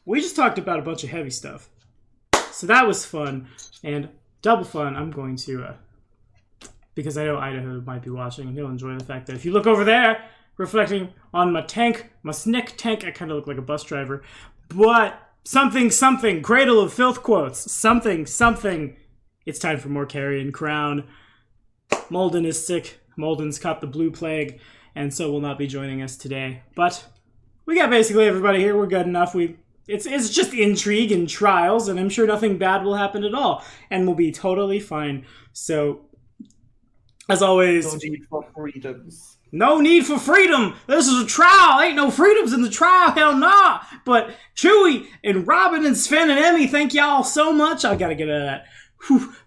we just talked about a bunch of heavy stuff. So that was fun. And double fun, I'm going to, because I know Idaho might be watching, and he'll enjoy the fact that if you look over there, reflecting on my tank, my snick tank, I kind of look like a bus driver. But something, Cradle of Filth quotes, something. It's time for more Carrion Crown. Molden is sick. Molden's caught the blue plague, and so will not be joining us today. But we got basically everybody here. We're good enough. It's just intrigue and trials, and I'm sure nothing bad will happen at all, and we'll be totally fine. So, as always, no need for freedoms. No need for freedom. This is a trial. Ain't no freedoms in the trial. Hell nah. But Chewie and Robin and Sven and Emmy, thank y'all so much. I gotta get out of that.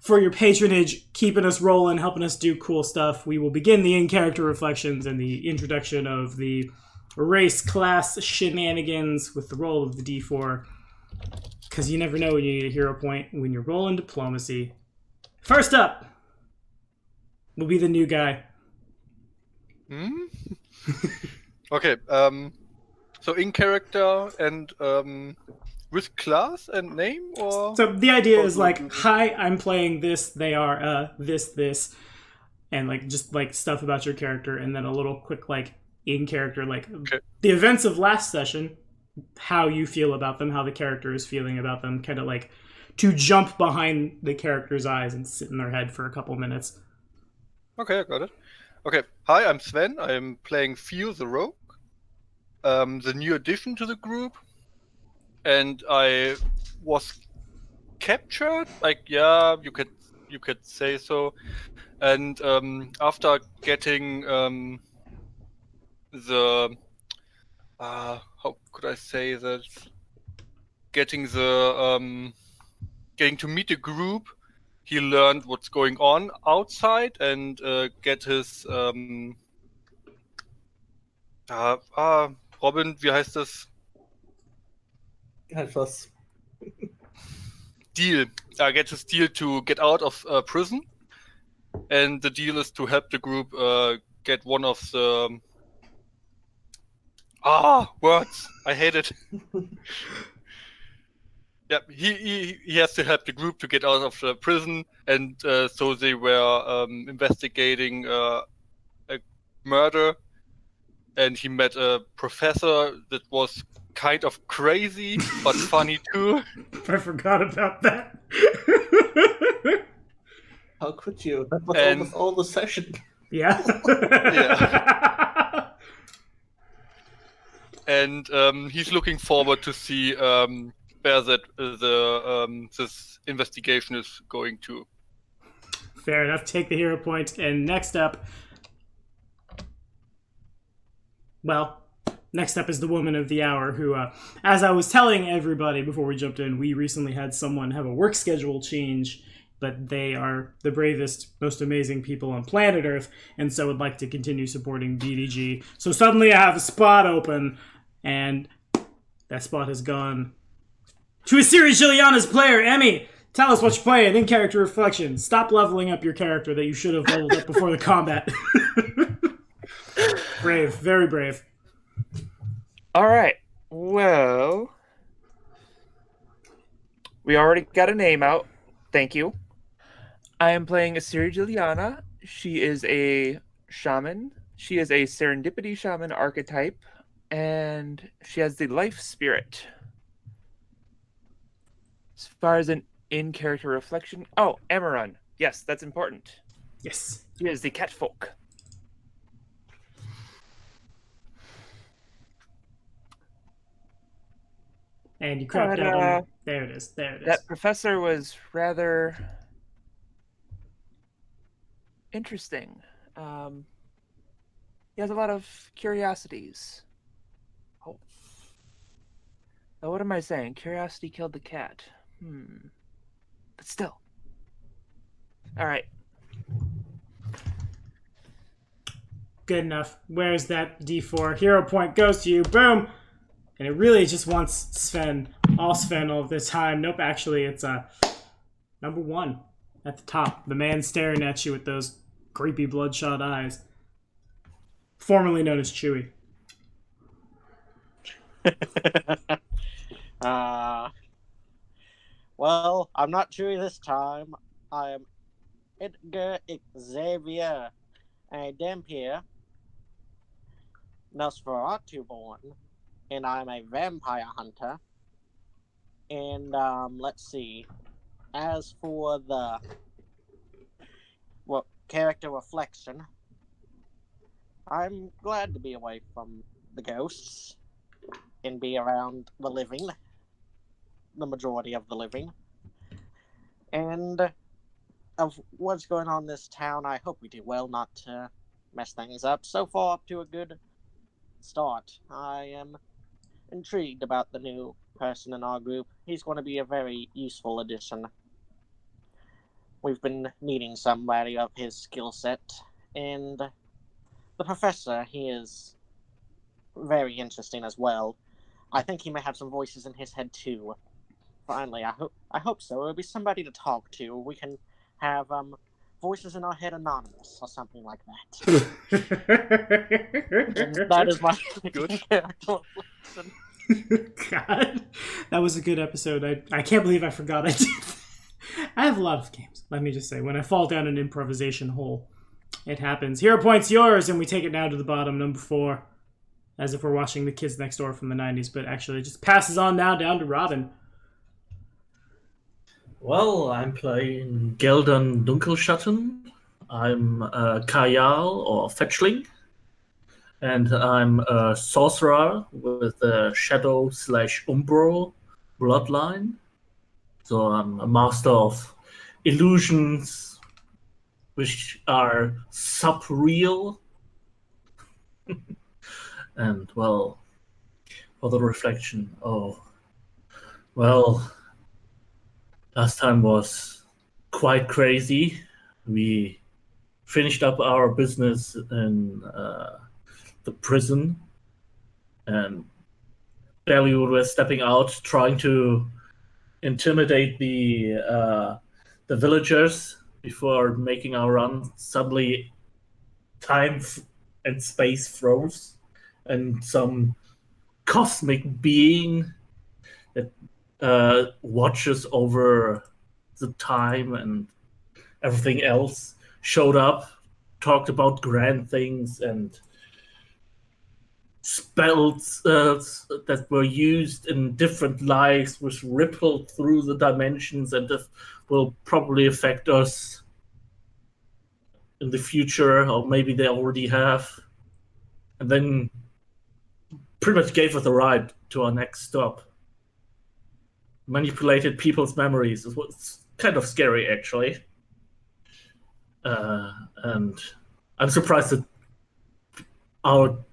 For your patronage, keeping us rolling, helping us do cool stuff. We will begin the in-character reflections and the introduction of the race class shenanigans with the roll of the D4. Because you never know when you need a hero point when you're rolling diplomacy. First up will be the new guy. Okay, so in character and with class and name, or so the idea is like, hi, I'm playing this. They are this, and like just like stuff about your character, and then a little quick like in character, like the events of last session, how you feel about them, how the character is feeling about them, kind of like to jump behind the character's eyes and sit in their head for a couple minutes. Okay, I got it. Okay, hi, I'm Sven. I'm playing Feel the Rogue, the new addition to the group, and I was captured. Like, yeah, you could say so. And after getting the how could I say that? Getting to meet the group. He learned what's going on outside and get his Robin, wie heißt das? Etwas. Deal. Get his deal to get out of prison, and the deal is to help the group get one of the words. I hate it. Yeah, he has to help the group to get out of the prison, and so they were investigating a murder, and he met a professor that was kind of crazy, but funny too. I forgot about that. How could you? That was almost all the session. Yeah. Yeah. And he's looking forward to see where that this investigation is going to. Fair enough. Take the hero point. And next up, is the woman of the hour who, as I was telling everybody before we jumped in, we recently had someone have a work schedule change, but they are the bravest, most amazing people on planet Earth, and so would like to continue supporting BDG. So suddenly I have a spot open, and that spot has gone to a series Juliana's player. Emmy, tell us what you're playing in character reflection. Stop leveling up your character that you should have leveled up before the combat. Brave, very brave. All right. Well, we already got a name out. Thank you. I am playing Asiri Juliana. She is a shaman. She is a serendipity shaman archetype, and she has the life spirit. As far as an in-character reflection... Oh, Amaran. Yes, that's important. Yes. She is the catfolk. And you crapped out on... There it is. That professor was rather interesting. He has a lot of curiosities. Oh. Now, what am I saying? Curiosity killed the cat. But still. All right. Good enough. Where's that D4? Hero point goes to you. Boom! And it really just wants Sven all the time. Nope, actually, it's number 1 at the top. The man staring at you with those creepy bloodshot eyes. Formerly known as Chewie. Well, I'm not Chewie this time. I am Edgar Xavier Dampier, Nosferatu born, and I'm a vampire hunter. And let's see. As for the character reflection, I'm glad to be away from the ghosts and be around the living, the majority of the living. And of what's going on in this town, I hope we do well not to mess things up. So far, up to a good start. I am intrigued about the new person in our group. He's going to be a very useful addition. We've been needing somebody of his skill set, and the professor, he is very interesting as well. I think he may have some voices in his head too. Finally, I hope so. It'll be somebody to talk to. We can have voices in our head anonymous or something like that. And that is my Good. character reflection. God, that was a good episode. I can't believe I forgot I did. I have a lot of games. Let me just say, when I fall down an improvisation hole, it happens. Hero points yours, and we take it now to the bottom, number 4, as if we're watching The Kids Next Door from the 90s, but actually it just passes on now down to Robin. Well, I'm playing Geldern Dunkelschatten. I'm a Kayal or Fetchling, and I'm a sorcerer with a Shadow/Umbro bloodline. So I'm a master of illusions, which are subreal. And, well, for the reflection, last time was quite crazy. We finished up our business in the prison, and barely we were stepping out, trying to intimidate the villagers before making our run. Suddenly, time and space froze, and some cosmic being that watches over the time and everything else showed up, talked about grand things, and spells that were used in different lives which rippled through the dimensions and will probably affect us in the future, or maybe they already have. And then pretty much gave us a ride to our next stop. Manipulated people's memories. It was kind of scary, actually. And I'm surprised that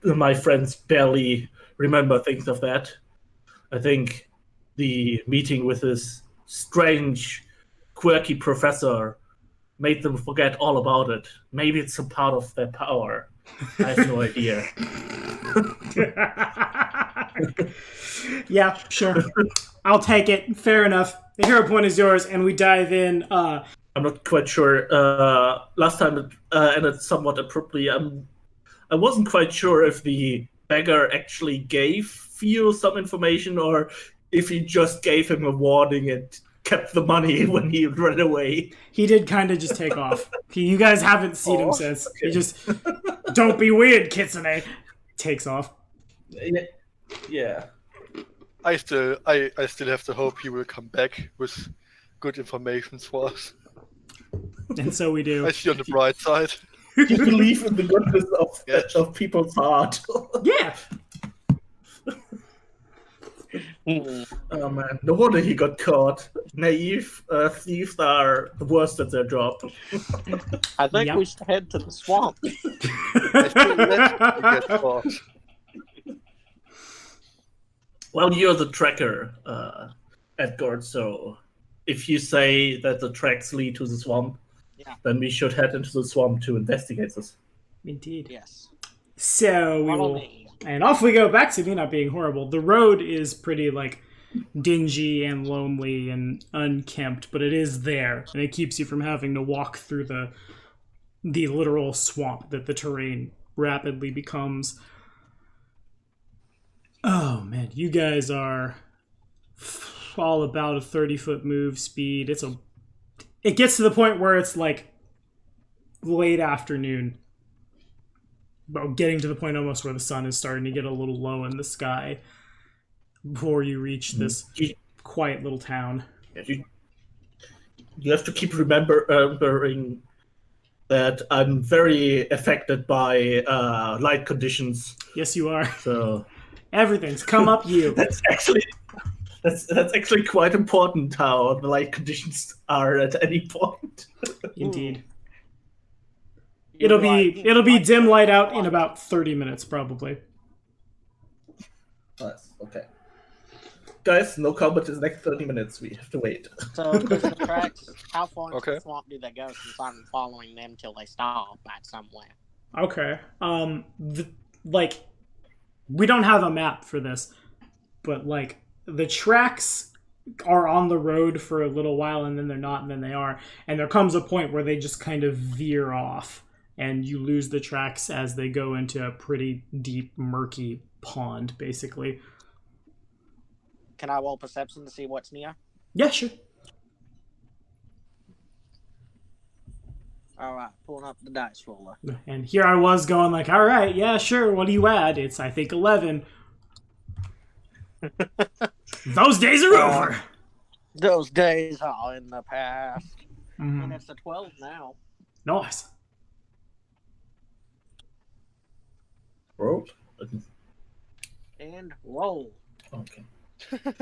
my friends barely remember things of that. I think the meeting with this strange, quirky professor made them forget all about it. Maybe it's a part of their power. I have no idea. Yeah, sure. I'll take it. Fair enough. The hero point is yours, and we dive in. I'm not quite sure. Last time it ended somewhat abruptly. I wasn't quite sure if the beggar actually gave you some information or if he just gave him a warning and kept the money when he ran away. He did kind of just take off. You guys haven't seen him since. Okay. He just, don't be weird, Kitsune. Takes off. Yeah. I still have to hope he will come back with good information for us. And so we do. I see on the bright side. You believe in the goodness of people's heart. Yeah. Oh man, no wonder he got caught. Naive thieves are the worst at their job. I think we should head to the swamp. I still let him get caught. Well, you're the tracker, Edgar, so if you say that the tracks lead to the swamp, then we should head into the swamp to investigate this. Indeed. Yes. So we will... And off we go, back to me not being horrible. The road is pretty, dingy and lonely and unkempt, but it is there, and it keeps you from having to walk through the literal swamp that the terrain rapidly becomes. Oh, man, you guys are all about a 30-foot move speed. It gets to the point where it's like late afternoon. But getting to the point almost where the sun is starting to get a little low in the sky before you reach this quiet little town. You have to keep remembering that I'm very affected by light conditions. Yes, you are. So everything's come up you. That's actually quite important how the light conditions are at any point. Indeed. It'll be dim light out in about 30 minutes probably. Nice. Okay. Guys, no combat in the next 30 minutes. We have to wait. So, because the tracks, how far into Okay. the swamp do they go since I'm following them till they stop at somewhere? Okay. We don't have a map for this, but like the tracks are on the road for a little while and then they're not and then they are, and there comes a point where they just kind of veer off and you lose the tracks as they go into a pretty deep, murky pond, basically. Can I roll perception to see what's near? Yeah, sure. Alright, pulling up the dice roller. And here I was going like, all right, yeah, sure, what do you add? It's, I think, 11. Those days are over. Those days are in the past. Mhm. And it's a 12 now. Nice. Roll? And roll. Okay. I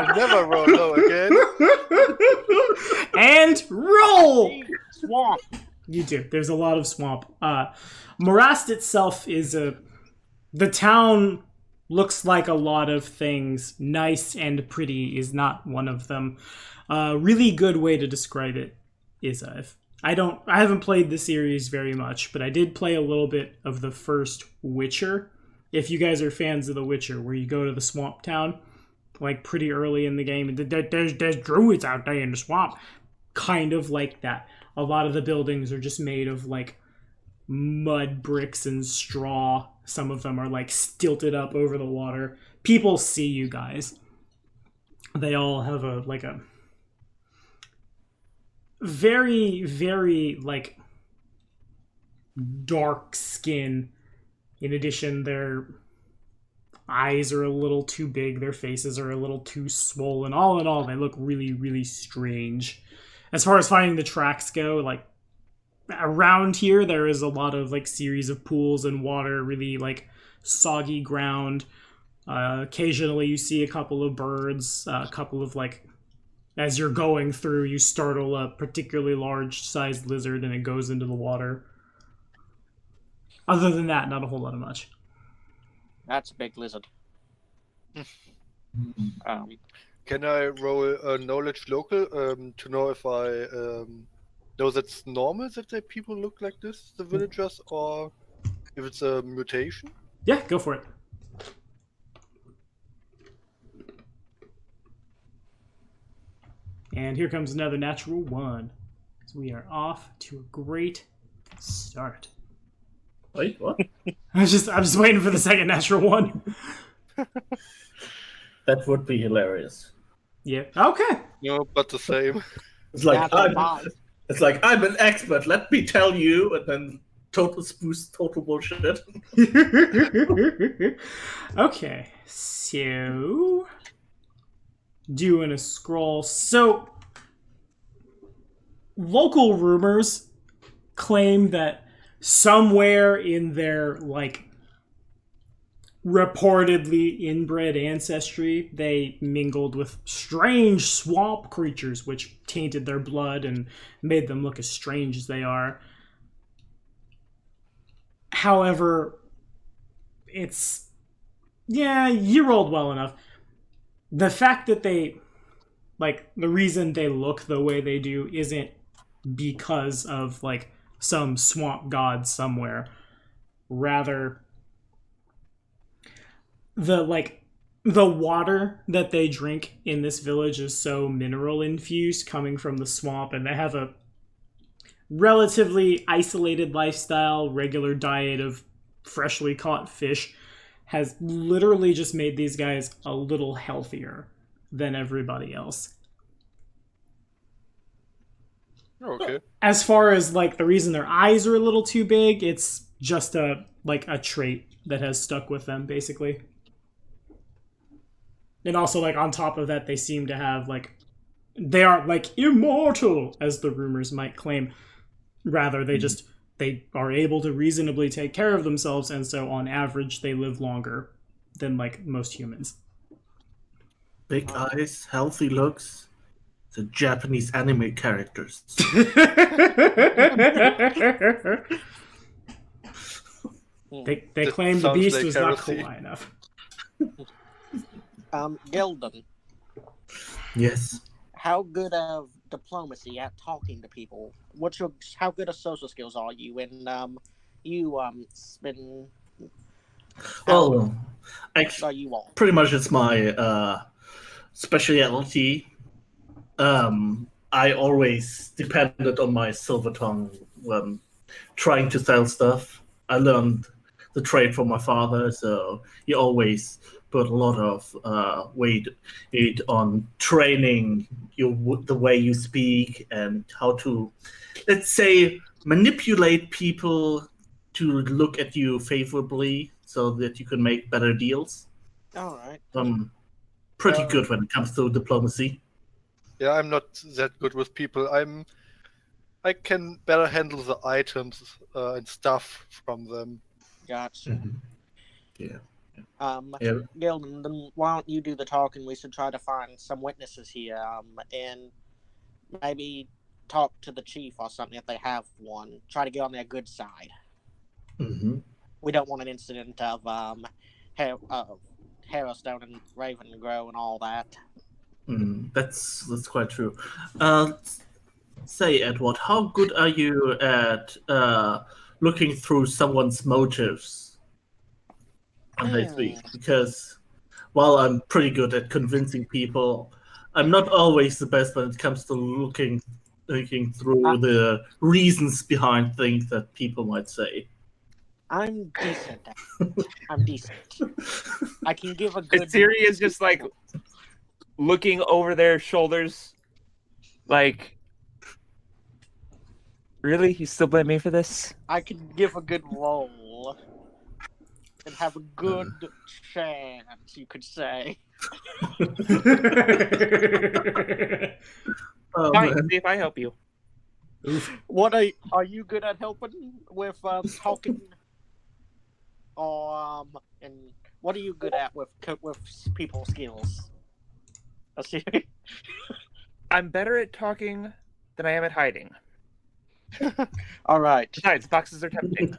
will never roll low again. And roll! Swamp. You do. There's a lot of swamp. Morast itself is the town looks like a lot of things. Nice and pretty is not one of them. Really good way to describe it is I haven't played the series very much, but I did play a little bit of the first Witcher. If you guys are fans of The Witcher, where you go to the swamp town, like pretty early in the game, and there's druids out there in the swamp. Kind of like that. A lot of the buildings are just made of like mud bricks and straw. Some of them are like stilted up over the water. People see you guys. They all have a very, very like dark skin. In addition, their eyes are a little too big, their faces are a little too swollen. All in all, they look really, really strange. As far as finding the tracks go, like, around here, there is a lot of, like, series of pools and water, really, like, soggy ground. Occasionally, you see a couple of birds, a couple of, like, as you're going through, you startle a particularly large-sized lizard and it goes into the water. Other than that, not a whole lot of much. That's a big lizard. Can I roll a knowledge local to know if I know that's normal that the people look like this, the villagers, or if it's a mutation? Yeah, go for it. And here comes another natural 1. So we are off to a great start. Wait, what? I'm just waiting for the second natural 1. That would be hilarious. Yeah. Okay. No, but the same. It's like Natural five. I'm an expert. Let me tell you, and then total spoof, total bullshit. Okay. So doing a scroll. So local rumors claim that somewhere in their, like, reportedly inbred ancestry, they mingled with strange swamp creatures, which tainted their blood and made them look as strange as they are. However, yeah, you rolled well enough. The fact that they, like, the reason they look the way they do isn't because of, like, some swamp god somewhere. Rather, the water that they drink in this village is so mineral infused, coming from the swamp, and they have a relatively isolated lifestyle, regular diet of freshly caught fish. has literally just made these guys a little healthier than everybody else. Okay. As far as like the reason their eyes are a little too big, it's just a trait that has stuck with them, basically. And also, like, on top of that, they seem to have, like, they aren't, like, immortal, as the rumors might claim. Rather, they are able to reasonably take care of themselves, and so, on average, they live longer than, like, most humans. Big eyes, healthy looks. The Japanese anime characters. They claim the sounds beast like was not heresy. kawaii enough. Gildan, Yes. how good of diplomacy at talking to people? How good of social skills are you? And you been Well, actually, are you all? pretty much it's my specialty. I always depended on my silver tongue when trying to sell stuff. I learned the trade from my father, so he always put a lot of weight on training the way you speak and how to, let's say, manipulate people to look at you favorably so that you can make better deals. All right. I'm pretty good when it comes to diplomacy. Yeah, I'm not that good with people. I can better handle the items and stuff from them. Gotcha. Mhm. Yeah. Yeah. Gildan, then why don't you do the talking? We should try to find some witnesses here, and maybe talk to the chief or something if they have one. Try to get on their good side. Mm-hmm. We don't want an incident of Harrowstone and Ravengrow and all that. That's quite true. Say, Edward, how good are you at looking through someone's motives when they speak? Because while I'm pretty good at convincing people, I'm not always the best when it comes to looking through the reasons behind things that people might say. I'm decent. I'm decent. I can give a good. Siri is just like looking over their shoulders, like, really? You still blame me for this? I can give a good roll and have a good chance, you could say. Oh, Fine, man. see if I help you. What are you good at helping with talking? Or and what are you good at with people skills? I'm better at talking than I am at hiding. All right. Besides, boxes are tempting.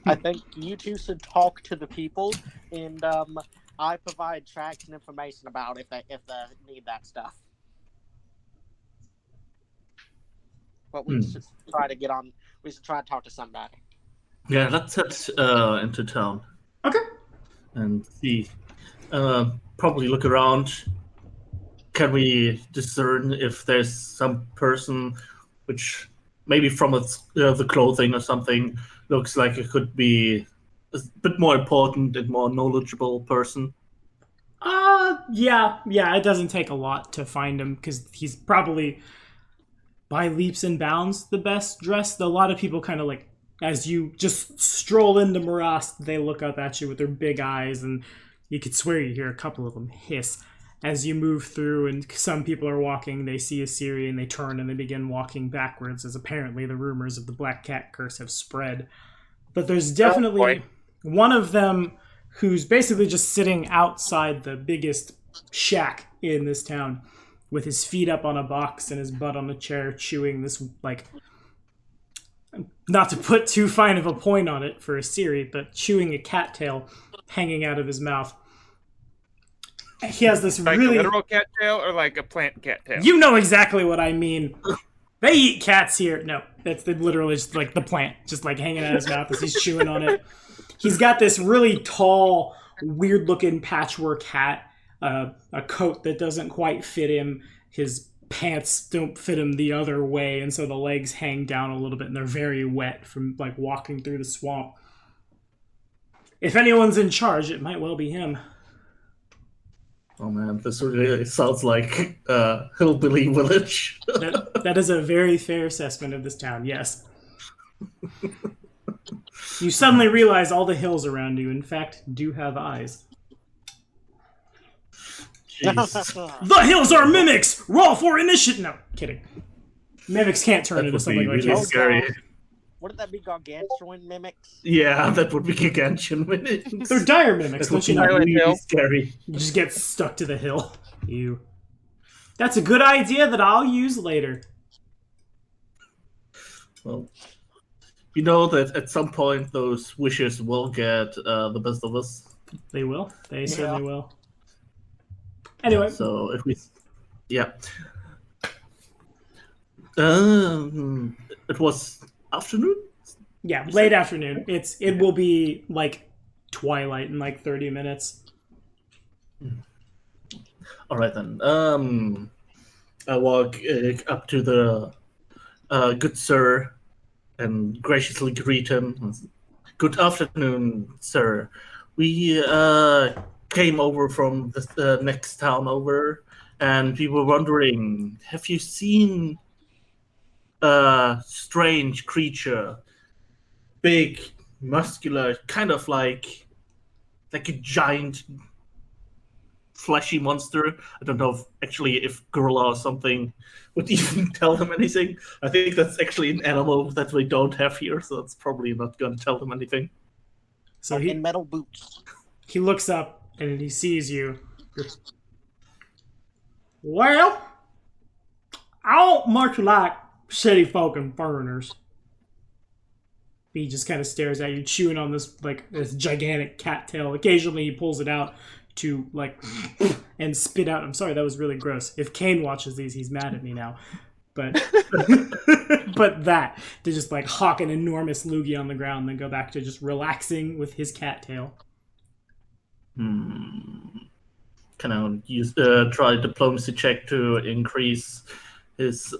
I think you two should talk to the people, and I provide tracks and information about if they need that stuff. But we should try to get on. We should try to talk to somebody. Yeah, let's head into town. Okay. And see. Probably look around. Can we discern if there's some person which maybe from the clothing or something looks like it could be a bit more important and more knowledgeable person? Yeah, it doesn't take a lot to find him because he's probably by leaps and bounds the best dressed. A lot of people kind of like, as you just stroll into Morast, they look up at you with their big eyes, and you could swear you hear a couple of them hiss as you move through. And some people are walking, they see a Siri, and they turn and they begin walking backwards, as apparently the rumors of the Black Cat curse have spread. But there's definitely one of them who's basically just sitting outside the biggest shack in this town with his feet up on a box and his butt on a chair, chewing this, like, not to put too fine of a point on it for a Siri, but chewing a cattail hanging out of his mouth. He has this Like really... a literal cattail or like a plant cattail? You know exactly what I mean. They eat cats here. No, that's literally just like the plant, just like hanging out of his mouth as he's chewing on it. He's got this really tall, weird-looking patchwork hat, a coat that doesn't quite fit him. His pants don't fit him the other way, and so the legs hang down a little bit, and they're very wet from like walking through the swamp. If anyone's in charge, it might well be him. Oh man, this really sounds like hillbilly village. That is a very fair assessment of this town, yes. You suddenly realize all the hills around you, in fact, do have eyes. Jesus. The hills are mimics! Roll for initiative! No, kidding. Mimics can't turn That into would something be like really this. scary. Wouldn't that be gargantuan mimics? Yeah, that would be gargantuan mimics. They're dire mimics, That would don't you be know? Silent really Hill. scary. You just get stuck to the hill. You. That's a good idea that I'll use later. Well, you know that at some point those wishes will get the best of us. They will. They certainly will. Anyway. So if we, yeah, it was afternoon. Yeah, late afternoon. It will be like twilight in like 30 minutes. All right then. I walk up to the good sir and graciously greet him. Good afternoon, sir. We came over from the next town over, and we were wondering, have you seen a strange creature? Big, muscular, kind of like a giant fleshy monster. I don't know if gorilla or something would even tell them anything. I think that's actually an animal that we don't have here, so it's probably not going to tell them anything. So In metal boots. he looks up and he sees you. Well, I don't much like city folk and foreigners. He just kind of stares at you, chewing on this gigantic cattail. Occasionally, he pulls it out to and spit out. I'm sorry, that was really gross. If Kane watches these, he's mad at me now. But but that to just hawk an enormous loogie on the ground, and then go back to just relaxing with his cattail. Can I use try a diplomacy check to increase his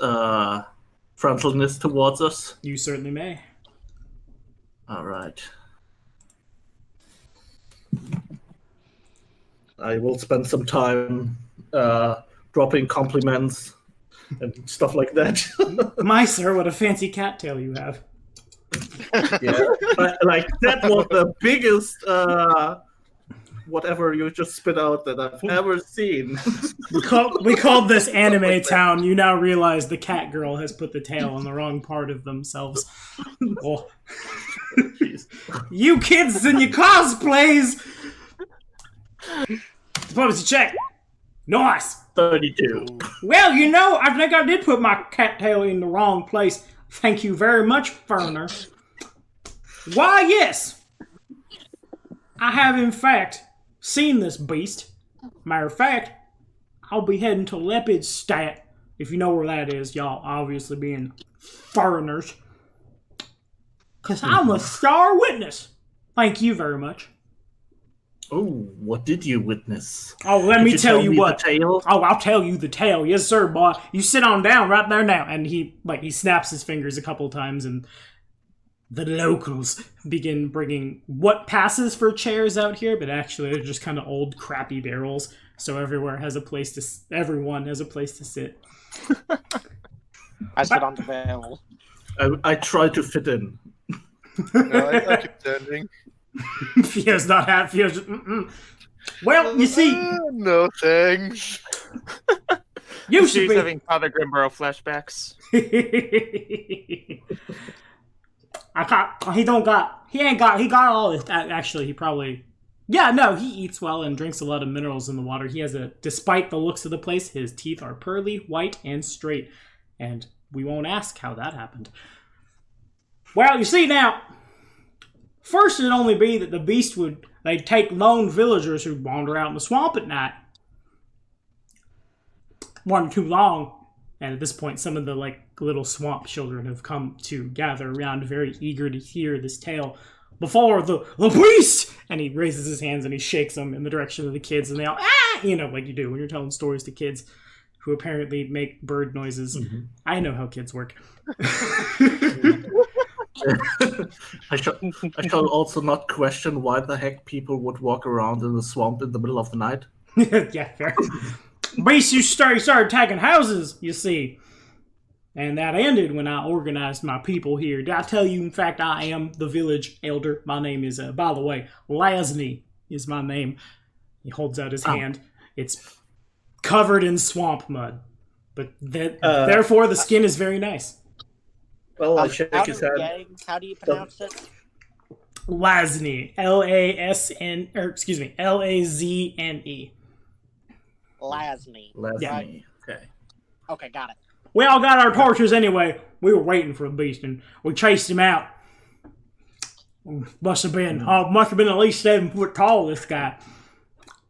friendliness towards us? You certainly may. All right. I will spend some time dropping compliments and stuff like that. My sir, what a fancy cattail you have. Yeah, that was the biggest whatever you just spit out that I've ever seen. We called this anime town. You now realize the cat girl has put the tail on the wrong part of themselves. Oh. Jeez. You kids and your cosplays! Diplomacy check. Nice. 32. Well, I think I did put my cattail in the wrong place. Thank you very much, Ferner. Why, yes. I have, in fact, seen this beast. Matter of fact, I'll be heading to Lepidstadt, if you know where that is, y'all obviously being foreigners. Because I'm a star witness. Thank you very much. Oh, what did you witness? Oh, let me tell you what. The tale? Oh, I'll tell you the tale. Yes, sir, boy. You sit on down right there now. And he snaps his fingers a couple times, and the locals begin bringing what passes for chairs out here, but actually they're just kind of old, crappy barrels. So everyone has a place to sit. I sit on the barrel. I try to fit in. I keep standing. Fio's not happy. Fio's just, Well, you see, No thanks. you should She's be having Father Grimborough flashbacks. He got all this. Actually, he probably, he eats well and drinks a lot of minerals in the water. He has despite the looks of the place, his teeth are pearly, white, and straight. And we won't ask how that happened. Well, you see now, first it'd only be that the beast they'd take lone villagers who wander out in the swamp at night. One too long. And at this point, some of the little swamp children have come to gather around, very eager to hear this tale. Before the beast! And he raises his hands and he shakes them in the direction of the kids, and they all, like you do when you're telling stories to kids who apparently make bird noises. Mm-hmm. I know how kids work. I shall also not question why the heck people would walk around in the swamp in the middle of the night. Yeah, fair. Beasts you started attacking houses, you see. And that ended when I organized my people here. Did I tell you, in fact, I am the village elder? My name is, by the way, Lasney is my name. He holds out his hand. It's covered in swamp mud. But therefore, the skin is very nice. Well, I shake his hand. How do you pronounce it? Lasney. L-A-S-N... excuse me, L-A-Z-N-E. Lasney. Lasney. Okay. Okay, got it. We all got our torches anyway. We were waiting for the beast, and we chased him out. Must have been at least 7 foot tall, this guy.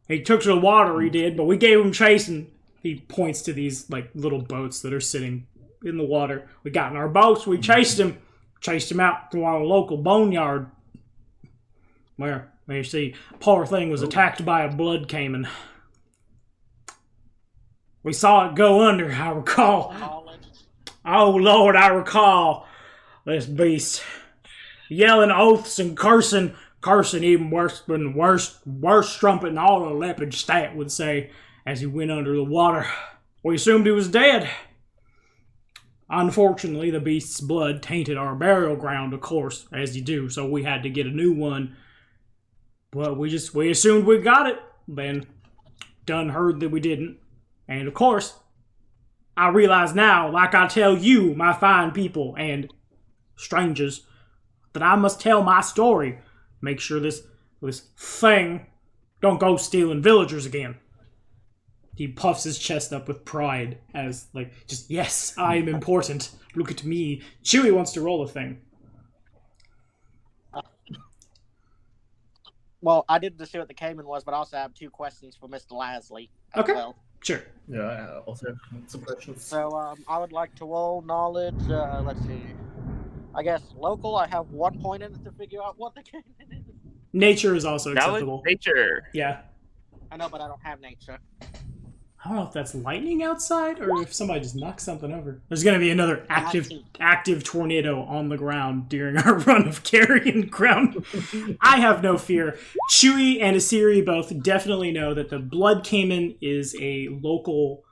He took to the water, he did, but we gave him chase, and he points to these like little boats that are sitting in the water. We got in our boats, we chased him out to our local boneyard, where you see, poor thing was attacked by a blood caiman. We saw it go under, I recall. Oh, Lord, I recall this beast yelling oaths and cursing even worse than worst strumpet in all the leopard stat would say as he went under the water. We assumed he was dead. Unfortunately, the beast's blood tainted our burial ground, of course, as you do, so we had to get a new one. But we assumed we got it, then done heard that we didn't. And of course, I realize now, like I tell you, my fine people and strangers, that I must tell my story. Make sure this thing don't go stealing villagers again. He puffs his chest up with pride as, yes, I am important. Look at me. Chewie wants to roll a thing. Well, I didn't see what the Cayman was, but I also have 2 questions for Mr. Lasley. Okay. Well. Sure. Yeah, I also have some questions. So, I would like to roll knowledge. Let's see. I guess local, I have 1 point in it to figure out what the Cayman is. Nature is also Knowledge, acceptable. nature. Yeah. I know, but I don't have nature. I don't know if that's lightning outside or if somebody just knocked something over. There's going to be another active tornado on the ground during our run of Carrion ground. I have no fear. Chewie and Asiri both definitely know that the blood caiman is a local,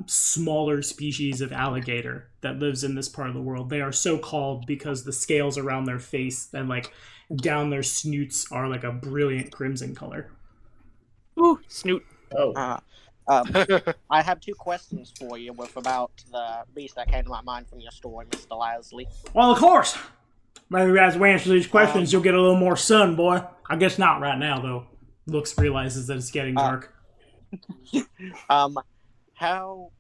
smaller species of alligator that lives in this part of the world. They are so called because the scales around their face and down their snoots are like a brilliant crimson color. Ooh, snoot. Oh. I have 2 questions for you about the beast that came to my mind from your story, Mr. Lasley. Well, of course. Maybe as we answer these questions, you'll get a little more sun, boy. I guess not right now, though. Looks realizes that it's getting dark. How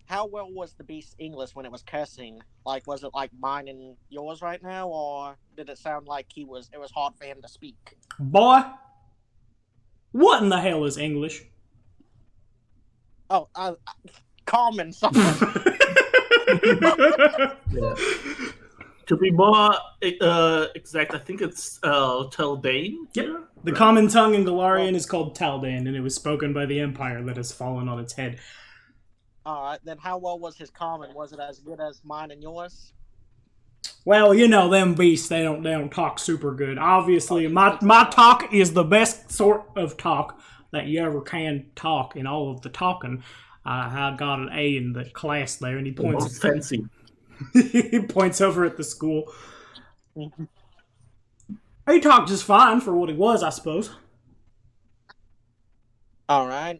well was the beast English when it was cursing? Was it like mine and yours right now, or did it sound like it was hard for him to speak? Boy, what in the hell is English? Oh, common something. Yeah. To be more exact, I think it's Taldane. Yep. The common tongue in Galarian is called Taldane, and it was spoken by the Empire that has fallen on its head. Alright, then how well was his common? Was it as good as mine and yours? Well, them beasts, they don't talk super good. Obviously, my talk is the best sort of talk that you ever can talk in all of the talking. I got an A in the class there, and he points. Most fancy. He points over at the school. He talked just fine for what he was, I suppose. All right.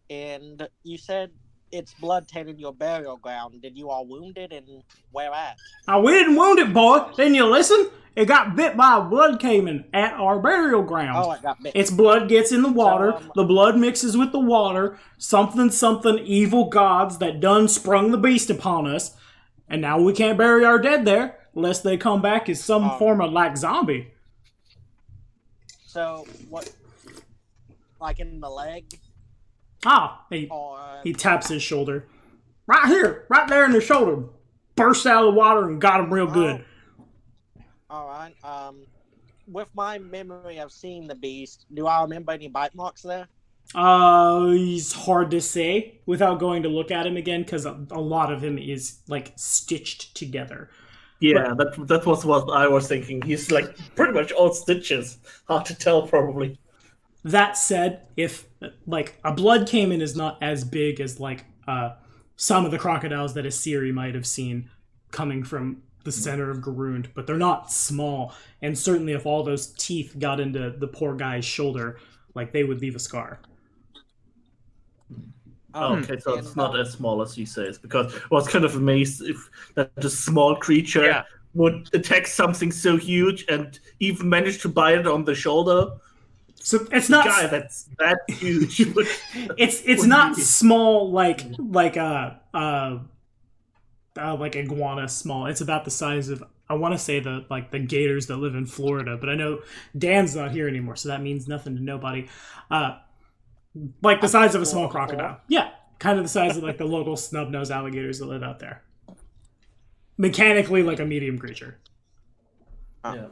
And you said its blood tainted your burial ground. Did you all wound it, and where at? We didn't wound it, boy. Didn't you listen? It got bit by a blood caiman at our burial ground. Oh, it got bit. Its blood gets in the water. The blood mixes with the water. Something evil gods that done sprung the beast upon us. And now we can't bury our dead there unless they come back as some form of zombie. So, what? Like in the leg? He taps his shoulder. Right here, right there in the shoulder. Burst out of the water and got him real good. Alright, with my memory of seeing the beast, do I remember any bite marks there? He's hard to say without going to look at him again, because a lot of him is, stitched together. Yeah, that was what I was thinking. He's like pretty much all stitches. Hard to tell, probably. That said, if like a blood caiman is not as big as like some of the crocodiles that Asiri might have seen coming from the center of Garund, but they're not small. And certainly, if all those teeth got into the poor guy's shoulder, like they would leave a scar. Okay, so it's not as small as he says, because I was kind of amazed if that a small creature would attack something so huge and even manage to bite it on the shoulder. So it's not guy that's that huge. it's not small like iguana small. It's about the size of, I want to say the gators that live in Florida, but I know Dan's not here anymore, so that means nothing to nobody. Like the size of a small crocodile. Yeah, kind of the size of like the local snub-nosed alligators that live out there. Mechanically, like a medium creature. Yeah.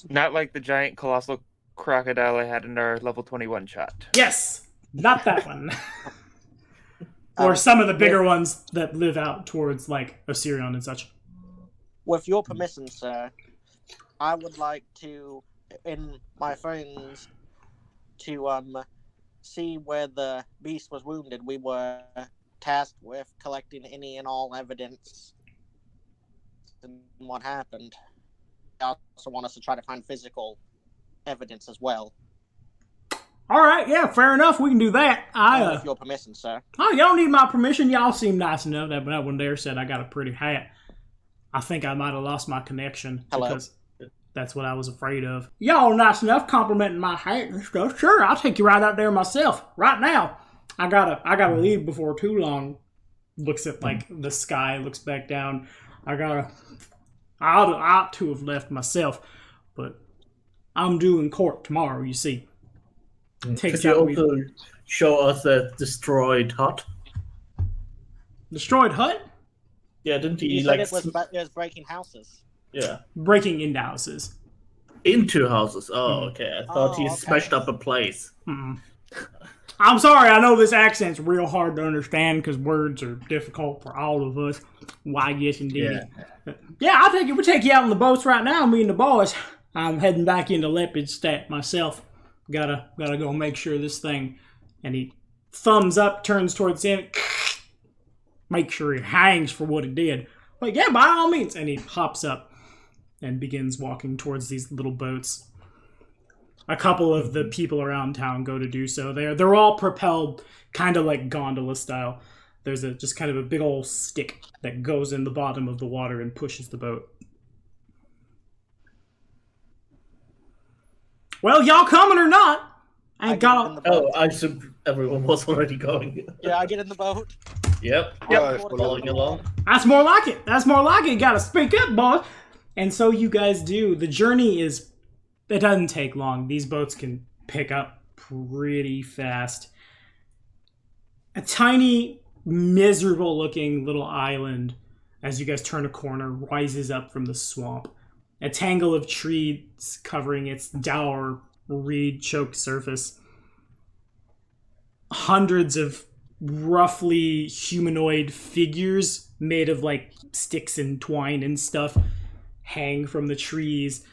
Not like the giant colossal crocodile I had in our level 21 shot. Yes, not that one. Or some of the bigger ones that live out towards like Osirion and such. With your permission, sir, I would like to, in my friends, to see where the beast was wounded. We were tasked with collecting any and all evidence and what happened. I also want us to try to find physical evidence as well. All right, yeah, fair enough. We can do that. With your permission, sir. Oh, y'all need my permission. Y'all seem nice enough. That one there said I got a pretty hat. I think I might have lost my connection. Hello. Because that's what I was afraid of. Y'all nice enough complimenting my hat and stuff. Sure, I'll take you right out there myself. Right now. I gotta leave before too long. Looks at like the sky, looks back down. I ought to have left myself, but I'm due in court tomorrow, you see. Could you also show us that destroyed hut? Destroyed hut? Yeah, didn't he you like... said it was breaking houses. Yeah. Breaking into houses. Into houses? Oh, okay. I thought he smashed up a place. I'm sorry, I know this accent's real hard to understand because words are difficult for all of us. Why, yes, indeed. Yeah, I think we'll take you out on the boats right now, me and the boys. I'm heading back into Lepidstadt myself. Gotta go make sure this thing... And he thumbs up, turns towards him. Make sure he hangs for what he did. Like, yeah, by all means. And he hops up and begins walking towards these little boats. A couple of the people around town go to do so. They're all propelled kind of like gondola style. There's just kind of a big old stick that goes in the bottom of the water and pushes the boat. Well, y'all coming or not? I assume everyone was already going. Yeah, I get in the boat. Yep. Following along. That's more like it. You gotta speak up, boys. And so you guys do. The journey it doesn't take long. These boats can pick up pretty fast. A tiny, miserable-looking little island, as you guys turn a corner, rises up from the swamp. A tangle of trees covering its dour, reed-choked surface. Hundreds of roughly humanoid figures made of, like, sticks and twine and stuff hang from the trees.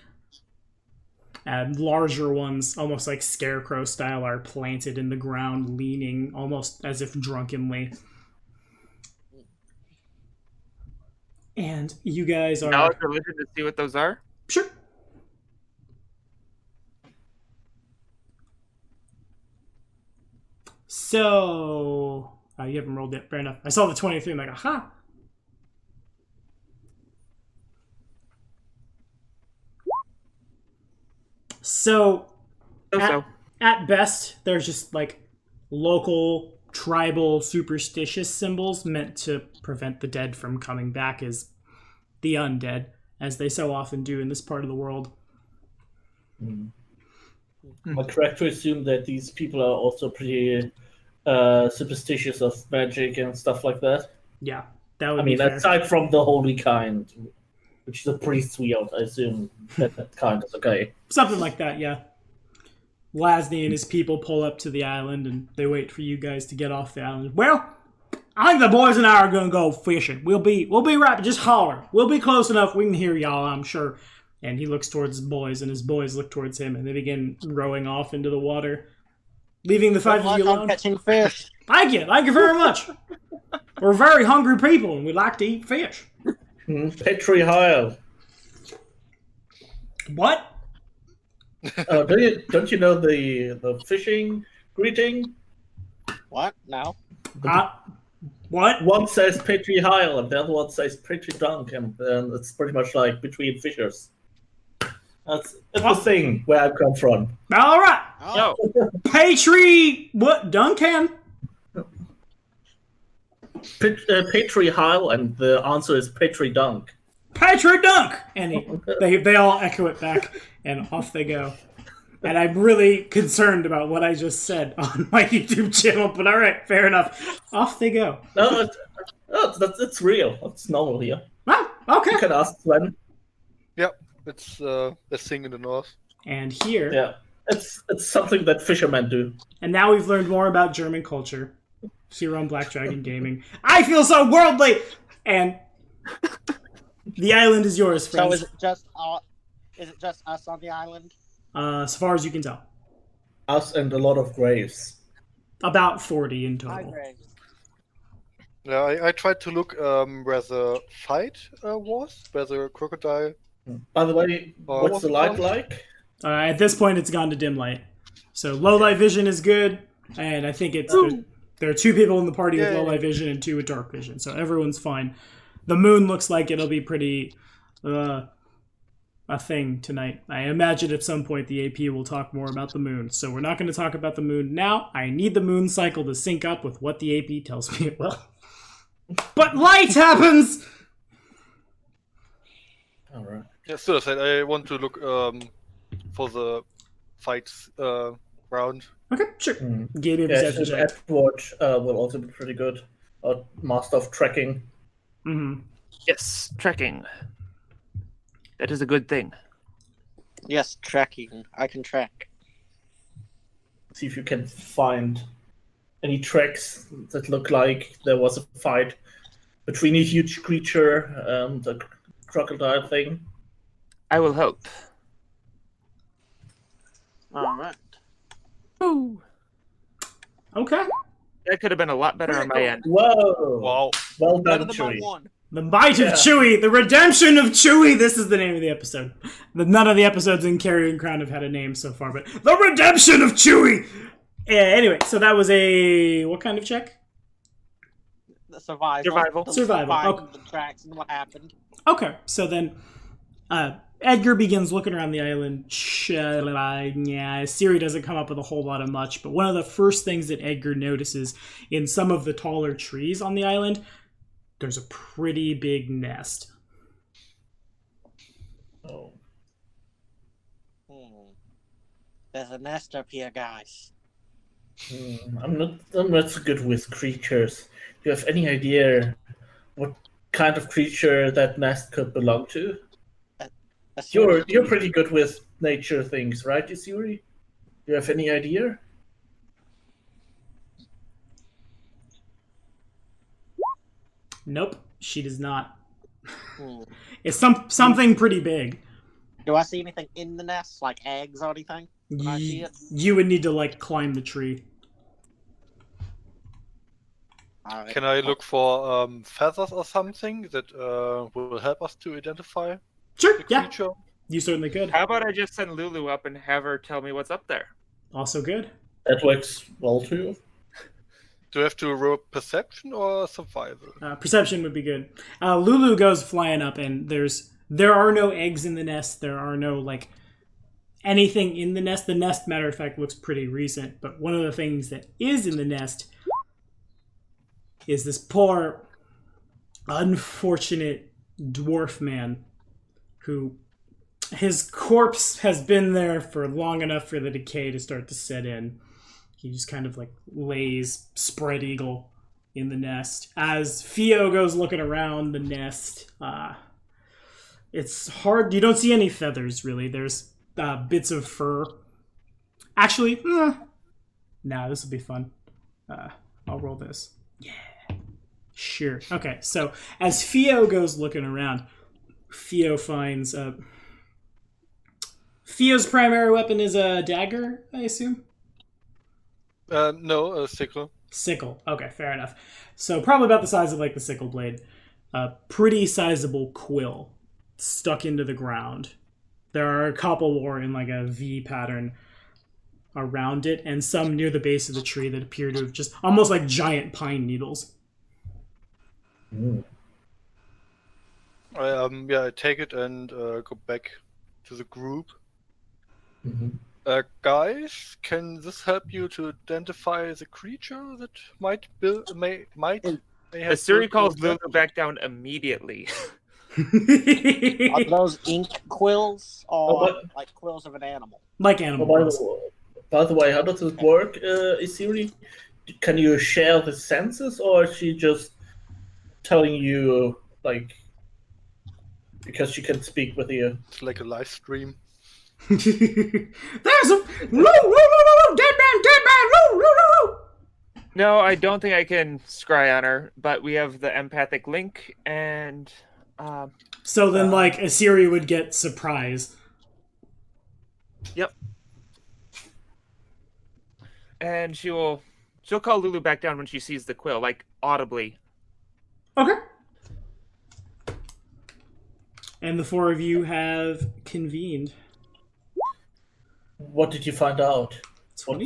Larger ones, almost like scarecrow style, are planted in the ground, leaning almost as if drunkenly. And you guys are... Knowledge religion to see what those are? Sure. So... you haven't rolled yet. Fair enough. I saw the 23 and I'm like, aha! So, at best, there's just like local, tribal, superstitious symbols meant to prevent the dead from coming back as the undead, as they so often do in this part of the world. Am I correct to assume that these people are also pretty superstitious of magic and stuff like that? Yeah, that would be fair. Aside from the holy kind, which is a priest's wield, I assume that kind is okay. Something like that, yeah. Lasny and his people pull up to the island, and they wait for you guys to get off the island. Well, I think the boys and I are gonna go fishing. We'll be right. Just holler. We'll be close enough. We can hear y'all, I'm sure. And he looks towards his boys, and his boys look towards him, and they begin rowing off into the water, leaving the five of you alone. Catching fish. Thank you very much. We're very hungry people, and we like to eat fish. Petri Heil. What? Don't you know the fishing greeting? What? No. What? One says Petri Heil, and the other one says Petri Dunk, and it's pretty much like between fishers. It's the thing where I come from. All right. Oh. Petri, what? Duncan? Petri Heil, and the answer is Petri Dunk. Petri Dunk! And they all echo it back, and off they go. And I'm really concerned about what I just said on my YouTube channel, but alright, fair enough. Off they go. No, it's real. It's normal here. Oh, okay. You can ask Sven. Yep, it's a thing in the north. And here... Yeah, it's something that fishermen do. And now we've learned more about German culture. Here on Black Dragon Gaming. I feel so worldly! And the island is yours, friends. So is it just us on the island? As far as you can tell. Us and a lot of graves. About 40 in Hi, total. Greg. Yeah, I tried to look where the fight was, where the crocodile. By the way, what's the light like? At this point, it's gone to dim light. So low light vision is good, and I think there are 2 people in the party with low light vision and 2 with dark vision, so everyone's fine. The moon looks like it'll be pretty a thing tonight. I imagine at some point the AP will talk more about the moon, so we're not going to talk about the moon now. I need the moon cycle to sync up with what the AP tells me it will. But light happens! Alright. Yeah, still I said I want to look for the fights round. Okay, sure. Give me a Yeah, perception check. Edward will also be pretty good. Master of tracking. Mm-hmm. Yes, trekking. That is a good thing. Yes, tracking. I can track. See if you can find any tracks that look like there was a fight between a huge creature and a crocodile thing. I will help. Alright. Ooh. Okay. That could have been a lot better on my end. Whoa! Wow. Well Better done, than my Chewie. one. The Bite of Chewie, the Redemption of Chewie. This is the name of the episode. None of the episodes in Carrion Crown have had a name so far, but the Redemption of Chewie. Anyway, so that was a what kind of check? The survival. Survival. Find Okay. the tracks and what happened. Okay, so then Edgar begins looking around the island. Siri doesn't come up with a whole lot of much, but one of the first things that Edgar notices in some of the taller trees on the island, there's a pretty big nest. Oh. There's a nest up here, guys. I'm not so good with creatures. Do you have any idea what kind of creature that nest could belong to? You're pretty good with nature things, right, Yuri? Do you have any idea? Nope, she does not. It's something pretty big. Do I see anything in the nest, like eggs or anything? Can I see it? You would need to climb the tree. Alright. Can I look for feathers or something that will help us to identify Sure, the yeah, creature? you certainly could. How about I just send Lulu up and have her tell me what's up there? Also good. That works well too. Do I have to roll perception or survival? Perception would be good. Lulu goes flying up, and there are no eggs in the nest. There are no anything in the nest. The nest, matter of fact, looks pretty recent. But one of the things that is in the nest is this poor, unfortunate dwarf man who his corpse has been there for long enough for the decay to start to set in. He just kind of lays spread eagle in the nest. As Theo goes looking around the nest, it's hard. You don't see any feathers, really. There's bits of fur. Actually, nah, this will be fun. I'll roll this. Yeah. Sure. Okay, so as Theo goes looking around, Theo finds... Theo's primary weapon is a dagger, I assume? No, a sickle. Sickle. Okay, fair enough. So probably about the size of like the sickle blade. A pretty sizable quill stuck into the ground. There are a couple more in like a V pattern around it, and some near the base of the tree that appear to have just almost like giant pine needles. I take it and go back to the group. Mm-hmm. Guys, can this help you to identify the creature that might have Siri built calls those Lulu weapons? back down immediately. Are those ink quills or like quills of an animal? Like Oh, animals. by the way, how does it work, Isiri? Can you share the senses, or is she just telling you, like, because she can speak with you? It's like a live stream. There's a... No, dead man, no. No, I don't think I can scry on her, but we have the empathic link, and So then, like, Asiri would get surprise. yep. And she'll call Lulu back down when she sees the quill, like audibly. Okay. And the four of you have convened. What did you find out? What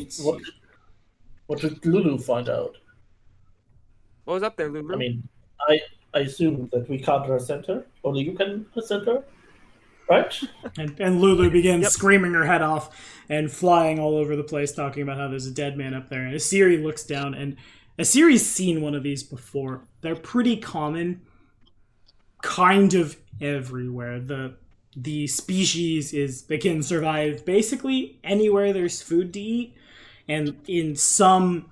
did Lulu find out? What was up there, Lulu? I mean, I assume that we can't resent her. Only you can resent her, right? And Lulu begins screaming her head off and flying all over the place, talking about how there's a dead man up there. And Asiri looks down, and Asiri's seen one of these before. They're pretty common, kind of everywhere. The species they can survive basically anywhere there's food to eat, and in some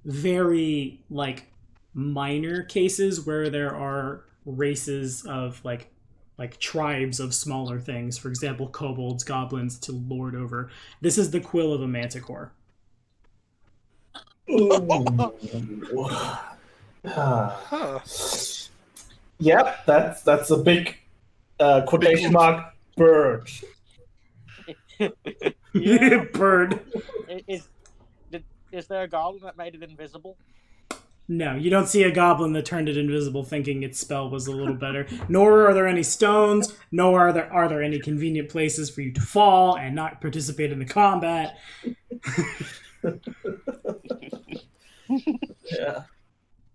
very like minor cases where there are races of like tribes of smaller things, for example kobolds, goblins, to lord over. This is the quill of a manticore. Huh. Yep, that's a big quotation mark bird. Yeah. Bird. Is there a goblin that made it invisible? No, you don't see a goblin that turned it invisible thinking its spell was a little better. Nor are there any stones, nor are there any convenient places for you to fall and not participate in the combat. Yeah.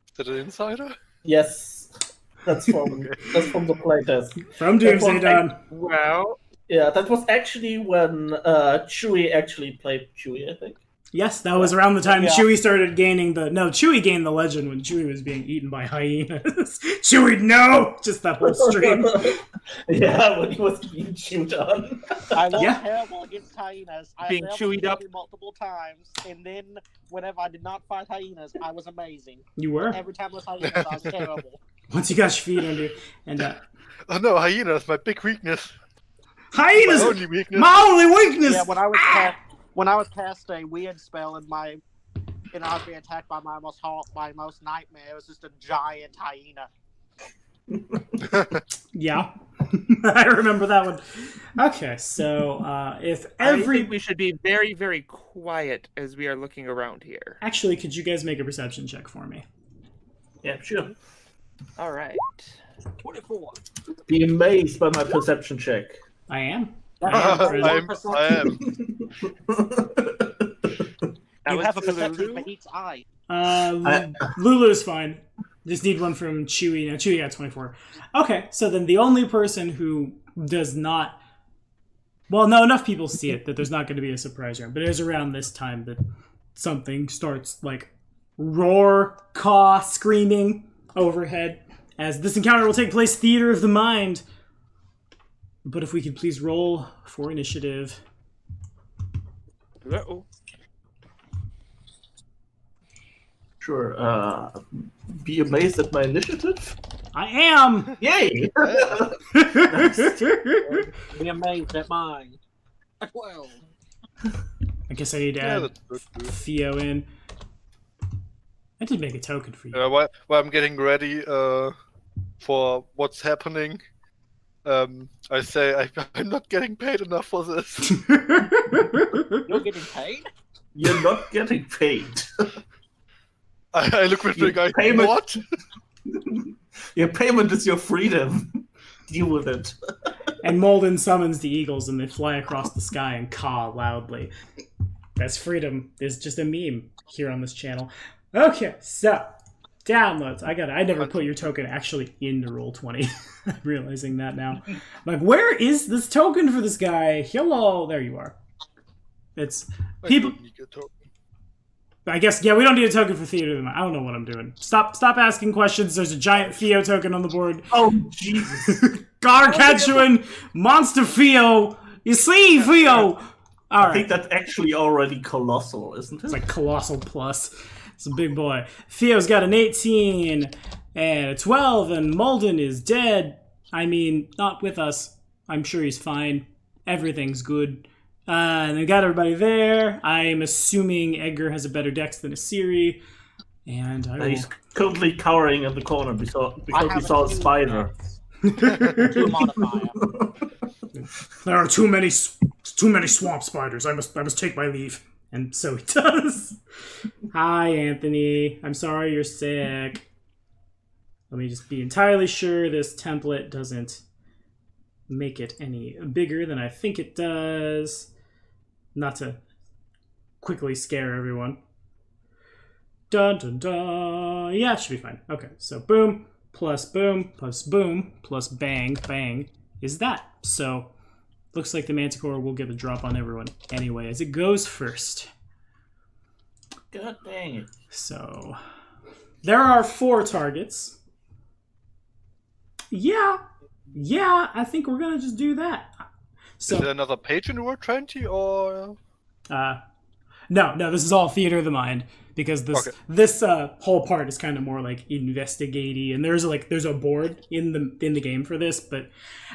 Is that an insider? Yes. That's from the playtest. From Doomsday Dawn. Well, Yeah, that was actually when Chewie actually played Chewie, I think. Yes, that was around the time Yeah. Chewie started gaining Chewie gained the legend when Chewie was being eaten by hyenas. Chewie, no! Just that whole stream. Yeah, when he was being chewed on. I was Yeah. terrible against hyenas. I Being failed chewied to up. kill multiple times, and then whenever I did not fight hyenas, I was amazing. You were. Every time it was hyenas, I was terrible. Once you got your feet under you. And Oh no, hyenas, my big weakness. hyenas! My only weakness. My only weakness! Yeah, when I was cast a weird spell and I was being attacked by my most nightmare, it was just a giant hyena. Yeah. I remember that one. Okay, so if I think we should be very, very quiet as we are looking around here. Actually, could you guys make a perception check for me? Yeah, sure. All right. 24. Be amazed by my perception check. I am. I am. That You was have a for perception Lulu. for each eye. Lulu's fine. Just need one from Chewie. Now, Chewie got 24. Okay, so then the only person who does not... Well, no, enough people see it that there's not going to be a surprise round. But it is around this time that something starts, like, roar, caw, screaming overhead. As this encounter will take place theater of the mind. But if we could please roll for initiative. Uh-oh. Sure. Be amazed at my initiative. I am! Yay! Be amazed at mine. 12. I guess I need to Yeah, add that's good. Theo in. I did make a token for you. While I'm getting ready for what's happening, I say I'm not getting paid enough for this. You're getting paid? You're not getting paid. I look at the guy. Payment- What? Your payment is your freedom. Deal with it. And Molden summons the eagles and they fly across the sky and caw loudly. That's freedom. There's just a meme here on this channel. Okay, so downloads. I never put your token actually into Roll20. I'm realizing that now. Like, where is this token for this guy? Hello, there you are. It's people. I guess, yeah, we don't need a token for Theo. I don't know what I'm doing. Stop asking questions. There's a giant Theo token on the board. Oh, Jesus. Gargantuan Monster Theo. You see, Theo. I think that's actually already colossal, isn't it? It's like Colossal Plus. It's a big boy. Theo's got an 18 and a 12, and Molden is dead. I mean, not with us. I'm sure he's fine. Everything's good. And we got everybody there. I'm assuming Edgar has a better dex than Asiri. And He's currently cowering in the corner because he saw a spider. Two modifier. There are too many swamp spiders. I must take my leave. And so he does. Hi, Anthony. I'm sorry you're sick. Let me just be entirely sure this template doesn't make it any bigger than I think it does. Not to quickly scare everyone. Dun dun dun. Yeah, it should be fine. Okay, so boom plus boom plus bang bang is that. So looks like the Manticore will get a drop on everyone anyway as it goes first. God dang it. So there are 4 targets. Yeah, I think we're gonna just do that. So, is there another page in Roll20 or? No, this is all theater of the mind because this whole part is kind of more like investigaty, and there's a board in the game for this. But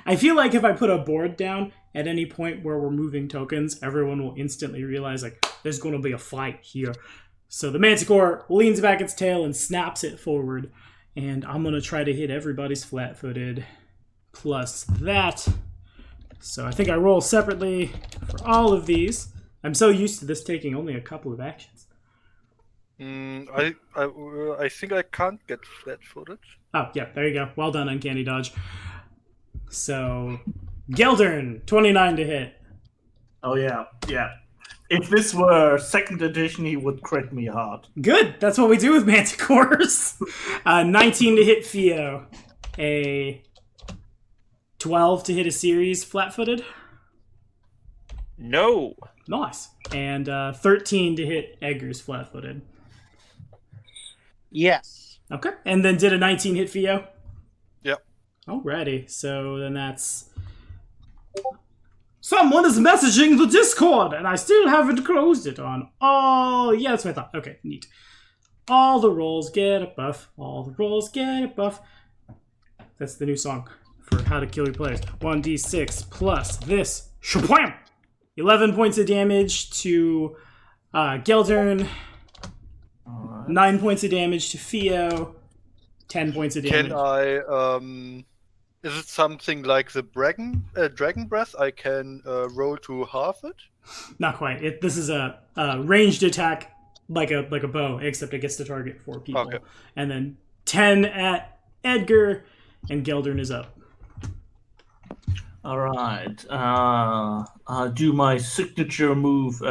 I feel like if I put a board down at any point where we're moving tokens, everyone will instantly realize like there's going to be a fight here. So the Manticore leans back its tail and snaps it forward, and I'm gonna try to hit everybody's flat-footed plus that. So I think I roll separately for all of these. I'm so used to this taking only a couple of actions. I think I can't get flat-footed. Oh, yeah, there you go. Well done, Uncanny Dodge. So, Geldern, 29 to hit. Oh, yeah. If this were 2nd edition, he would crit me hard. Good, that's what we do with Manticores. 19 to hit Theo. A 12 to hit a series flat-footed. No. Nice. And 13 to hit Edgar's flat-footed. Yes. Okay. And then did a 19 hit Theo? Yep. Alrighty. So then that's... Someone is messaging the Discord, and I still haven't closed it on. Oh, yeah, that's what I thought. Okay, neat. All the rolls get a buff. All the rolls get a buff. That's the new song for how to kill your players. 1d6 plus this. Shablam! 11 points of damage to Geldern. Alright. 9 points of damage to Theo. 10 points of damage. Can I? Is it something like the dragon breath? I can roll to half it. Not quite. This is a ranged attack like a bow, except it gets to target 4 people. Okay. And then 10 at Edgar, and Geldern is up. Alright. I'll do my signature move,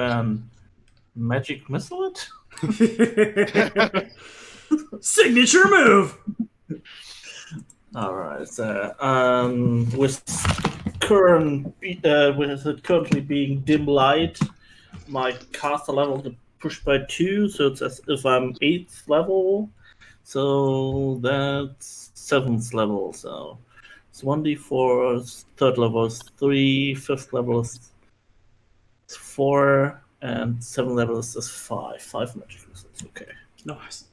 Magic Missile it? Signature move! Alright, so with it currently being dim light, my caster level is pushed by 2, so it's as if I'm 8th level. So that's 7th level, so it's 1d4, 3rd level is 3, 5th level is 4, and 7th level is 5. 5 magic missiles, okay. Nice.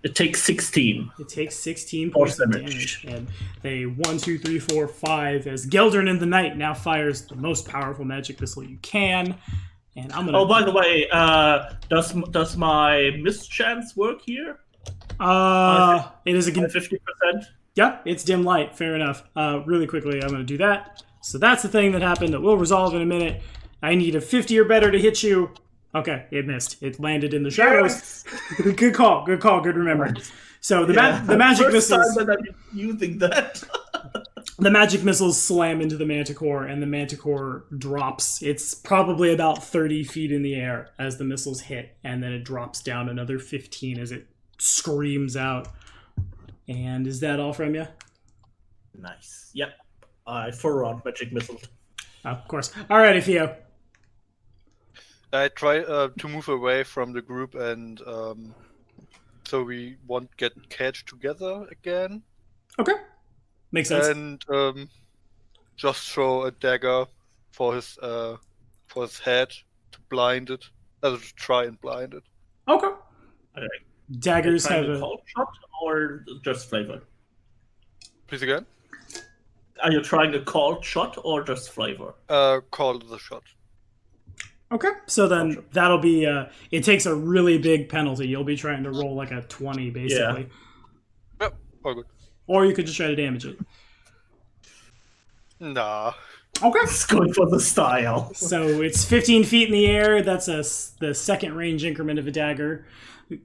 It takes 16. It takes 16 Force points of damage. damage. And they 1, 2, 3, 4, 5 as Geldern in the Night now fires the most powerful magic missile you can. And I'm gonna. Oh, by the way, does my mischance work here? It is By a 50%? yeah, it's dim light. Fair enough. Really quickly, I'm gonna do that. So that's the thing that happened that we'll resolve in a minute. I need a 50 or better to hit you. Okay, it missed. It landed in the shadows. Good call. Good call. Good remembrance. So the magic First missiles. time that I'm using that. The magic missiles slam into the manticore, and the manticore drops. It's probably about 30 feet in the air as the missiles hit, and then it drops down another 15 as it screams out. And is that all from you? Nice. Yep. I 4-round magic missile. Of course. Alrighty, Theo. I try to move away from the group, and so we won't get caged together again. Okay. Makes sense. And just throw a dagger for his head to blind it, to try and blind it. Okay. Okay. Daggers Trying have to a... call shot or just flavor? Please again. Are you trying a called shot or just flavor? Call the shot. Okay, so then that'll be, it takes a really big penalty. You'll be trying to roll like a 20, basically. Yep, all good. Or you could just try to damage it. Nah. Okay. It's going for the style. So it's 15 feet in the air. That's the second range increment of a dagger.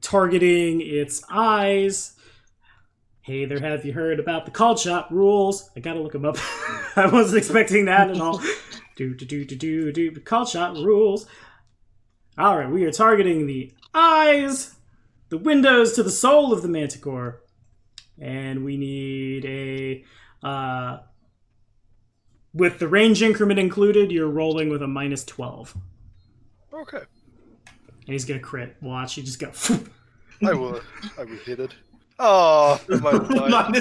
Targeting its eyes. Hey there, have you heard about the called shot rules? I gotta look them up. I wasn't expecting that at all. The called shot rules. Alright, we are targeting the eyes, the windows to the soul of the manticore. And we need a... with the range increment included, you're rolling with a minus 12. Okay. And he's gonna crit. Watch, you just go... I will hit it. Oh, -9.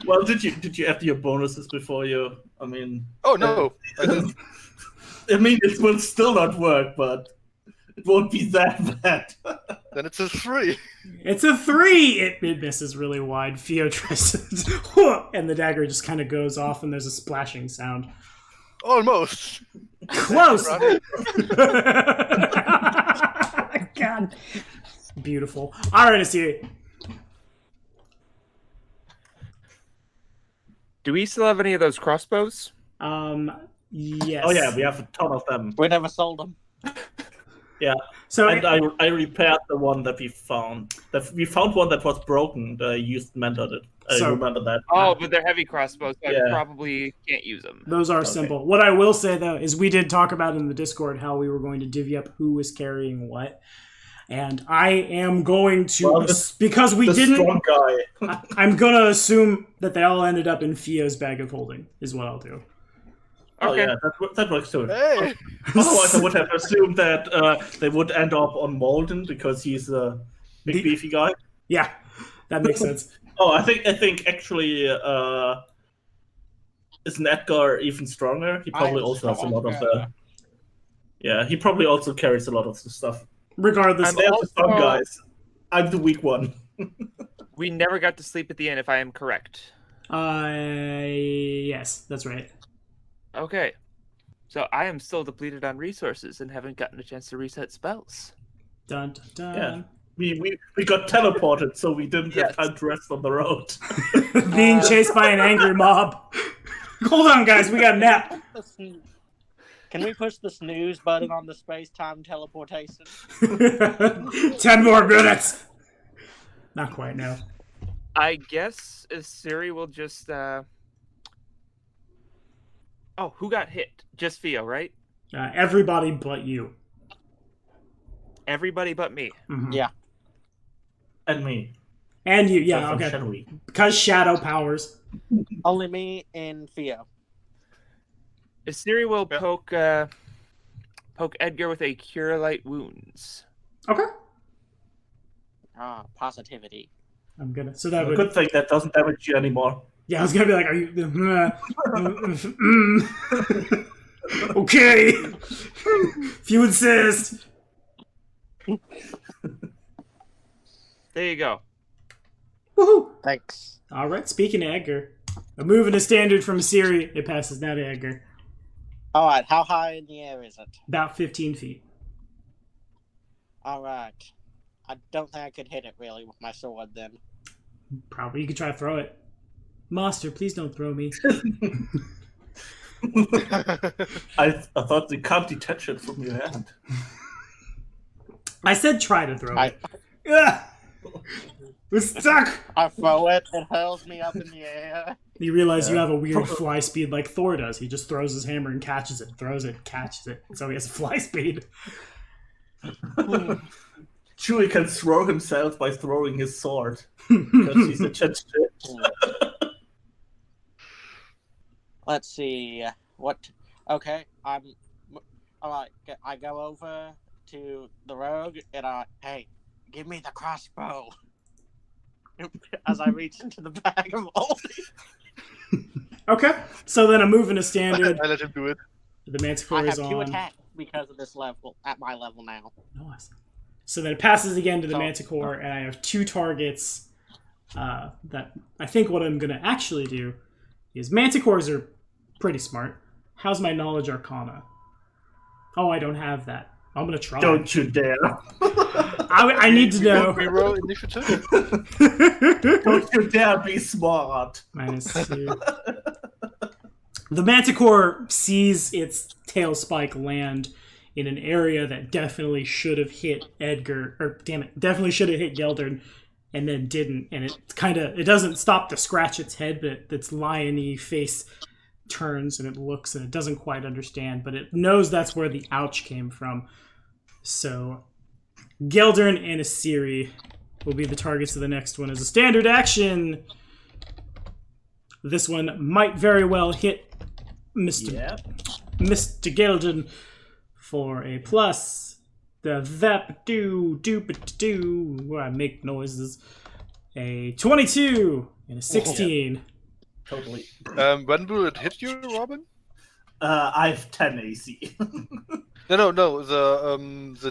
Well, did you add your bonuses before you? I mean. Oh no, I didn't. I mean, it will still not work, but it won't be that bad. Then it's a 3. It's a 3! It misses really wide. Theo tries to... and the dagger just kind of goes off and there's a splashing sound. Almost. Close! God. Beautiful. Alright, Asiri. Do we still have any of those crossbows? Yes. Oh yeah, we have a ton of them. We never sold them. Yeah. So And I repaired the one that we found. We found one that was broken. I used mended it. I remember that. Oh, but they're heavy crossbows, so Yeah. I probably can't use them. those are simple. What I will say, though, is we did talk about in the Discord how we were going to divvy up who was carrying what. And I am going to, because we didn't, strong guy. I'm going to assume that they all ended up in Theo's bag of holding, is what I'll do. Oh Okay. yeah, that works too. Hey. Otherwise, I would have assumed that they would end up on Malden because he's a big beefy guy. Yeah, that makes sense. Oh, I think actually, isn't Edgar even stronger? He probably also has a lot of the. Yeah, he probably also carries a lot of the stuff. Regardless, They're the strong guys. I'm the weak one. We never got to sleep at the inn, if I am correct. yes, that's right. Okay. So I am still depleted on resources and haven't gotten a chance to reset spells. Dun, dun, Yeah. dun. We got teleported, so we didn't have time to rest on the road. Being chased by an angry mob. Hold on, guys, we got a nap. Can we push the snooze button on the space-time teleportation? 10 more minutes. Not quite, no. I guess Siri will just... Oh, who got hit? Just Theo, right? Everybody but you. Everybody but me. Mhm. Yeah. And me. And you, yeah, From okay. Shadowy. Because shadow powers. Only me and Theo. Siri will poke Edgar with a Cure Light Wounds. Okay. Ah, positivity. I'm gonna. So that A would. good thing that doesn't damage you anymore. Yeah, I was gonna be like, are you? Okay. If you insist. There you go. Woohoo! Thanks. All right. Speaking of Edgar, a move and a standard from Siri. It passes now to Edgar. All right, how high in the air is it? About 15 feet. All right. I don't think I could hit it really with my sword then. Probably you could try to throw it. Master, please don't throw me. I thought you can't detach it from your hand. I said try to throw I- it. Ugh! We're stuck! I throw it, it hurls me up in the air. You realize you have a weird fly speed like Thor does. He just throws his hammer and catches it, throws it, catches it. So he has fly speed. Chewie can throw himself by throwing his sword. Because he's a judge. Let's see. What? Okay, I'm. Alright, I go over to the rogue and hey, give me the crossbow. As I reach into the bag of holding. Okay, so then a move and a standard. I let him do it. The I Manticore have is 2 on. attacks because of this level, at my level now. Nice. So then it passes again to the Oh. Manticore, and I have 2 targets. That I think what I'm going to actually do is Manticores are pretty smart. How's my knowledge arcana? Oh, I don't have that. I'm going to try. Don't you dare. I need to know. We roll initiative. Don't you dare be smart. -2. The Manticore sees its tail spike land in an area that definitely should have hit Edgar, or damn it, definitely should have hit Geldern, and then didn't. And it doesn't stop to scratch its head, but its lion-y face turns and it looks and it doesn't quite understand, but it knows that's where the ouch came from. So Geldern and Asiri will be the targets of the next one as a standard action. This one might very well hit Mr. Yeah. Mr. Geldern for a plus. The vap-do-doop-do, where I make noises. A 22 and a 16. Totally. When will it hit you, Robin? I have 10 AC. No. The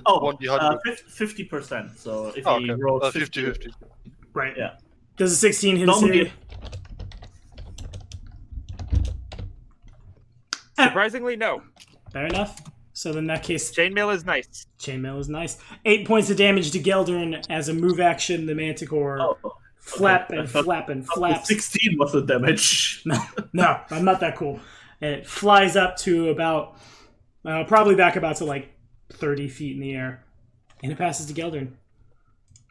1d100. 50%. So if Oh, he okay. rolls 50-50. Right. Yeah. Does a 16 hit Normally- Asiri? Surprisingly, no. Fair enough. So in that case, Chainmail is nice. Chainmail is nice. 8 points of damage to Geldern as a move action. The Manticore Oh, flap okay. and I thought- flap and the flaps. 16 was the damage. No, I'm not that cool. And it flies up to about, probably back about to like 30 feet in the air. And it passes to Geldern.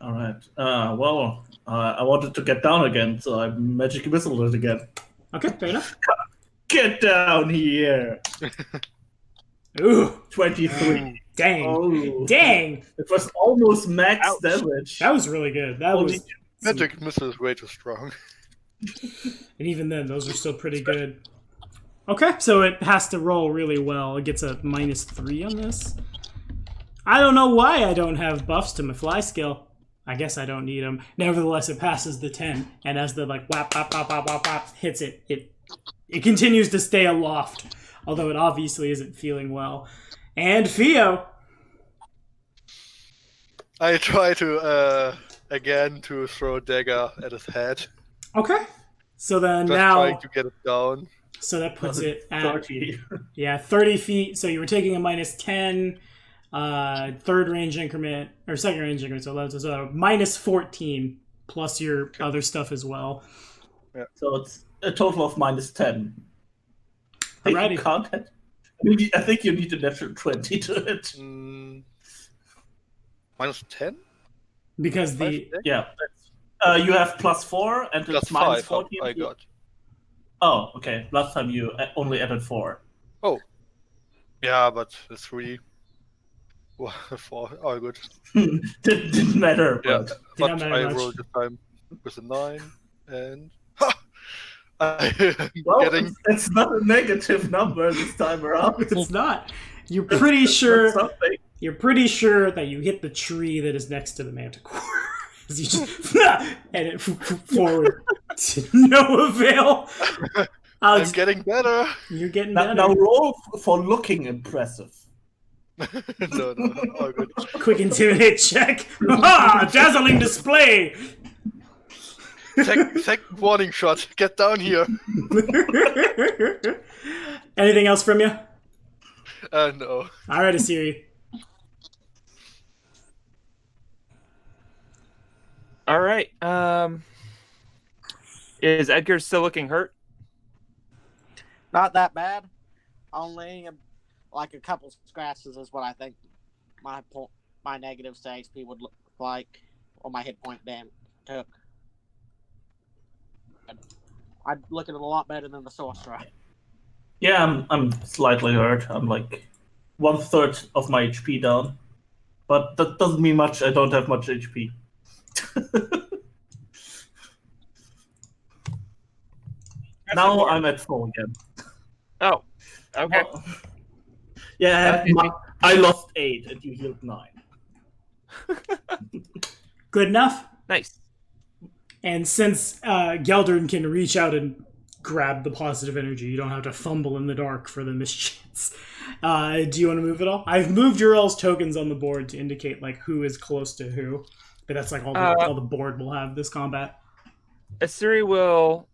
All right. Well, I wanted to get down again, so I magic whistled it again. Okay, fair enough. Get down here! Ooh, 23. dang. Oh. Dang! It was almost max Ouch. damage. That was really good. That Only- was... Magic missile is way too strong. And even then, those are still pretty good. Okay, so it has to roll really well. It gets a -3 on this. I don't know why I don't have buffs to my fly skill. I guess I don't need them. Nevertheless, it passes the 10, and as the like whap whap whap whap whap whap hits it, it continues to stay aloft, although it obviously isn't feeling well. And Theo, I try to again to throw a dagger at his head. okay. So then Just now, trying to get it down. so that puts it at 30. 30 feet. So you were taking a -10, third range increment or second range increment. So that's -14 plus your other stuff as well. So it's a total of -10. I think Alrighty. you can't hit. I think you need a natural 20 to hit. -10? Because the Yeah. You have +4 and Plus it's 5 -14. I got. Oh, okay. Last time you only added 4. Yeah, but the 3. 4. Oh, good. Didn't matter. Yeah, But Did not but matter I much. rolled this time with a 9 and. Ha! I'm well, getting. it's not a negative number this time around. it's not. You're pretty sure. That's something. You're pretty sure that you hit the tree that is next to the Manticore. As you just and it forward to no avail. I'm getting better. You're getting Now better. roll for looking impressive. No, all good. Quick intimidate check. Ah, dazzling display. Second warning shot. Get down here. Anything else from you? No. All right, Asiri. All right. Is Edgar still looking hurt? Not that bad. Only like a couple scratches is what I think my negative HP would look like, or my hit point damage took. I'd look at it a lot better than the sorcerer. Yeah, I'm slightly hurt. I'm like 1/3 of my HP down. But that doesn't mean much. I don't have much HP. Now I'm at full again. Oh, okay. Well, yeah, I lost 8 and you healed 9. Good enough. Nice. And since Geldern can reach out and grab the positive energy, you don't have to fumble in the dark for the mischance. Do you want to move at all? I've moved your all's tokens on the board to indicate like who is close to who, but that's like all the board will have this combat. Asiri will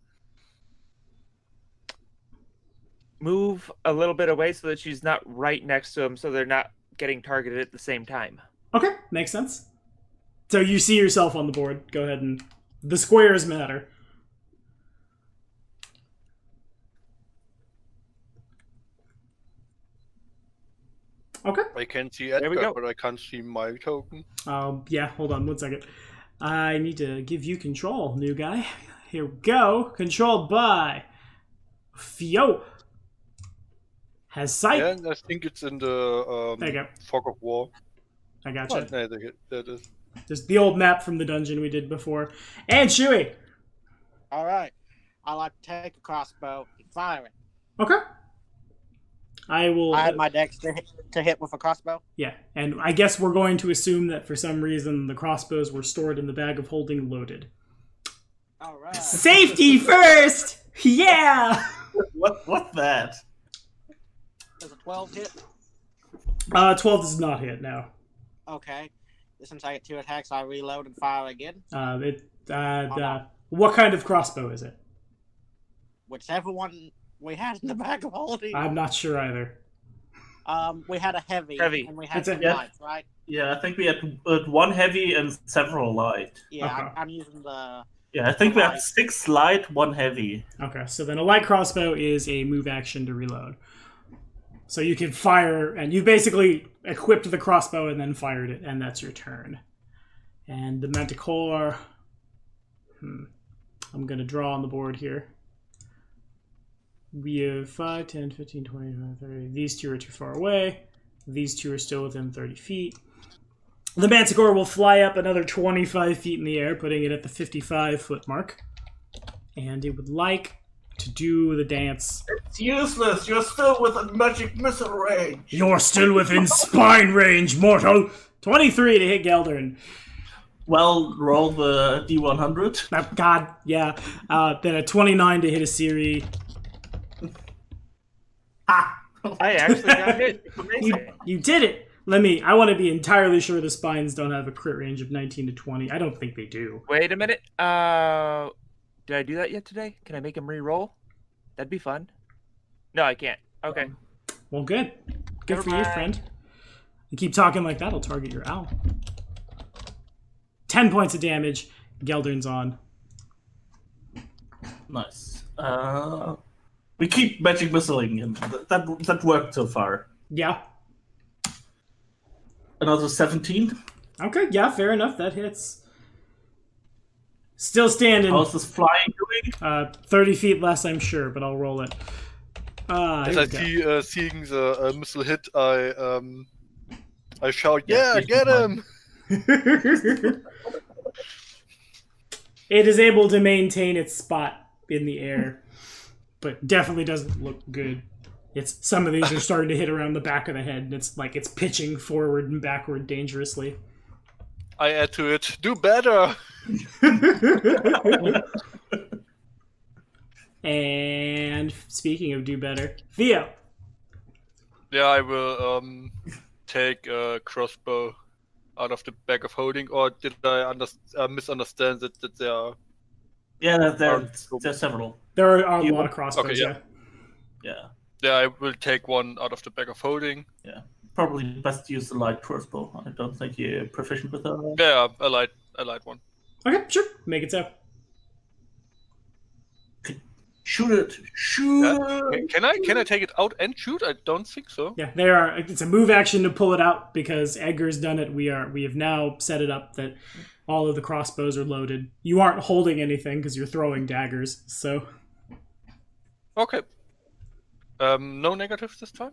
move a little bit away so that she's not right next to him, so they're not getting targeted at the same time. Okay, makes sense. So you see yourself on the board. Go ahead and the squares matter. Okay. I can see There we Edgar, go. but I can't see my token. Yeah, hold on 1 second. I need to give you control, new guy. Here we go. Controlled by Fio. Has sight. Yeah, and I think it's in the There you go. Fog of War. I Oh, gotcha. no, there it is. Just the old map from the dungeon we did before. And Shuey. All right. I like to take a crossbow and fire it. Okay. I will. I had my dex to hit with a crossbow. Yeah, and I guess we're going to assume that for some reason the crossbows were stored in the bag of holding loaded. All right. Safety first! Yeah! What's that? Does a 12 hit? 12 does not hit, no. Okay. Since I get 2 attacks, I reload and fire again. What kind of crossbow is it? Whichever one we had in the bag of holding. I'm not sure either. We had a heavy. Heavy. And we had It's a- some yeah. lights, right? Yeah, I think we had 1 heavy and several light. Yeah, Okay. I'm using the... Yeah, I think we had Light. 6 light, 1 heavy. Okay, so then a light crossbow is a move action to reload. So you can fire, and you basically equipped the crossbow and then fired it, and that's your turn. And the Manticore... I'm going to draw on the board here. We have 5, 10, 15, 20, 25, 30. These two are too far away. These two are still within 30 feet. The Manticore will fly up another 25 feet in the air, putting it at the 55-foot mark. And it would like to do the dance. It's useless. You're still within magic missile range. You're still within spine range, mortal! 23 to hit Geldern. Well, roll the D100. Oh, God, yeah. Then a 29 to hit Asiri. I actually got hit. It's amazing. You did it! I want to be entirely sure the spines don't have a crit range of 19 to 20. I don't think they do. Wait a minute. Did I do that yet today? Can I make him re-roll? That'd be fun. No, I can't. Okay. Well, good. Good Never for you, mind. friend. You keep talking like that, I'll target your owl. 10 points of damage. Geldern's on. Nice. We keep magic missiling him. That worked so far. Yeah. Another 17. Okay, yeah, fair enough. That hits. Still standing. How's this flying doing? 30 feet less, I'm sure, but I'll roll it. As Here I we go. see seeing the missile hit, I shout, Yeah, "Yeah, get him!" It is able to maintain its spot in the air, but definitely doesn't look good. Some of these are starting to hit around the back of the head, and it's like it's pitching forward and backward dangerously. I add to it, "Do better!" And speaking of do better, Theo. Yeah, I will take a crossbow out of the bag of holding, or did I misunderstand that there are? Yeah, there's several. There are a You- lot of crossbows. Okay, yeah. Yeah, Yeah, I will take one out of the bag of holding. probably best to use the light crossbow. I don't think you're proficient with that. Yeah, a light one. Okay, sure. Make it so. Shoot it! Shoot it! Can I take it out and shoot? I don't think so. Yeah, they are. It's a move action to pull it out because Edgar's done it. We have now set it up that all of the crossbows are loaded. You aren't holding anything because you're throwing daggers. So, Okay. No negatives this time.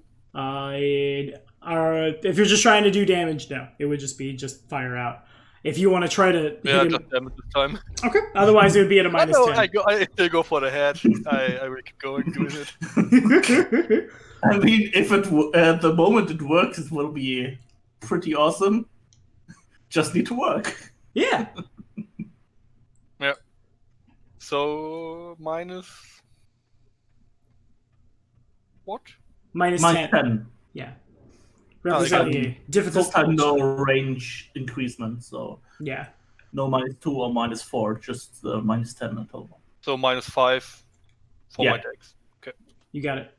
if you're just trying to do damage, no, it would just be fire out. If you want to try to Yeah, hit him, just damage this time. okay. Otherwise, it would be at a I minus know. 10. I still go for the head. I will keep going doing it. I mean, if at the moment it works, it will be pretty awesome. Just need to work. Yeah. So minus what? Minus Minus 10. 10. Yeah. Representing a difficult This time touch. no range increasement, so Yeah. no -2 or -4, just minus 10 in total. So -5 for my Yeah. dex. You got it.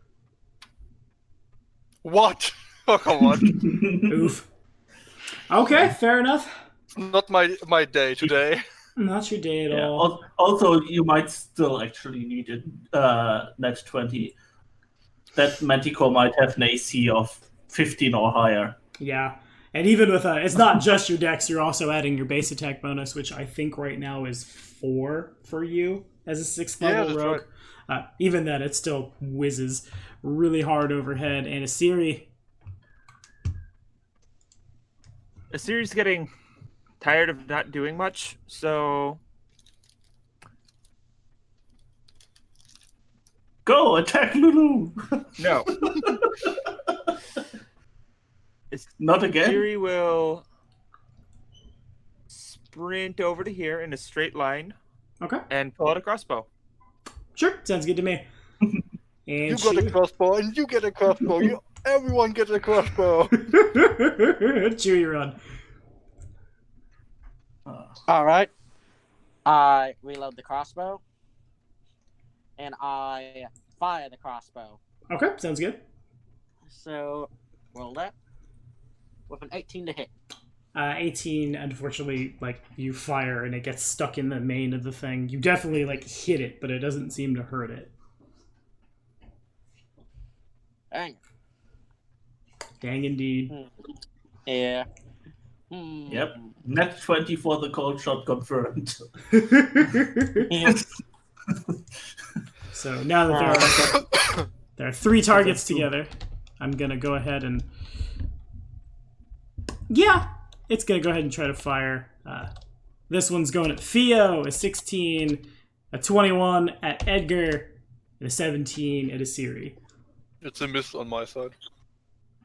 What? Oh come on! Oof. Okay, fair enough. Not my day today. Not your day at Yeah. all. Also, you might still actually need a net 20. That Manticore might have an AC of 15 or higher. Yeah. And even with it's not just your dex, you're also adding your base attack bonus, which I think right now is 4 for you as a 6th level that's rogue. Even then, it still whizzes really hard overhead. And Asiri, Asiri's getting tired of not doing much, so Go, attack Lulu! no. Not again? Asiri will sprint over to here in a straight line okay, and pull out a crossbow. sure, sounds good to me. And You got a crossbow, and you get a crossbow. Everyone gets a crossbow. Chew your run. All right. I reload the crossbow, and I fire the crossbow. Okay, sounds good. So roll that with an 18 to hit. 18, unfortunately, you fire and it gets stuck in the main of the thing. You definitely, hit it, but it doesn't seem to hurt it. Dang. Dang indeed. Yeah. Yep. Net 20 for the cold shot confirmed. So now that there are 3 targets together, I'm going to go ahead and... Yeah, it's going to go ahead and try to fire. This one's going at Theo, a 16, a 21 at Edgar, and a 17 at Asiri. It's a miss on my side.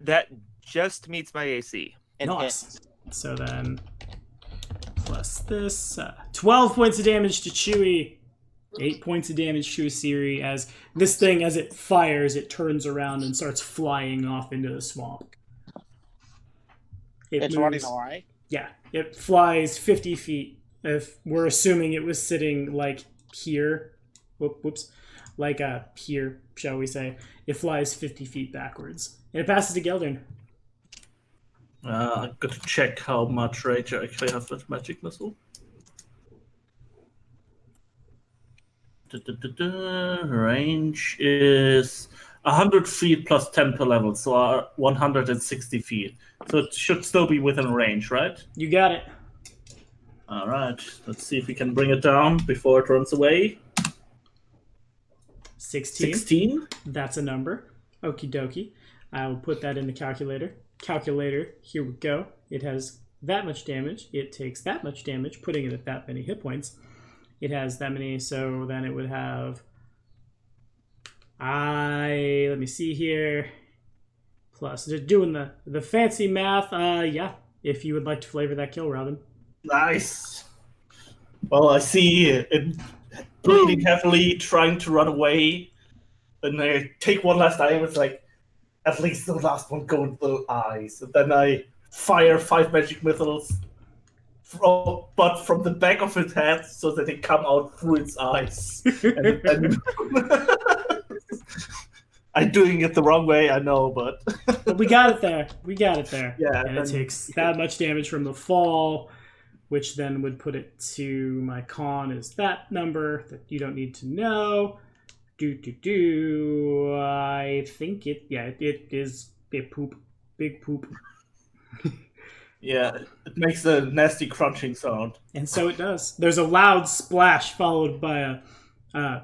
That just meets my AC. It Nice. hits. So then, plus this, 12 points of damage to Chewie, 8 points of damage to Asiri, as this thing, as it fires, it turns around and starts flying off into the swamp. It's running away. Yeah, it flies 50 feet. If we're assuming it was sitting, here, whoops, here, shall we say, it flies 50 feet backwards. And it passes to Geldern. I've got to check how much range I actually have with magic missile. Range is 100 feet plus 10 per level, so 160 feet. So it should still be within range, right? You got it. All right. Let's see if we can bring it down before it runs away. 16. 16. That's a number. Okie dokie. I will put that in the calculator. Calculator, here we go. It has that much damage. It takes that much damage, putting it at that many hit points. It has that many, so then it would have... let me see here. Plus, just doing the fancy math. Yeah, if you would like to flavor that kill, Robin. Nice. Well, I see it bleeding heavily, trying to run away. And I take one last time. It's like, at least the last one go into the eyes. And then I fire 5 magic missiles, but from the back of its head so that they come out through its eyes. And then I'm doing it the wrong way, I know, but... But we got it there. Yeah, And it takes that much damage from the fall, which then would put it to my con is that number that you don't need to know. I think it is big poop. Yeah, it makes a nasty crunching sound. And so it does. There's a loud splash followed by a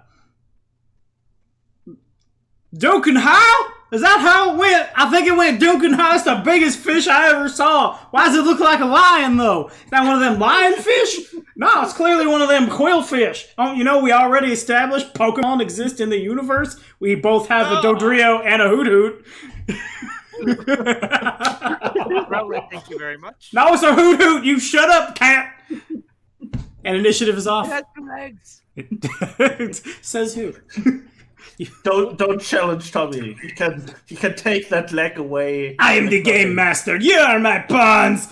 Dukin how? Is that how it went? I think it went Dukin how. It's the biggest fish I ever saw. Why does it look like a lion, though? Is that one of them lionfish? No, it's clearly one of them quillfish. Oh, you know, we already established Pokemon exist in the universe. We both have a Dodrio and a Hoot Hoot. Well, thank you very much. No, it's a Hoot Hoot. You shut up, cat. And initiative is off. It has 2 legs. Says who? Don't challenge Tommy. He can take that leg away. I am the game master. You are my pawns.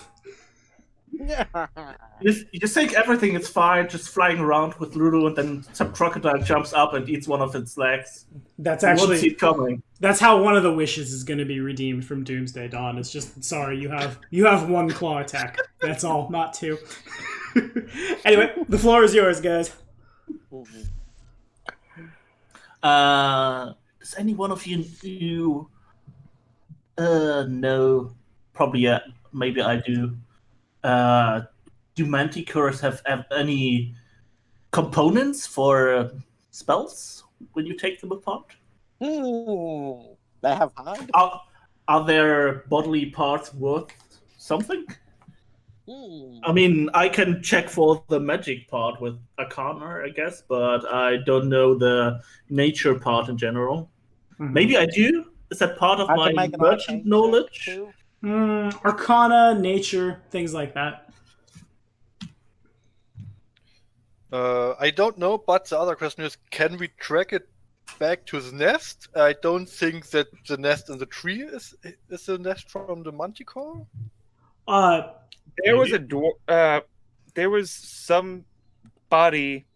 You just think everything is fine, just flying around with Lulu, and then some crocodile jumps up and eats one of its legs. That's You won't actually see it coming. that's how one of the wishes is going to be redeemed from Doomsday Dawn. It's just sorry you have 1 claw attack. That's all, not 2. Anyway, the floor is yours, guys. Does any one of you know? Probably, yeah. Maybe I do. Do manticores have any components for spells when you take them apart? They have hide. Are their bodily parts worth something? I mean, I can check for the magic part with Arcana, I guess, but I don't know the nature part in general. Mm-hmm. Maybe I do? Is that part of my merchant knowledge? Arcana, nature, things like that. I don't know, but the other question is, can we track it back to the nest? I don't think that the nest in the tree is the nest from the manticore. There was there was some body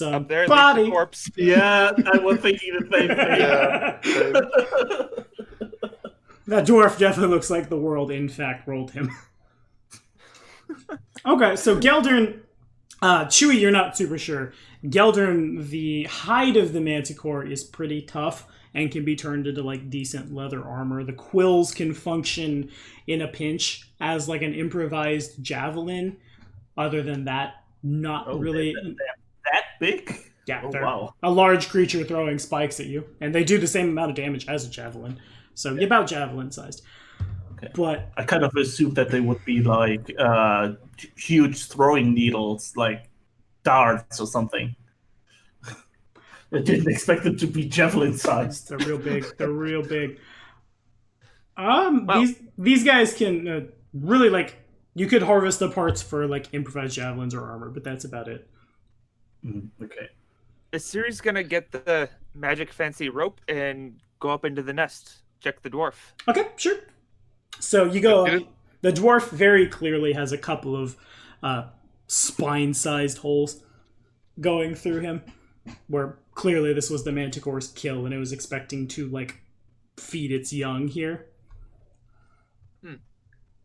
up there. Body. The corpse. Yeah, I was thinking the same thing. Yeah. That dwarf definitely looks like the world, in fact, rolled him. Okay, so Geldern... Chewie, you're not super sure. Geldern, the hide of the manticore is pretty tough and can be turned into, like, decent leather armor. The quills can function in a pinch as, like, an improvised javelin. Other than that, not really... That big? Yeah, Oh, they're wow. a large creature throwing spikes at you. And they do the same amount of damage as a javelin. So, about javelin-sized. Okay. But I kind of assumed that they would be like huge throwing needles, like darts or something. I didn't expect them to be javelin sized. they're real big. These guys can really, like, you could harvest the parts for, like, improvised javelins or armor, but that's about it. Okay. Is Siri's gonna get the magic fancy rope and go up into the nest? Check the dwarf. Okay, sure. So you go up. The dwarf very clearly has a couple of spine-sized holes going through him, where clearly this was the manticore's kill, and it was expecting to, like, feed its young here.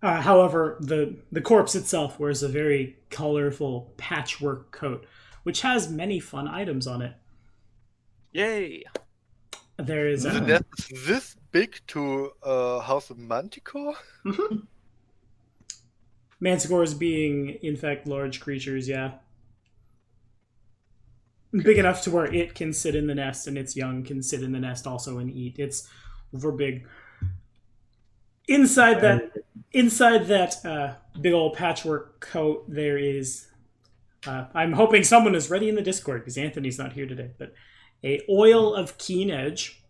However, the corpse itself wears a very colorful patchwork coat, which has many fun items on it. Yay! There is The nest is this big to house a manticore? Mm-hmm. Manticores being, in fact, large creatures, yeah. Big enough to where it can sit in the nest and its young can sit in the nest also and eat. It's over big. Inside that big old patchwork coat, there is... I'm hoping someone is ready in the Discord, because Anthony's not here today, but a oil of keen edge.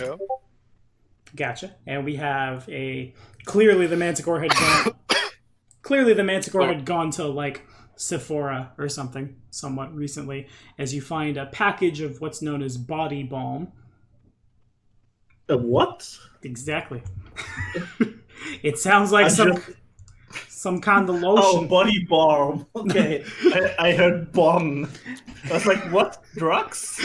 Yeah. Gotcha. And we have a... Clearly the Manticore had gone to, like, Sephora or something somewhat recently, as you find a package of what's known as body balm. A what? Exactly. It sounds like some kind of lotion. Oh, body balm. Okay, I heard bomb. I was like, what? Drugs?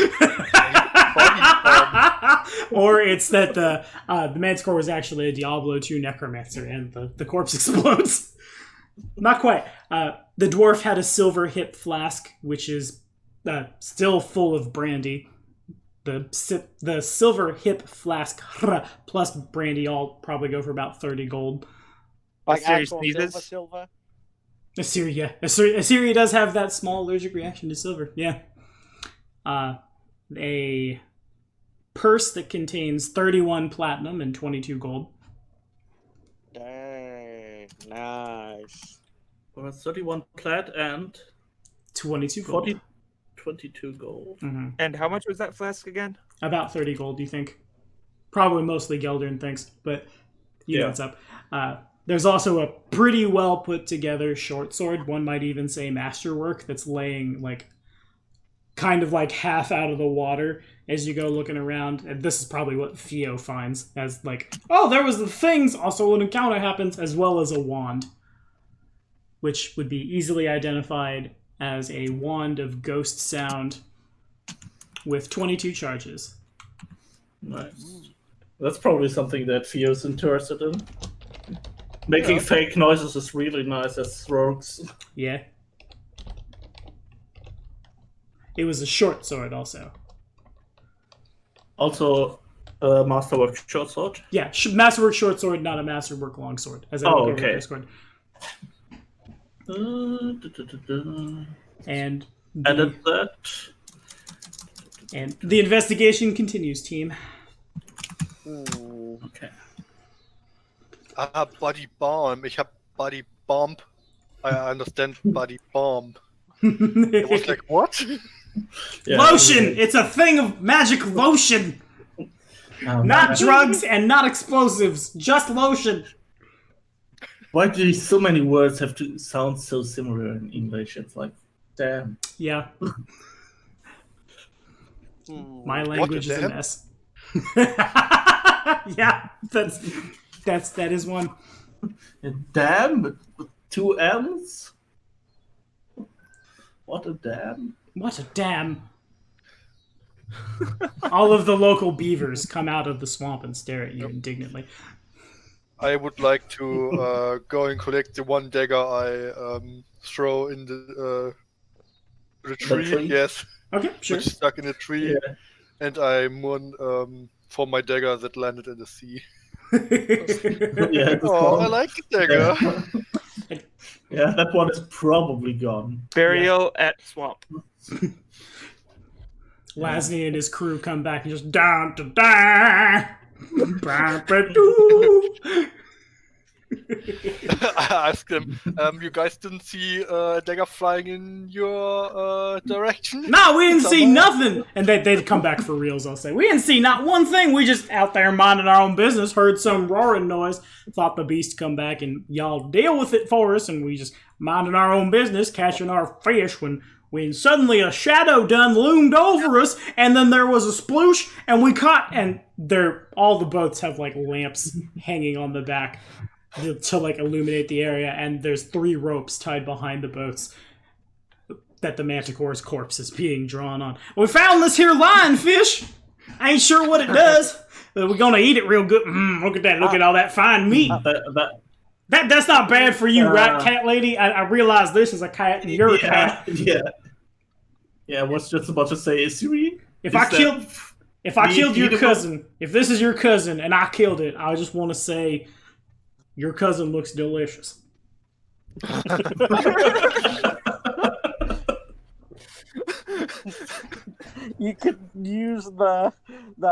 Or it's that the Manticore was actually a Diablo 2 necromancer and the corpse explodes. Not quite. The dwarf had a silver hip flask, which is still full of brandy. The silver hip flask plus brandy all probably go for about 30 gold. Like Assyria actual sneezes? silver. Assyria. Assyria does have that small allergic reaction to silver. Yeah. A purse that contains 31 platinum and 22 gold. Dang, nice. Well, 31 plat and 22 gold. 22 gold. Mm-hmm. And how much was that flask again? About 30 gold, do you think? Probably mostly Geldern thinks, but you know what's up. There's also a pretty well put together short sword. One might even say masterwork that's laying kind of like half out of the water as you go looking around. And this is probably what Theo finds as oh, there was the things. Also an encounter happens, as well as a wand, which would be easily identified as a wand of ghost sound with 22 charges. Nice. That's probably something that Theo's interested in. Making fake noises is really nice as strokes. Yeah. It was a short sword also. Also, Masterwork short sword. Yeah, masterwork short sword, not a masterwork long sword. As I look over the Discord. And Edit that. And the investigation continues, team. Okay. Body bomb. Ich hab body bomb. I understand body bomb. It was like, what? Yeah. Lotion! It's a thing of magic lotion! Not drugs and not explosives, just lotion. Why do so many words have to sound so similar in English? It's like, damn. Yeah. My language is a mess. Yeah, that is one. Damn, with 2 M's? What a damn. What a damn. All of the local beavers come out of the swamp and stare at you indignantly. I would like to go and collect the one dagger I throw in the tree. Yes. Okay, sure. Which stuck in a tree, and I mourn for my dagger that landed in the sea. I like the dagger. Yeah, that one is probably gone. Burial at swamp. Lasney and his crew come back and just down to die. I asked them, you guys didn't see a dagger flying in your direction? No, we didn't see nothing. And they'd come back for reals, I'll say. We didn't see not one thing. We just out there minding our own business, heard some roaring noise, thought the beast come back and y'all deal with it for us, and we just minding our own business, catching our fish when suddenly a shadow done loomed over us, and then there was a sploosh, and we caught, and all the boats have lamps hanging on the back to illuminate the area, and there's 3 ropes tied behind the boats that the Manticore's corpse is being drawn on. We found this here lionfish. I ain't sure what it does, but we're gonna eat it real good. Look at that! Look at all that fine meat. That's not bad for you, right, cat lady? I realize this is a cat and you're a cat. Yeah, I was just about to say, if I killed your cousin, if this is your cousin and I killed it, I just want to say your cousin looks delicious. You could use the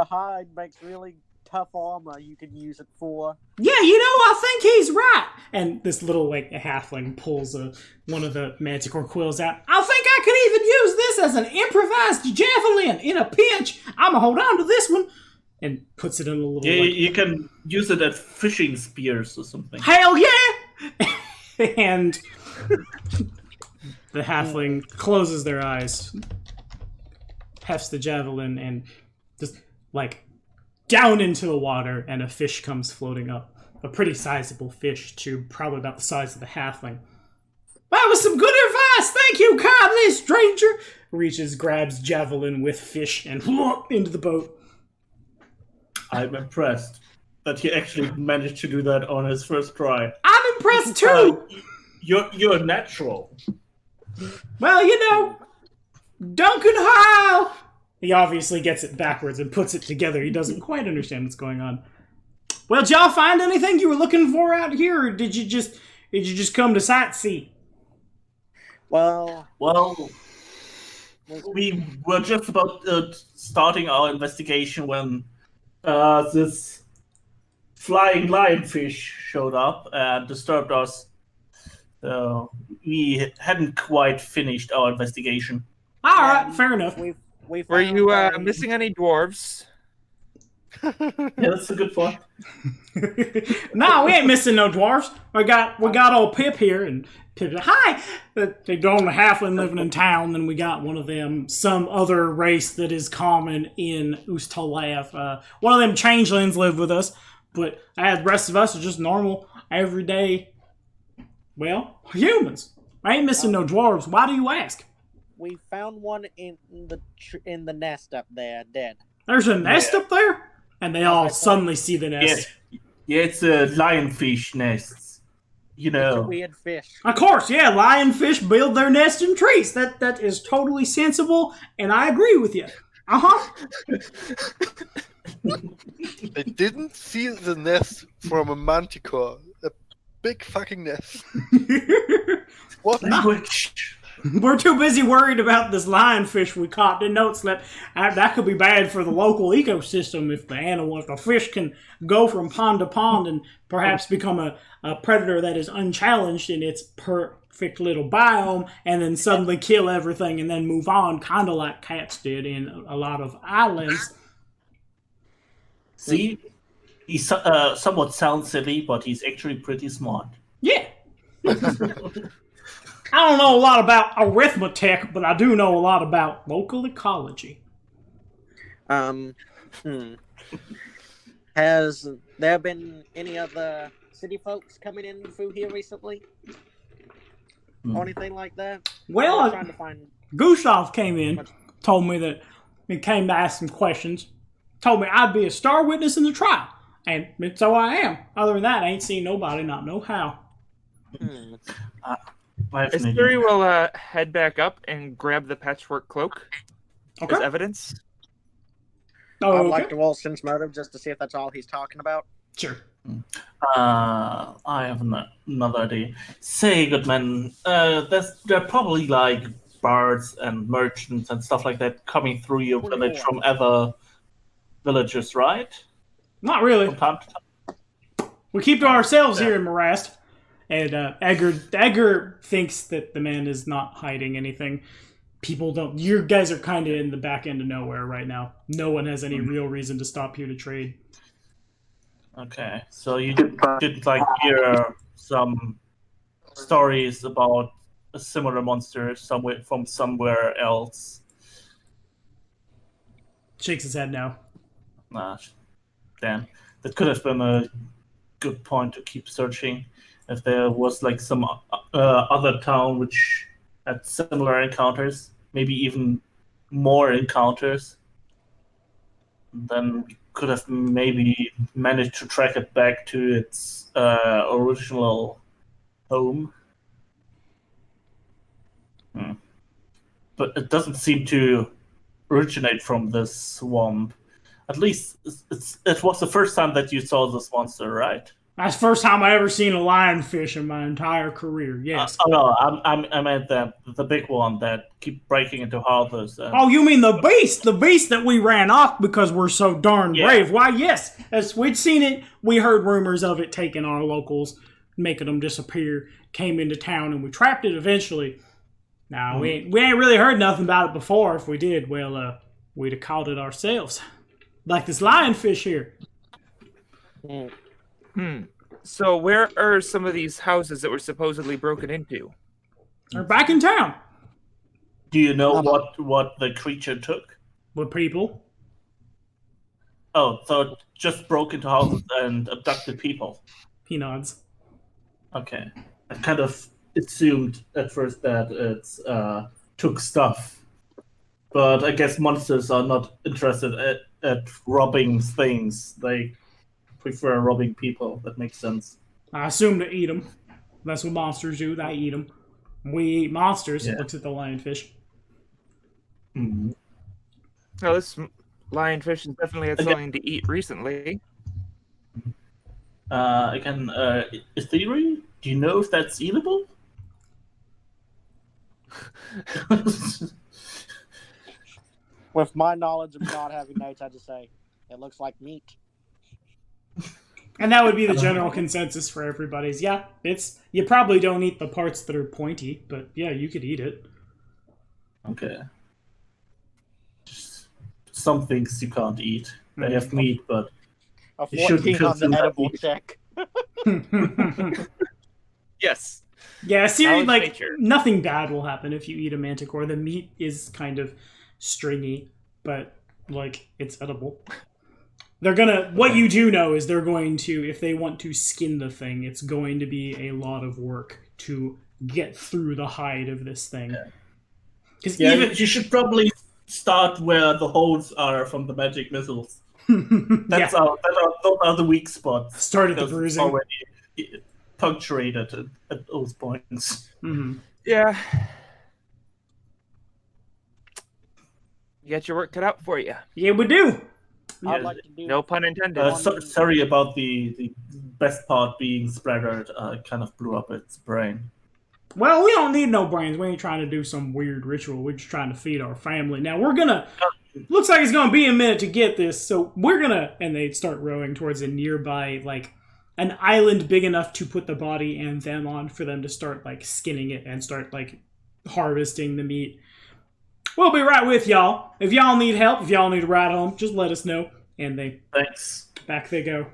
hide makes really tough armor. You could use it for. Yeah, I think he's right. And this little halfling pulls one of the manticore quills out. I think I could even use this as an improvised javelin in a pinch. I'm gonna hold on to this one. And puts it in a little. Yeah, you can use it as fishing spears or something. Hell yeah! And The halfling closes their eyes, hefts the javelin, and just, like, down into the water, and a fish comes floating up. A pretty sizable fish, too, probably about the size of the halfling. That was some good advice! Thank you kindly, stranger! Reaches, grabs javelin with fish, and whoop, into the boat. I'm impressed that he actually managed to do that on his first try. I'm impressed, too! You're natural. Well, you know, Duncan Howe! He obviously gets it backwards and puts it together. He doesn't quite understand what's going on. Well, did y'all find anything you were looking for out here, or did you just come to sightsee? Well, we were just about starting our investigation when this flying lionfish showed up and disturbed us. So we hadn't quite finished our investigation. All right, fair enough. we Were found you a- missing any dwarves? Yeah, that's a good point. No, we ain't missing no dwarfs. We got old Pip here, and Pip, hi! They don't have a halfling living in town, then we got one of them, some other race that is common in Ustalav. One of them changelings live with us, but the rest of us are just normal, everyday, well, humans. I ain't missing no dwarves. Why do you ask? We found one in the nest up there, dead. There's a nest up there? And they all suddenly see the nest. Yeah, it's a lionfish nest. You It's a know. weird fish. Of course, yeah, lionfish build their nest in trees. That is totally sensible, and I agree with you. Uh-huh. I didn't see the nest from a manticore. A big fucking nest. What? Language. We're too busy worried about this lionfish we caught. Didn't know it's that could be bad for the local ecosystem if the fish can go from pond to pond and perhaps become a predator that is unchallenged in its perfect little biome and then suddenly kill everything and then move on, kind of like cats did in a lot of islands. See? He somewhat sounds silly, but he's actually pretty smart. Yeah. I don't know a lot about arithmetic, but I do know a lot about local ecology. Has there been any other city folks coming in through here recently? Or anything like that? Well, I'm trying to find. Gustav came in, told me that he came to ask some questions, told me I'd be a star witness in the trial, and so I am. Other than that, I ain't seen nobody, not know how. Asturi will head back up and grab the patchwork cloak as Okay. evidence. Oh, I'd okay. like to roll sense motive just to see if that's all he's talking about. Sure. I have another idea. Say, good man, there are probably like bards and merchants and stuff like that coming through your village from other villages, right? Not really. From time to time. We keep to ourselves here in Morast. And Edgar thinks that the man is not hiding anything. People don't. You guys are kind of in the back end of nowhere right now. No one has any real reason to stop here to trade. Okay, so you didn't like hear some stories about a similar monster from somewhere else? Shakes his head no. Nah, damn. That could have been a good point to keep searching. If there was like some other town which had similar encounters, maybe even more encounters, then we could have maybe managed to track it back to its original home. But it doesn't seem to originate from this swamp. At least it was the first time that you saw this monster, right? That's the first time I ever seen a lionfish in my entire career. Yes. No, I meant the big one that keep breaking into harbors. Oh, you mean the beast? The beast that we ran off because we're so darn brave. Why, yes. As we'd seen it, we heard rumors of it taking our locals, making them disappear, came into town, and we trapped it eventually. Now, we ain't really heard nothing about it before. If we did, well, we'd have caught it ourselves. Like this lionfish here. So where are some of these houses that were supposedly broken into? are back in town. Do you know what the creature took? What people? Oh, so it just broke into houses and abducted people. He nods. Okay. I kind of assumed at first that it took stuff. But I guess monsters are not interested at robbing things. They prefer robbing people. That makes sense. I assume to eat them. That's what monsters do. They eat them. We eat monsters. Yeah. Looks at the lionfish. Mm-hmm. Oh, this lionfish has definitely had something to eat recently. Again, a theory? Do you know if that's eatable? With my knowledge of not having notes, I just say, it looks like meat. And that would be the general consensus for everybody's. Yeah, you probably don't eat the parts that are pointy, but yeah, you could eat it. Okay. Just some things you can't eat. They have meat, but A you shouldn't 14 on the consume that edible meat. check. Yes. Yeah, seriously, Knowledge like, nature. nothing bad will happen if you eat a manticore. The meat is kind of stringy, but, like, it's edible. What you do know is they're going to, if they want to skin the thing, it's going to be a lot of work to get through the hide of this thing. Because you should probably start where the holes are from the magic missiles. Those are the weak spots. Start at the Because it's bruising. already punctuated at those points. Mm-hmm. Yeah. You got your work cut out for you. Yeah, we do. I'd like to do No pun intended. Sorry about the best part being splattered. Kind of blew up its brain. Well, we don't need no brains. We ain't trying to do some weird ritual. We're just trying to feed our family. Now, looks like it's gonna be a minute to get this, so and they start rowing towards a nearby, like, an island big enough to put the body and them on for them to start, like, skinning it and start, like, harvesting the meat. We'll be right with y'all. If y'all need help, if y'all need a ride home, just let us know. And Thanks. back they go.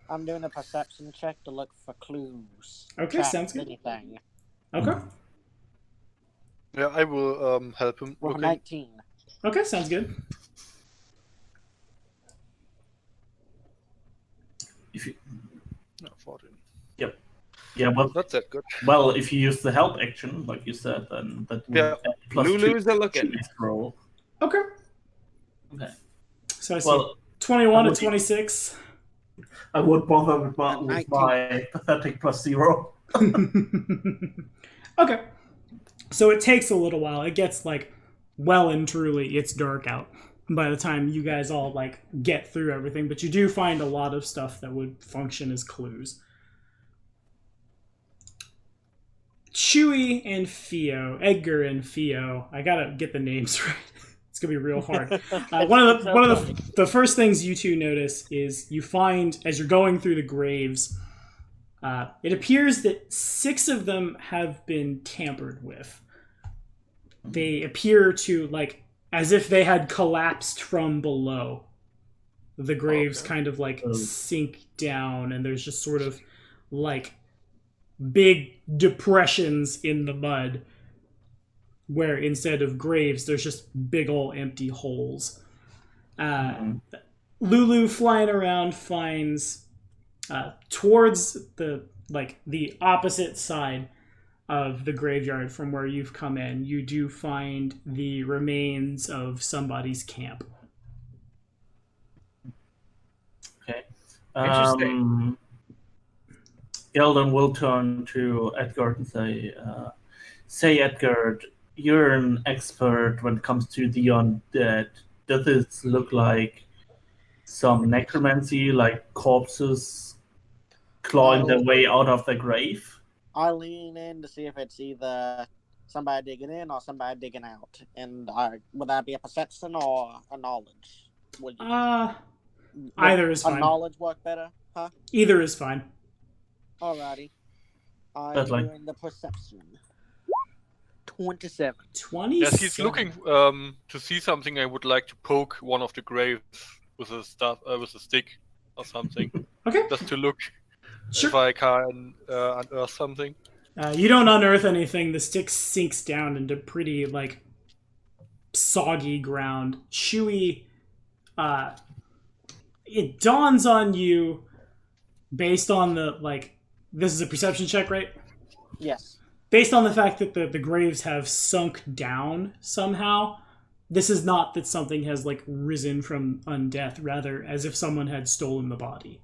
I'm doing a perception check to look for clues. Okay, Tracks, sounds good. Anything. Okay. Yeah, I will help him. With looking. 19. Okay, sounds good. If you, No, 14. yeah, well, Not that good. well, if you use the help action, like you said, then that will Yeah. add plus Lulu's 2 a looking. to this roll. Okay. Okay. So I see Well, 21 I to would- 26. I won't bother with my 19. pathetic plus 0. Okay. So it takes a little while. It gets, like, well and truly, it's dark out by the time you guys all, like, get through everything. But you do find a lot of stuff that would function as clues. Chewie and Theo, Edgar and Theo. I gotta get the names right. It's gonna be real hard. One of the first things you two notice is you find, as you're going through the graves, it appears that 6 of them have been tampered with. They appear to, like, as if they had collapsed from below. The graves kind of, like, sink down, and there's just sort of, like, big depressions in the mud, where instead of graves, there's just big ol' empty holes. Lulu, flying around, finds towards the opposite side of the graveyard from where you've come in, you do find the remains of somebody's camp. Okay. Interesting. Eldon will turn to Edgar and say, Edgar, you're an expert when it comes to the undead. Does this look like some necromancy, like corpses clawing their way out of the grave? I lean in to see if it's either somebody digging in or somebody digging out. And would that be a perception or a knowledge? Would Either is fine. A knowledge work better? Huh? Either is fine. Alrighty. I'm That's like- doing the perception. 27. 27. Yes, he's looking to see something. I would like to poke one of the graves with a stick or something, Okay, just to look sure. if I can unearth something. You don't unearth anything. The stick sinks down into pretty, like, soggy ground. Chewy, it dawns on you based on the, like, this is a perception check, right? Yes. Based on the fact that the graves have sunk down somehow, this is not that something has, like, risen from undeath, rather as if someone had stolen the body.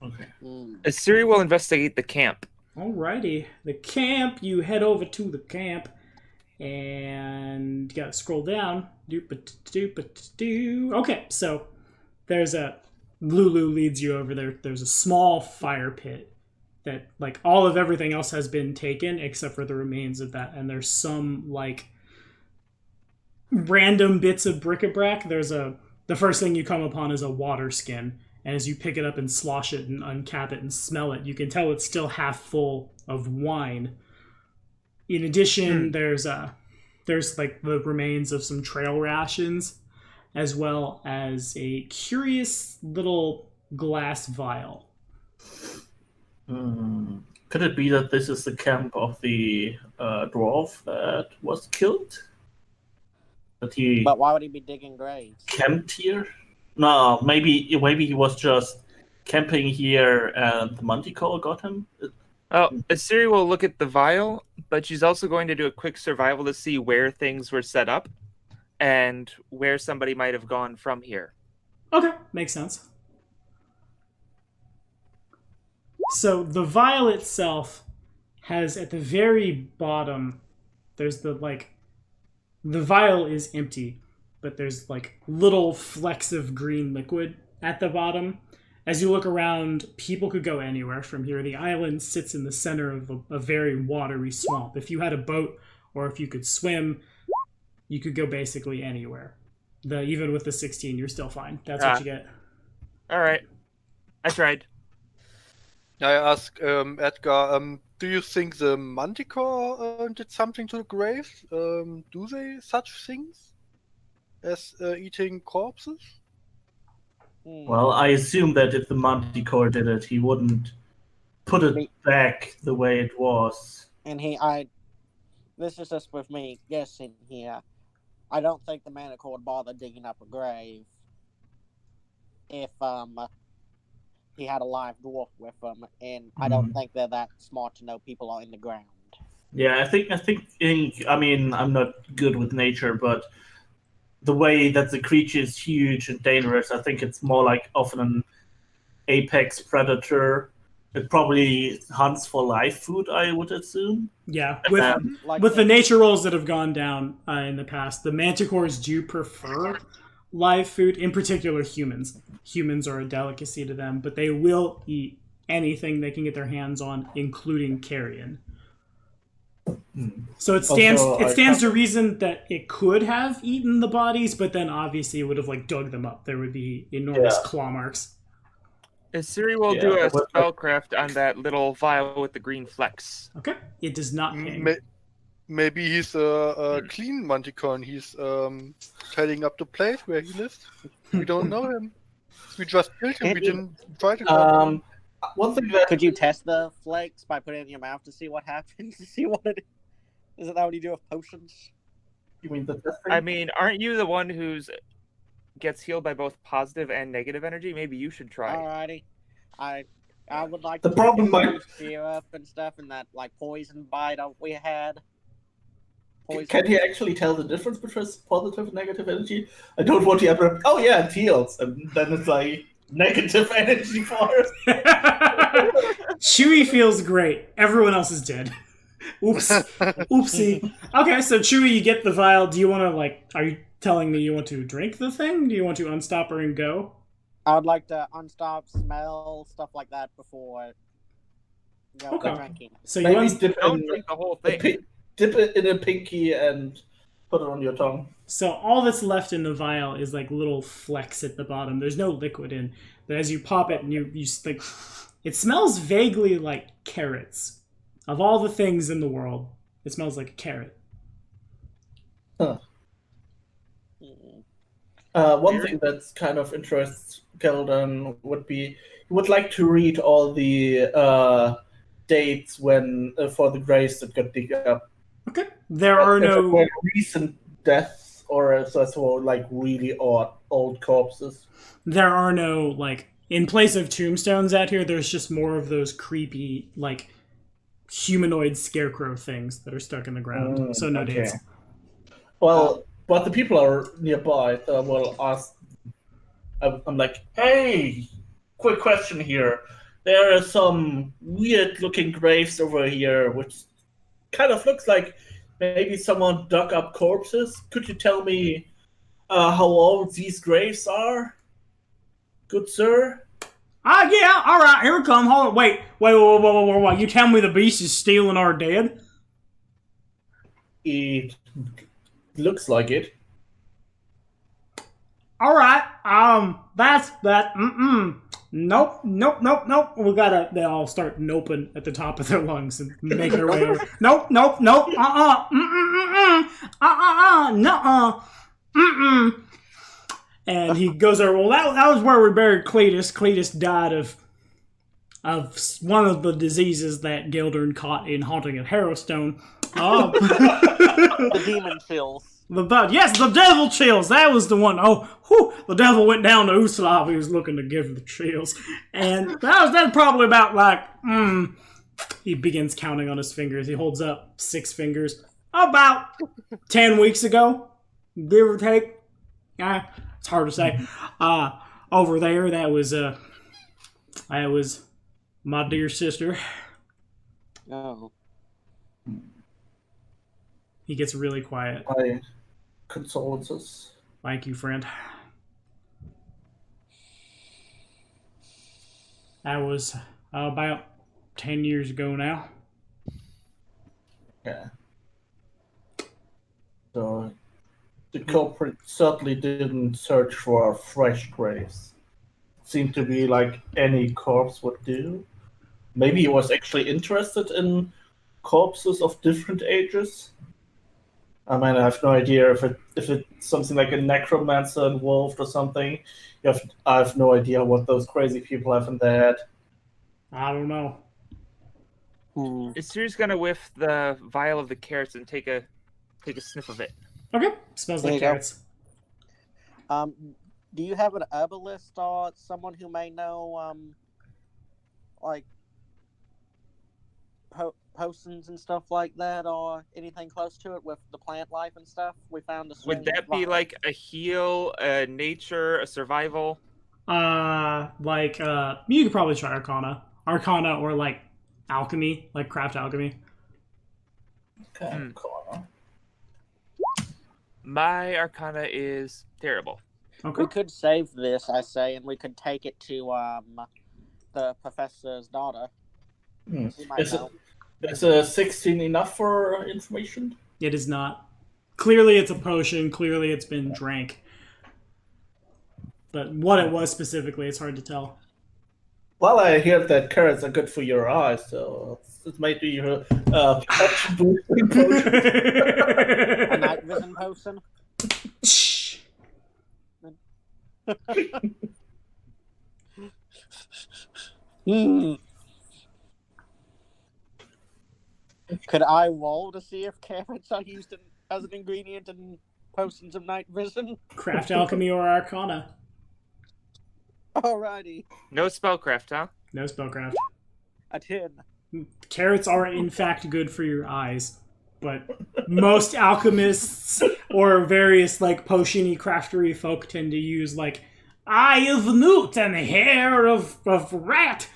Okay. Asiri will investigate the camp. Alrighty. The camp, you head over to the camp, and you gotta scroll down. Okay, so there's a... Lulu leads you over there. There's a small fire pit that, like, all of everything else has been taken except for the remains of that, and there's some, like, random bits of bric-a-brac. The first thing you come upon is a water skin, and as you pick it up and slosh it and uncap it and smell it, you can tell it's still half full of wine. In addition, there's like the remains of some trail rations, as well as a curious little glass vial. Could it be that this is the camp of the dwarf that was killed? That he But why would he be digging graves? camped here? No, maybe he was just camping here and the Manticore got him. Oh, Asiri will look at the vial, but she's also going to do a quick survival to see where things were set up and where somebody might have gone from here. Okay, makes sense. So the vial itself has at the very bottom, there's the vial is empty, but there's like little flecks of green liquid at the bottom. As you look around, people could go anywhere from here. The island sits in the center of a very watery swamp. If you had a boat or if you could swim, you could go basically anywhere. Even with the 16, you're still fine. That's what you get. All right. I tried. I ask Edgar, do you think the Manticore did something to the graves? Do they such things as eating corpses? Well, I assume that if the Manticore did it, he wouldn't put it back the way it was. And this is just with me guessing here. I don't think the Manticore would bother digging up a grave if he had a live dwarf with him, and I don't think they're that smart to know people are in the ground. Yeah, I mean, I'm not good with nature, but the way that the creature is huge and dangerous, I think it's more like often an apex predator. It probably hunts for live food, I would assume. Yeah, with the nature rolls that have gone down in the past, the manticores do prefer live food, in particular humans. Humans are a delicacy to them, but they will eat anything they can get their hands on, including carrion. So it stands to reason that it could have eaten the bodies, but then obviously it would have like dug them up. There would be enormous claw marks. Asiri will do a spellcraft on that little vial with the green flecks. Okay, it does not ping. Maybe he's a clean Manticore and he's tidying up the place where he lives. We don't know him. We just killed him. We didn't try to kill him. One thing that Could you test the flakes by putting it in your mouth to see what happens? To see what it is? Isn't that what you do with potions? you mean the testing? I mean, aren't you the one who's gets healed by both positive and negative energy? Maybe you should try. Alrighty. I would like The to problem get might- syrup and stuff and that like poison bite we had. Poison. Can he actually tell the difference between positive and negative energy? I don't want to ever. Oh yeah, it heals, and then it's like negative energy for us. Chewy feels great. Everyone else is dead. Oops. Oopsie. Okay, so Chewy, you get the vial. Do you want to, are you telling me you want to drink the thing? Do you want to unstop her and go? I would like to unstop, smell, stuff like that before go drinking. So you Maybe dip Don't drink the whole thing. dip it in a pinky and put it on your tongue. So all that's left in the vial is like little flecks at the bottom. There's no liquid in, but as you pop it and you like, it smells vaguely like carrots. Of all the things in the world, it smells like a carrot. Huh. One thing that's kind of interests Keldon would be would like to read all the dates when for the graves that got digged up. Okay. There are If it no were recent deaths or if that's all like really old corpses. like in place of tombstones out here, there's just more of those creepy like humanoid scarecrow things that are stuck in the ground. So no okay. dates. Well, but the people are nearby. So I will ask. I'm like, hey, quick question here. There are some weird-looking graves over here, which kind of looks like maybe someone dug up corpses. Could you tell me how old these graves are, good sir? Yeah, all right, here we come. Hold on, wait. You tell me the beast is stealing our dead? It looks like it. All right, that's that. Nope. We gotta. They all start noping at the top of their lungs and make their way over. Nope. No. And he goes over. Well, that was where we buried Cletus. Cletus died of one of the diseases that Gildern caught in Haunting of Harrowstone. The demon chills. Yes, the devil chills. That was the one. Oh, whew, the devil went down to Uslav. He was looking to give the chills, and that's probably about like. He begins counting on his fingers. He holds up 6 fingers. About 10 weeks ago, give or take. It's hard to say. Over there, that was my dear sister. Oh. He gets really quiet. My condolences. Thank you, friend. That was about 10 years ago now. Yeah. So the culprit certainly didn't search for fresh graves. Seemed to be like any corpse would do. Maybe he was actually interested in corpses of different ages. I mean, I have no idea if it's something like a necromancer involved or something. I have no idea what those crazy people have in their head. I don't know. Siri's gonna whiff the vial of the carrots and take a sniff of it. Okay, smells There like you go. carrots. Do you have an herbalist or someone who may know, like potions and stuff like that, or anything close to it with the plant life and stuff? We found a Would that be like a heal, a nature, a survival? You could probably try Arcana, or like alchemy, like craft alchemy. Okay, cool. My Arcana is terrible. Okay. We could save this, I say, and we could take it to the professor's daughter. She might know. Is a 16 enough for information? It is not. Clearly, it's a potion. Clearly, it's been drank. But what it was specifically, it's hard to tell. Well, I hear that carrots are good for your eyes, so it might be your perception boosting potion. A night vision potion? Shh. Could I roll to see if carrots are used as an ingredient in potions of night vision? Craft alchemy or Arcana. Alrighty. No spellcraft, huh? No spellcraft. A 10. Carrots are in fact good for your eyes, but most alchemists or various like potion-y craftery folk tend to use like eye of newt and hair of rat.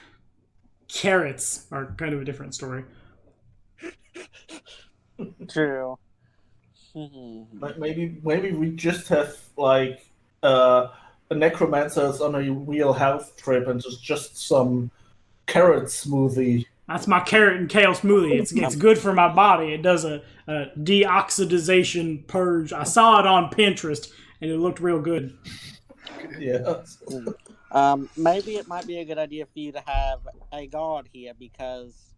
Carrots are kind of a different story. True. Maybe we just have like a necromancer's on a real health trip and just some carrot smoothie. That's my carrot and kale smoothie. It's good for my body. It does a deoxidization purge. I saw it on Pinterest and it looked real good. Yeah. Maybe it might be a good idea for you to have a guard here, because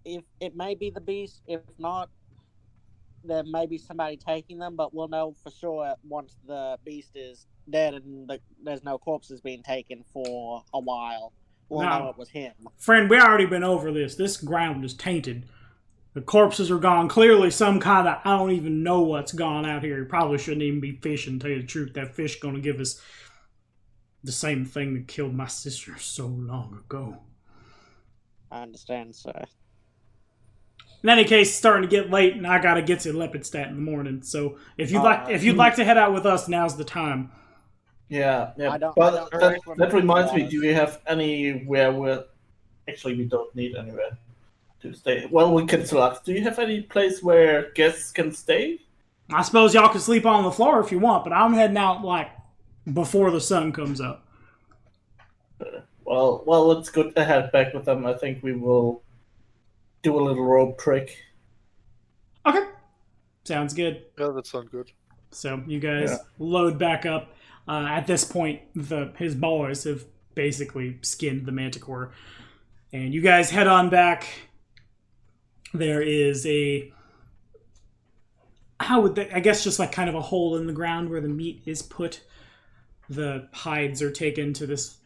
if it may be the beast, if not, there may be somebody taking them, but we'll know for sure once the beast is dead and there's no corpses being taken for a while, we'll No. know it was him. Friend, we already been over this. This ground is tainted. The corpses are gone. Clearly some kind of, I don't even know what's gone out here. You probably shouldn't even be fishing, tell you the truth. That fish gonna give us the same thing that killed my sister so long ago. I understand, sir. In any case, it's starting to get late, and I gotta get to Lepidstadt in the morning. So if you'd like to head out with us, now's the time. Yeah. I don't That reminds me. Do we have anywhere where? Actually, we don't need anywhere to stay. Well, we can select. Do you have any place where guests can stay? I suppose y'all can sleep on the floor if you want, but I'm heading out like before the sun comes up. Well, let's go ahead back with them. I think we will do a little rope trick. Okay, sounds good. Yeah, that sounds good. So you guys load back up. At this point, his ballers have basically skinned the manticore, and you guys head on back. There is I guess just like kind of a hole in the ground where the meat is put. The hides are taken to this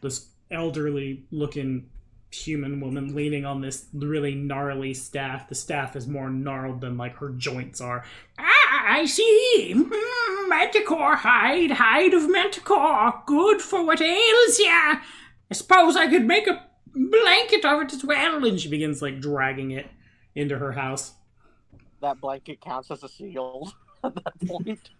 elderly looking human woman leaning on this really gnarly staff. The staff is more gnarled than like her joints are. Ah, I see. Manticore hide of manticore. Good for what ails ya. I suppose I could make a blanket of it as well. And she begins like dragging it into her house. That blanket counts as a shield at that point.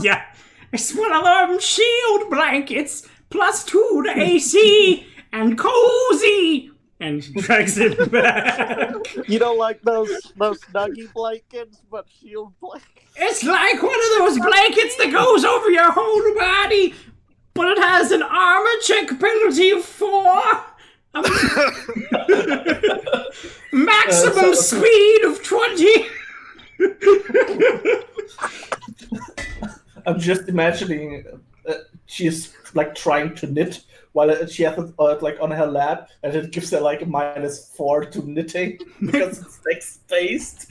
Yeah. It's one of them shield blankets, +2 to AC, and cozy. And she drags it back. You don't like those snuggie blankets, but shield blankets? It's like one of those blankets that goes over your whole body, but it has an armor check penalty of 4. Maximum speed of 20. I'm just imagining she's like trying to knit while she has it like on her lap, and it gives her like a -4 to knitting because it's text-based.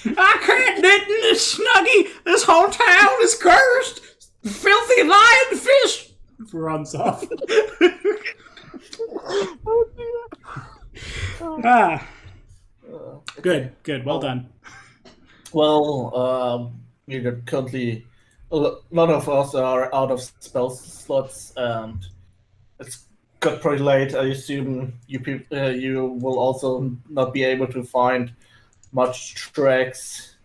I can't knit in this snuggie. This whole town is cursed. Filthy lionfish runs off. Good. Well done. Well, we're currently a lot of us are out of spell slots, and it's got pretty late. I assume you will also not be able to find much tracks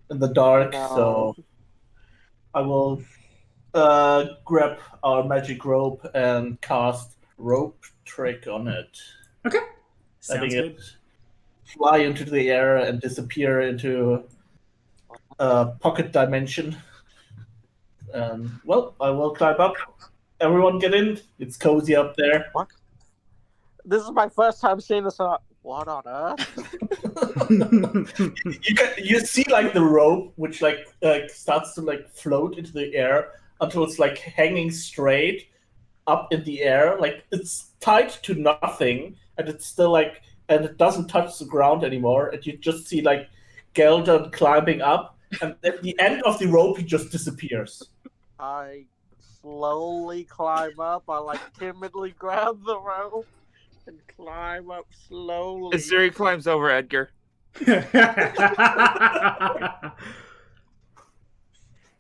in the dark. No. So I will grab our magic rope and cast rope trick on it. Okay. Letting Sounds good. it fly into the air and disappear into a pocket dimension. Well, I will climb up. Everyone get in. It's cozy up there. What? This is my first time seeing this. What on earth? You see like the rope, which like starts to like float into the air until it's like hanging straight up in the air. Like it's tied to nothing, and it's still like, and it doesn't touch the ground anymore. And you just see like Geldon climbing up, and at the end of the rope, he just disappears. I slowly climb up. I like timidly grab the rope and climb up slowly. Azuri climbs over Edgar.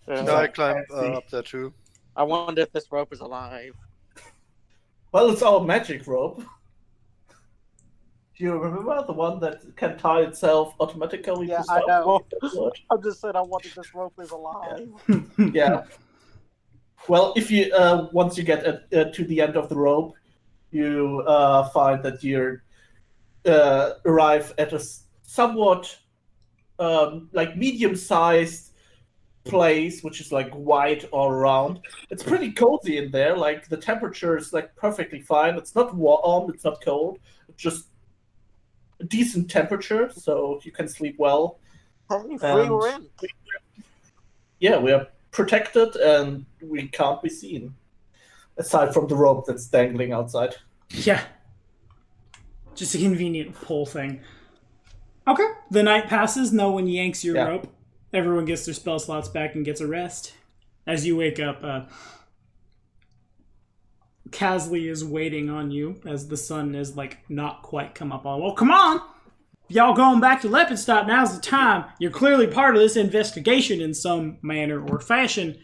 No, I climb up there too. I wonder if this rope is alive. Well, it's our magic rope. Do you remember the one that can tie itself automatically? Yeah, to I stuff? know. I'm just saying I wonder if this rope is alive. Yeah. Well, if you once you get to the end of the rope, you find that you arrive at a somewhat like medium-sized place, which is like white all around. It's pretty cozy in there. Like the temperature is like perfectly fine. It's not warm. It's not cold. It's just a decent temperature, so you can sleep well. Hey, free rent. Yeah, we are protected and we can't be seen, aside from the rope that's dangling outside. Yeah. Just a convenient pull thing. Okay. The night passes. No one yanks your rope. Everyone gets their spell slots back and gets a rest. As you wake up, Casley is waiting on you as the sun is not quite come up on. Well, come on! Y'all going back to Lepidstadt, now's the time. You're clearly part of this investigation in some manner or fashion.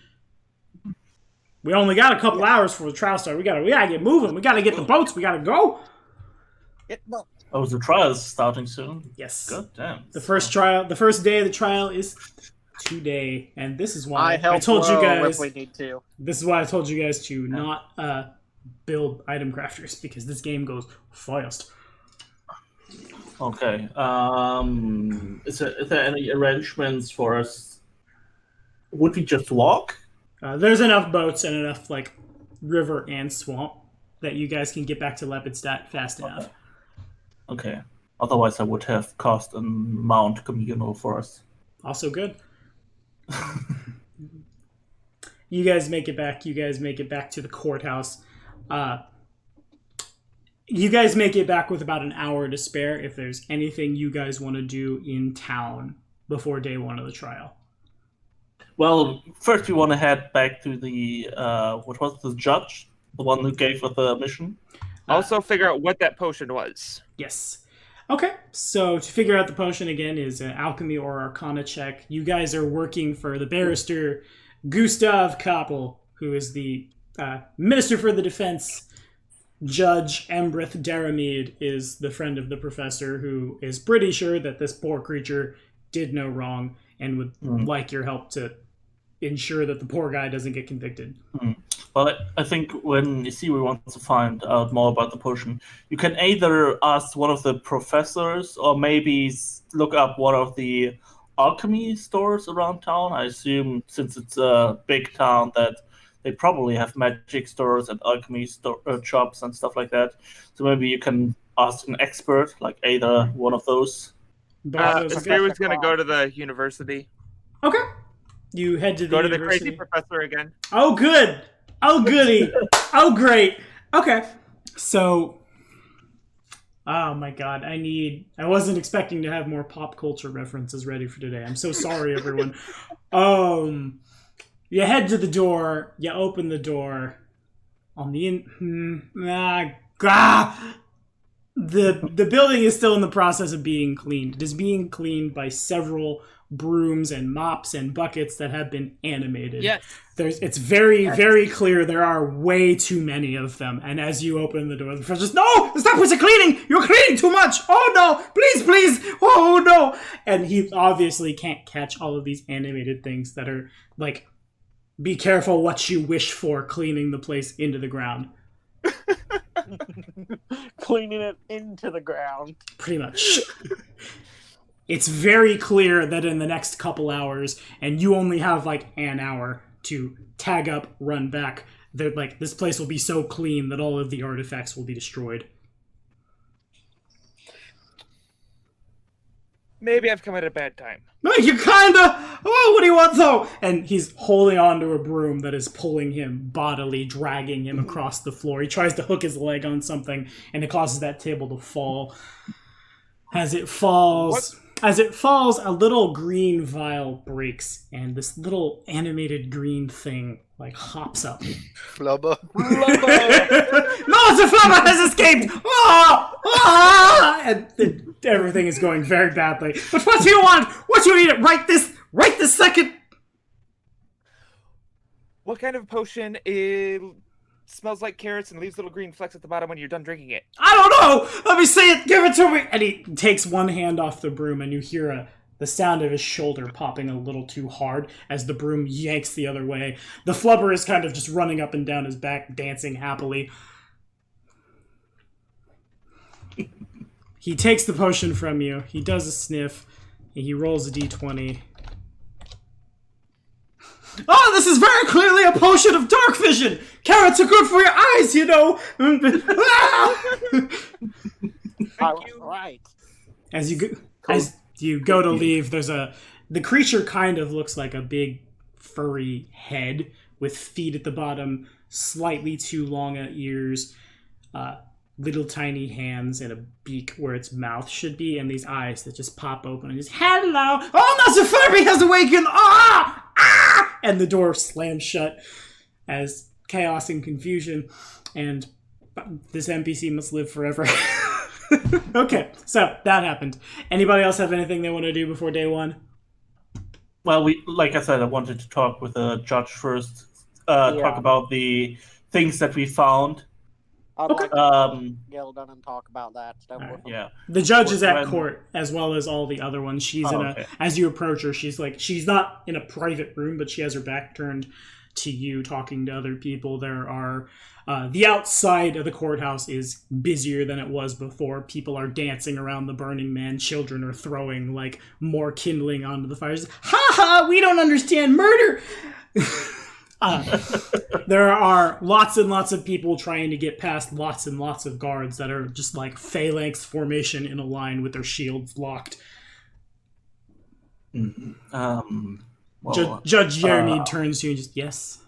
We only got a couple hours for the trial start. We gotta get moving. We gotta get the boats. We gotta go. Oh, the trial is starting soon. Yes. God damn. The first day of the trial is today, and this is why I help told you row guys. if we need to. This is why I told you guys to not build item crafters, because this game goes fast. Okay. Is there any arrangements for us? Would we just walk? There's enough boats and enough river and swamp that you guys can get back to Lepidstadt fast enough. Okay. Otherwise, I would have cost a mount communal for us. Also good. You guys make it back. You guys make it back to the courthouse. You guys make it back with about an hour to spare if there's anything you guys want to do in town before day one of the trial. Well, first we want to head back to the, what was the judge? The one who gave us the mission? Also figure out what that potion was. Yes. Okay, so to figure out the potion again is an alchemy or arcana check. You guys are working for the barrister Gustav Koppel, who is the minister for the defense. Judge Embrith Daramid is the friend of the professor who is pretty sure that this poor creature did no wrong and would like your help to ensure that the poor guy doesn't get convicted. Well, I think when Isiri wants to find out more about the potion, you can either ask one of the professors or maybe look up one of the alchemy stores around town. I assume since it's a big town that they probably have magic stores and alchemy shops and stuff like that. So maybe you can ask an expert, like either one of those. Isiri was going to go to the university. Okay. You head to the university. university. The crazy professor again. Oh, good. Oh, goody. Oh, great. Okay. So, oh my god, I wasn't expecting to have more pop culture references ready for today. I'm so sorry, everyone. You head to the door, you open the door. On the the building is still in the process of being cleaned. It is being cleaned by several brooms and mops and buckets that have been animated. Yes. It's very, very clear there are way too many of them. And as you open the door, the professor's, no! Stop with the cleaning! You're cleaning too much! Oh no! Please, please! Oh no! And he obviously can't catch all of these animated things that are be careful what you wish for cleaning the place into the ground. Cleaning it into the ground. Pretty much. It's very clear that in the next couple hours, and you only have an hour to tag up, run back, that this place will be so clean that all of the artifacts will be destroyed. Maybe I've come at a bad time. You kinda... Oh, what do you want, though? And he's holding onto a broom that is pulling him bodily, dragging him across the floor. He tries to hook his leg on something, and it causes that table to fall. As it falls... a little green vial breaks, and this little animated green thing, hops up. Flubber. No, the flubber has escaped! Oh! And everything is going very badly. But what do you want? What do you need? Right this second! What kind of potion smells like carrots and leaves little green flecks at the bottom when you're done drinking it? I don't know! Let me see it! Give it to me! And he takes one hand off the broom, and you hear the sound of his shoulder popping a little too hard as the broom yanks the other way. The flubber is kind of just running up and down his back, dancing happily. He takes the potion from you. He does a sniff, and he rolls a d20. Oh, this is very clearly a potion of dark vision! Carrots are good for your eyes, you know! Right. As you go to leave, the creature kind of looks like a big furry head with feet at the bottom, slightly too long ears, little tiny hands and a beak where its mouth should be, and these eyes that just pop open and just, hello! Oh, Master Furby has awakened! Ah! Ah! And the door slams shut as chaos and confusion, and this NPC must live forever. Okay, so that happened. Anybody else have anything they want to do before day one? Well, like I said, I wanted to talk with the judge first. Talk about the things that we found. I'd Okay. like to Gildan and talk about that. Yeah. The judge is at court, as well as all the other ones. She's as you approach her, she's not in a private room, but she has her back turned to you, talking to other people. There are, the outside of the courthouse is busier than it was before. People are dancing around the Burning Man. Children are throwing, more kindling onto the fires. Ha ha! We don't understand murder! There are lots and lots of people trying to get past lots and lots of guards that are just phalanx formation in a line with their shields locked. Judge Jeremy turns to you and just, yes?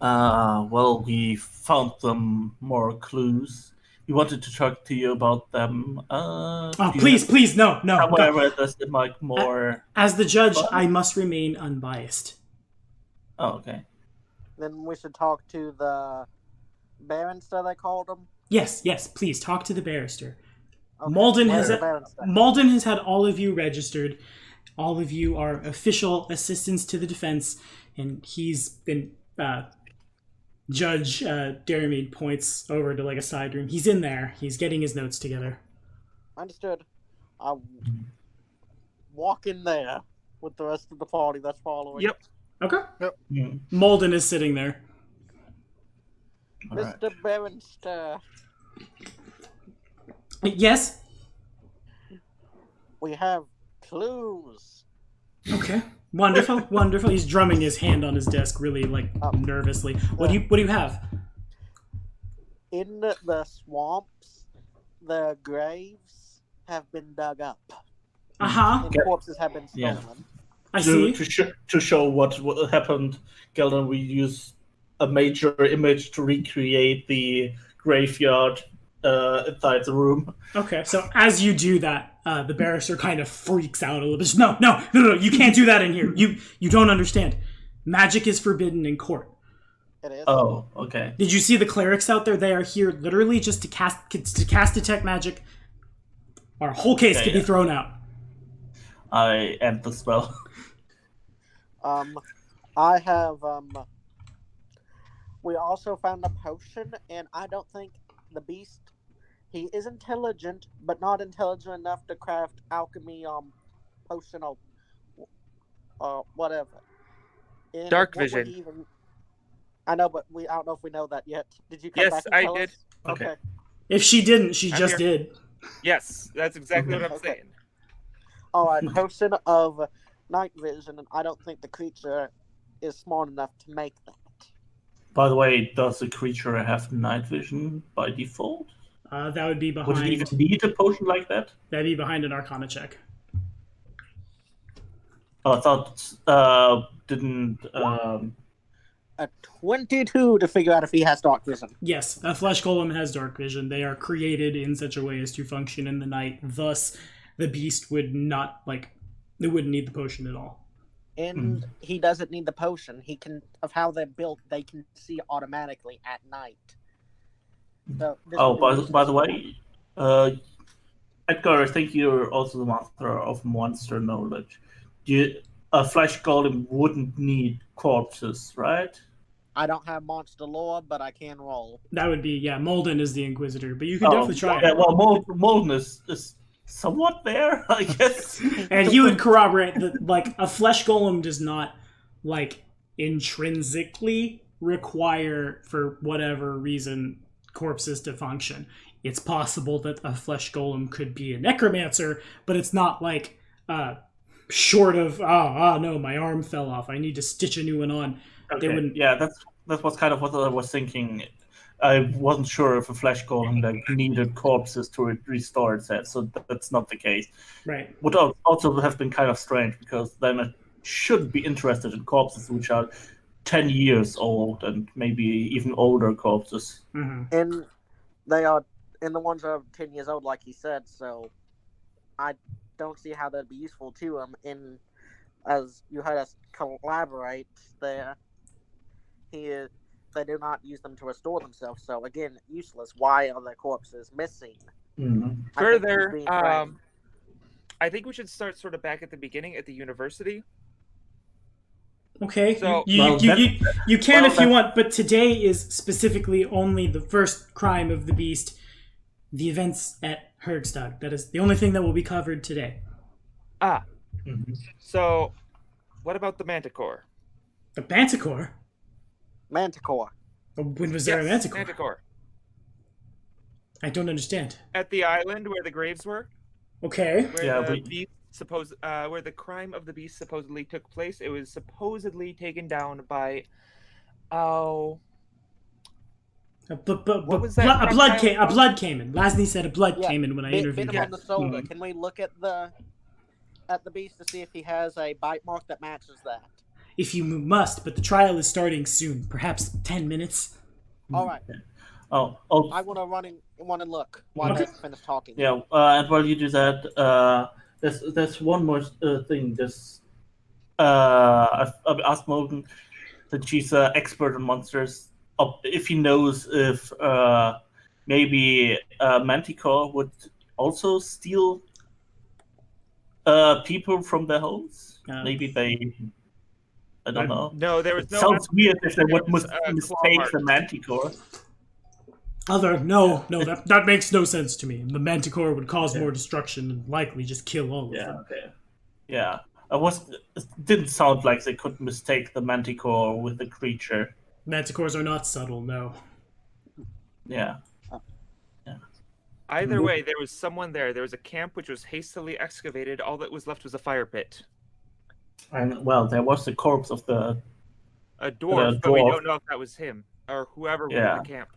Well, we found some more clues. We wanted to talk to you about them. Please, no. However, there's more... As the judge, I must remain unbiased. Oh, okay. Then we should talk to the barrister, they called him. Yes, please, talk to the barrister. Okay. Malden has had all of you registered. All of you are official assistants to the defense, and he's been... Judge Jeremy points over to a side room. He's in there. He's getting his notes together. Understood. I'll walk in there with the rest of the party that's following. Yep. Okay. Yep. Mm. Malden is sitting there. Mr. Barrister. Yes? We have clues. Okay. Wonderful. He's drumming his hand on his desk really nervously. What do you have? In the swamps, the graves have been dug up. Uh-huh. And corpses have been stolen. Yeah. I see. To show what happened, Gelden, we use a major image to recreate the graveyard inside the room. Okay, so as you do that, the barrister kind of freaks out a little bit. No, you can't do that in here. You don't understand. Magic is forbidden in court. It is. Oh, okay. Did you see the clerics out there? They are here literally just to cast detect magic. Our whole case could be thrown out. I end the spell. I have, we also found a potion, and I don't think the beast, he is intelligent, but not intelligent enough to craft alchemy, potion or whatever. And Dark what would vision. he even... I know, but I don't know if we know that yet. Did you come back Yes, and I tell did. us? Okay. If she didn't, she I'm just here. did. Yes, that's exactly what I'm Okay. saying. Alright, potion of night vision, and I don't think the creature is smart enough to make that. By the way, does the creature have night vision by default? That would be Would it even behind. need a potion like that? That'd be behind an Arcana check. Oh, I thought didn't. A 22 to figure out if he has dark vision. Yes, a flesh golem has dark vision. They are created in such a way as to function in the night. Thus, the beast would not They wouldn't need the potion at all. And he doesn't need the potion. He can, of how they're built, they can see automatically at night. So By the way, Edgar, I think you're also the master of monster knowledge. A flesh golem wouldn't need corpses, right? I don't have monster lore, but I can roll. That would be, Malden is the Inquisitor, but you can definitely try Yeah, it. well, Molden is somewhat there, I guess. And he would corroborate that, a flesh golem does not, intrinsically require, for whatever reason, corpses to function. It's possible that a flesh golem could be a necromancer, but it's not short of, no, my arm fell off, I need to stitch a new one on. Okay. They wouldn't. Yeah, that was kind of what I was thinking. I wasn't sure if a flesh golem needed corpses to restore itself, so that's not the case. Right. Would also have been kind of strange, because then it should be interested in corpses which are 10 years old and maybe even older corpses. Mm-hmm. And They are, and the ones are 10 years old, like he said. So I don't see how that'd be useful to him. In as you heard us collaborate there, they do not use them to restore themselves. So again, useless. Why are their corpses missing? Mhm. I think he's Further, being trained. I think we should start sort of back at the beginning at the university. Okay, So- you can well, if you want, but today is specifically only the first crime of the beast, the events at Hergstad. That is the only thing that will be covered today. Ah, Mhm. so what about the Manticore? The Manticore? Manticore. When was there a Manticore? Manticore. I don't understand. At the island where the graves were, Okay. where Yeah, the but- beast where the crime of the beast supposedly took place. It was supposedly taken down by What was that A blood crocodile? came in. Lasney said a blood Yeah, came in when I Bit interviewed him him. on the shoulder. Mhm. Can we look at the beast to see if he has a bite mark that matches that? If you must, but the trial is starting soon. Perhaps 10 minutes. All right. Oh, I want to run and look while Okay. they finish talking. yeah. And while you do that, there's one more thing. I've asked Morgan, that she's an expert on monsters, if he knows if maybe Manticore would also steal people from their homes. Maybe they. I don't know. No, there was It no. sounds weird if they would was, claw mistake marks. the Manticore. No, that makes no sense to me. The Manticore would cause more destruction and likely just kill all of Yeah. them. Okay. Yeah. It didn't sound like they could mistake the Manticore with the creature. Manticores are not subtle, no. Yeah. Either way, there was someone there. There was a camp which was hastily excavated. All that was left was a fire pit. And well, there was the corpse of the. A dwarf, but we dwarf. don't know if that was him or whoever was Yeah. in the camp.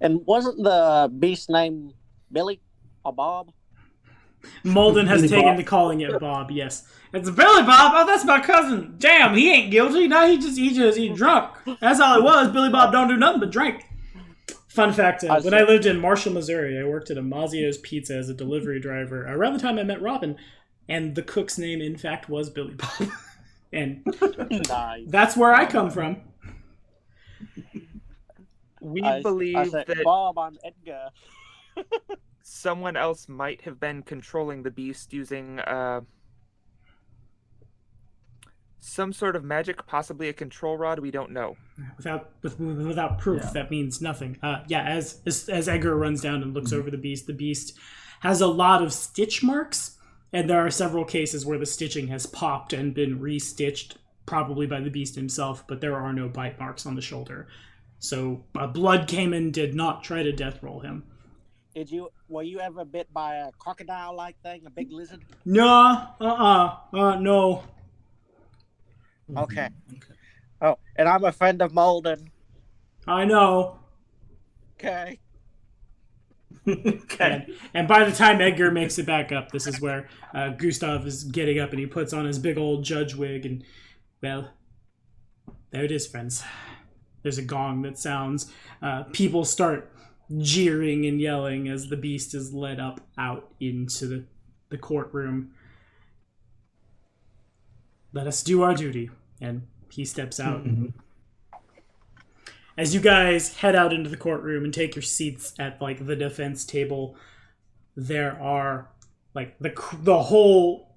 And wasn't the beast named Billy or Bob? Malden has Billy taken Bob. to calling it Bob, yes. It's Billy Bob! Oh, that's my cousin! Damn, he ain't guilty. No, he drunk. That's all it was. Billy Bob don't do nothing but drink. Fun fact, when I lived in Marshall, Missouri, I worked at a Mazzio's Pizza as a delivery driver around the time I met Robin, and the cook's name, in fact, was Billy Bob. And Nice. that's where I come from. We I believe said, that Bob, I'm Edgar. someone else might have been controlling the beast using some sort of magic, possibly a control rod. We don't know. Without proof, that means nothing. As Edgar runs down and looks over the beast has a lot of stitch marks, and there are several cases where the stitching has popped and been restitched, probably by the beast himself, but there are no bite marks on the shoulder. So blood came in, did not try to death roll him. Were you ever bit by a crocodile-like thing, a big lizard? No, no. Okay. Oh, and I'm a friend of Malden. I know. Okay. Okay. And by the time Edgar makes it back up, this is where Gustav is getting up and he puts on his big old judge wig and, well, there it is, friends. There's a gong that sounds. People start jeering and yelling as the beast is led up out into the courtroom. Let us do our duty. And he steps out. As you guys head out into the courtroom and take your seats at like the defense table, there are like the whole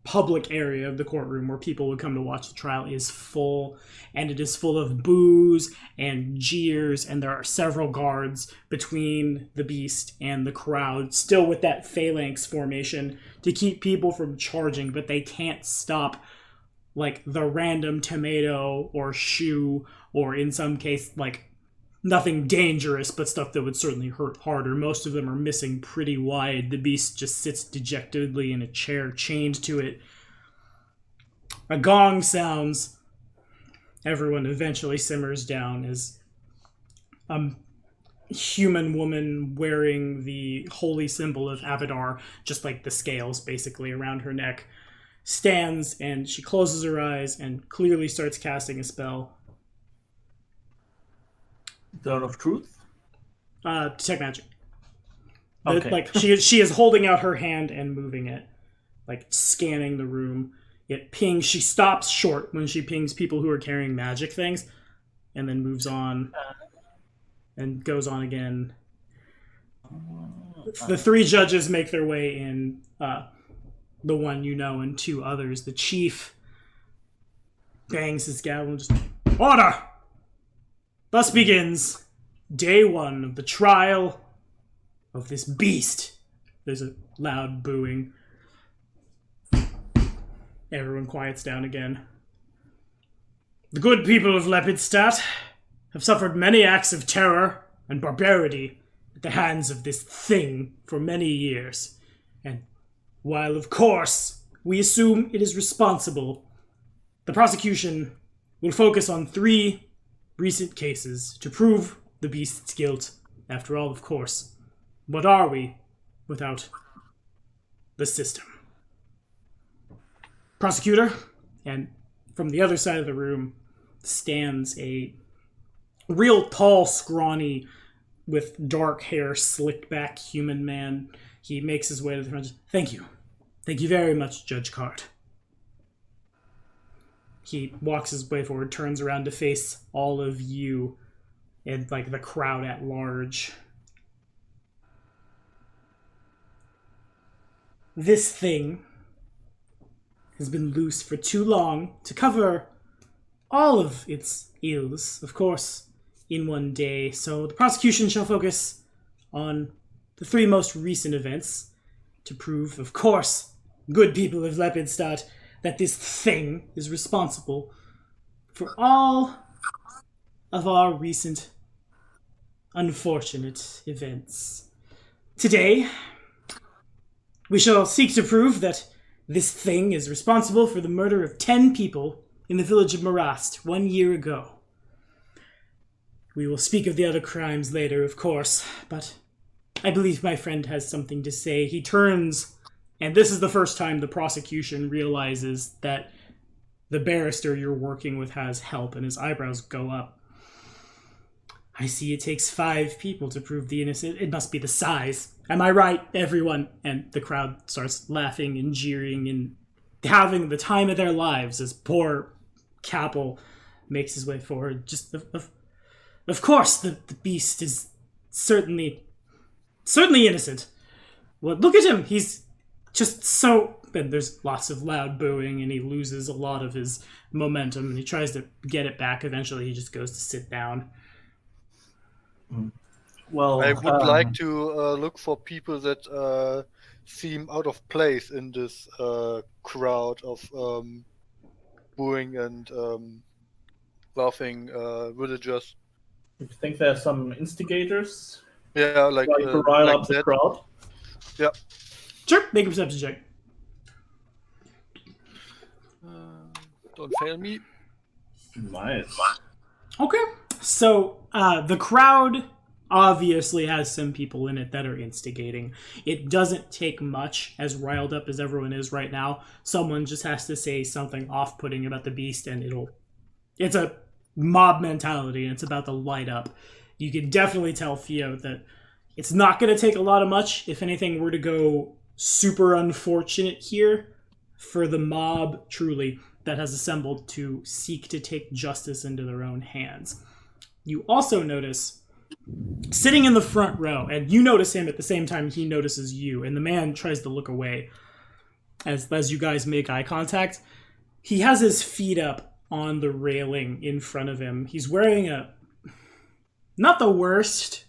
public area of the courtroom where people would come to watch the trial is full, and it is full of boos and jeers, and there are several guards between the beast and the crowd, still with that phalanx formation to keep people from charging, but they can't stop like the random tomato or shoe, or in some case like nothing dangerous, but stuff that would certainly hurt harder. Most of them are missing pretty wide. The beast just sits dejectedly in a chair chained to it. A gong sounds. Everyone eventually simmers down as a human woman wearing the holy symbol of Abadar, just like the scales basically around her neck, stands, and she closes her eyes and clearly starts casting a spell. Throne of Truth? Detect magic. Okay. Like she is holding out her hand and moving it, like scanning the room. It pings. She stops short when she pings people who are carrying magic things, and then moves on and goes on again. The three judges make their way in. The one you know and two others. The chief bangs his gavel and just order. Thus begins day 1 of the trial of this beast. There's a loud booing. Everyone quiets down again. The good people of Lepidstadt have suffered many acts of terror and barbarity at the hands of this thing for many years. And while, of course, we assume it is responsible, the prosecution will focus on 3 recent cases to prove the beast's guilt. After all, of course, what are we without the system? Prosecutor, and from the other side of the room stands a real tall, scrawny, with dark hair, slicked back human man. He makes his way to the front. Thank you. Thank you very much, Judge Cart. He walks his way forward, turns around to face all of you and like the crowd at large. This thing has been loose for too long to cover all of its ills, of course, in one day. So the prosecution shall focus on the 3 most recent events to prove, of course, good people of Lepidstadt, that this thing is responsible for all of our recent unfortunate events. Today, we shall seek to prove that this thing is responsible for the murder of 10 people in the village of Marast 1 year ago. We will speak of the other crimes later, of course, but I believe my friend has something to say. He turns, and this is the first time the prosecution realizes that the barrister you're working with has help, and his eyebrows go up. I see it takes 5 people to prove the innocent. It must be the size. Am I right, everyone? And the crowd starts laughing and jeering and having the time of their lives as poor Capel makes his way forward. Just, of course, the beast is certainly innocent. Well, look at him. He's just so... And there's lots of loud booing, and he loses a lot of his momentum, and he tries to get it back. Eventually, he just goes to sit down. Well, I would like to look for people that seem out of place in this crowd of booing and laughing villagers. You think there's some instigators? Yeah, like to rile like up the that. crowd? Yeah. Sure, make a perception check. Don't fail me. Nice. Okay. So, the crowd obviously has some people in it that are instigating. It doesn't take much, as riled up as everyone is right now. Someone just has to say something off-putting about the beast, and it's a mob mentality, and it's about to light up. You can definitely tell Theo that it's not going to take a lot of much, if anything were to go super unfortunate here, for the mob, truly, that has assembled to seek to take justice into their own hands. You also notice, sitting in the front row, and you notice him at the same time he notices you, and the man tries to look away as you guys make eye contact. He has his feet up on the railing in front of him. He's wearing not the worst,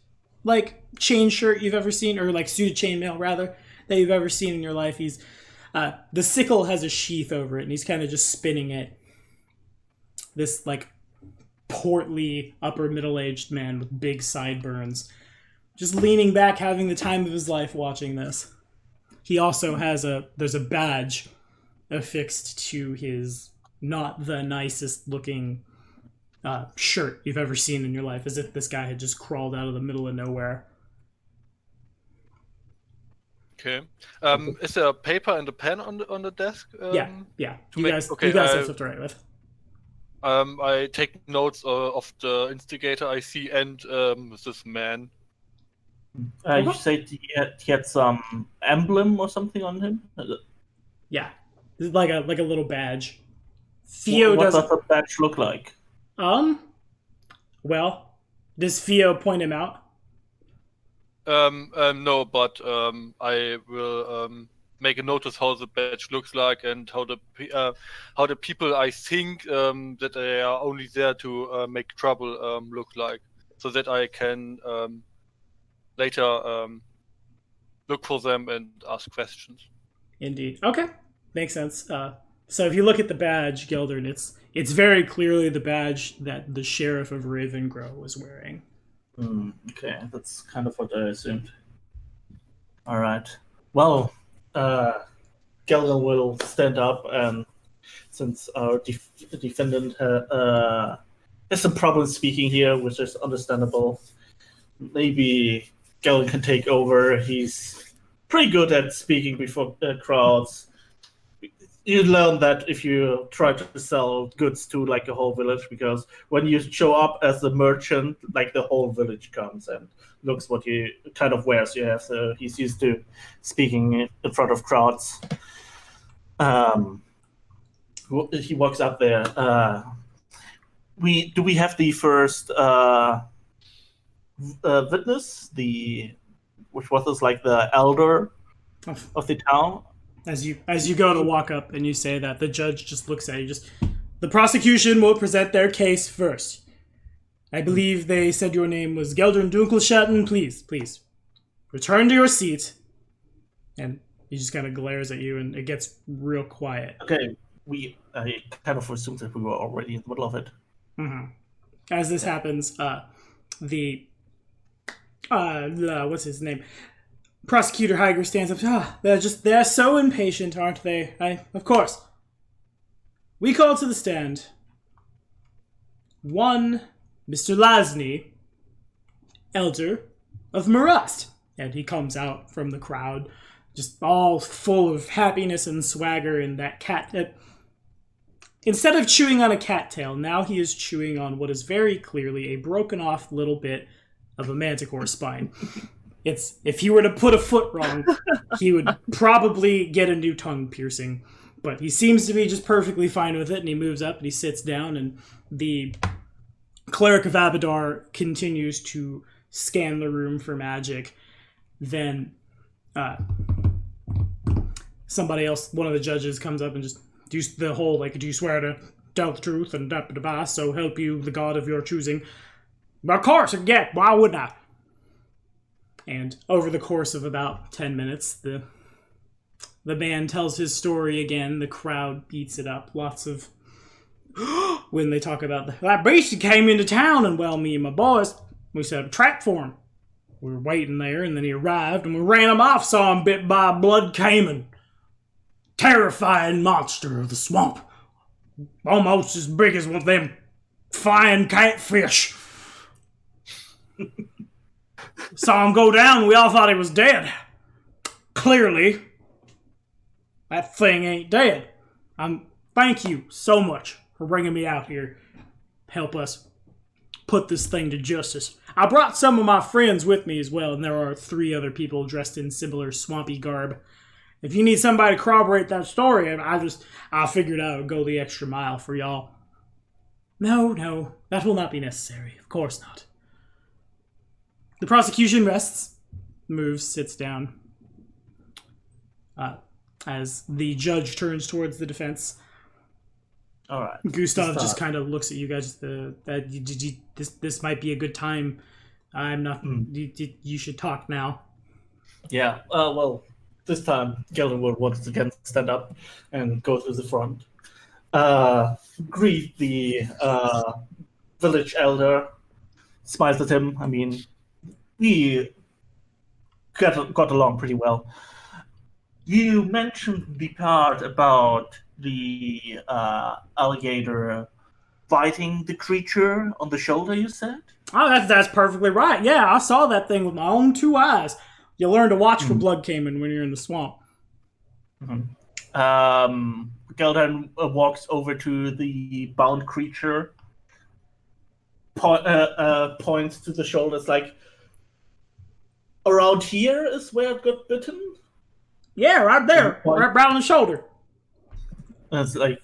chain shirt you've ever seen, or suit of chainmail, rather, that you've ever seen in your life. He's the sickle has a sheath over it, and he's kind of just spinning it. This, portly, upper middle-aged man with big sideburns, just leaning back, having the time of his life watching this. He also has there's a badge affixed to his not the nicest looking shirt you've ever seen in your life, as if this guy had just crawled out of the middle of nowhere. Okay. Is there a paper and a pen on the desk? Yeah. You guys have stuff to write with. I take notes of the instigator I see and this man. You said he had some emblem or something on him? Yeah, this is like a little badge. Theo What does. does the badge look like? Well, does Theo point him out? No, but I will make a notice how the badge looks like and how the people I think that they are only there to make trouble look like, so that I can later look for them and ask questions. Indeed. Okay, makes sense. So if you look at the badge, Geldern, it's very clearly the badge that the sheriff of Ravengrow was wearing. Okay, that's kind of what I assumed. All right. Well, Geldern will stand up, and since our defendant has some problems speaking here, which is understandable, maybe Geldern can take over. He's pretty good at speaking before crowds. You learn that if you try to sell goods to like a whole village, because when you show up as a merchant, like the whole village comes and looks what you kind of wears you have. So he's used to speaking in front of crowds. He walks up there. We have the first witness, which was like the elder of the town. As you go to walk up and you say that, the judge just looks at you. The prosecution will present their case first. I believe they said your name was Geldern Dunkelschatten. Please, return to your seat. And he just kind of glares at you, and it gets real quiet. Okay, I kind of assumed that we were already in the middle of it. Mm-hmm. As this happens, what's his name? Prosecutor Heiger stands up. They're so impatient, aren't they? Of course. We call to the stand one Mr. Lasny, elder of Marust. And he comes out from the crowd, just all full of happiness and swagger, and that cat. Instead of chewing on a cattail, now he is chewing on what is very clearly a broken off little bit of a manticore spine. If he were to put a foot wrong, he would probably get a new tongue piercing. But he seems to be just perfectly fine with it, and he moves up and he sits down, and the cleric of Abadar continues to scan the room for magic. Then somebody else, one of the judges, comes up and just do the whole, do you swear to tell the truth and so help you the god of your choosing? Of course, yeah, why wouldn't I? And over the course of about 10 minutes, the man tells his story again. The crowd beats it up. Lots of... when they talk about that beast came into town, and well, me and my boys, we set up a trap for him. We were waiting there, and then he arrived, and we ran him off, saw him bit by a blood caiman. Terrifying monster of the swamp. Almost as big as one of them flying catfish. Saw him go down, we all thought he was dead. Clearly, that thing ain't dead. Thank you so much for bringing me out here. Help us put this thing to justice. I brought some of my friends with me as well, and there are 3 other people dressed in similar swampy garb. If you need somebody to corroborate that story, I figured I would go the extra mile for y'all. No, that will not be necessary. Of course not. The prosecution rests, moves, sits down. As the judge turns towards the defense, all right. Gustav just kind of looks at you guys. This might be a good time. I'm not. You should talk now. Yeah. Well, this time Geldern will once again stand up and go to the front. Greet the village elder. Smiles at him. I mean, we got along pretty well. You mentioned the part about the alligator biting the creature on the shoulder, you said? Oh, that's perfectly right. Yeah, I saw that thing with my own 2 eyes. You learn to watch for blood caiman when you're in the swamp. Mm-hmm. Geldan walks over to the bound creature, points to the shoulders, like, around here is where it got bitten? Yeah, right there, right around the shoulder. And it's like,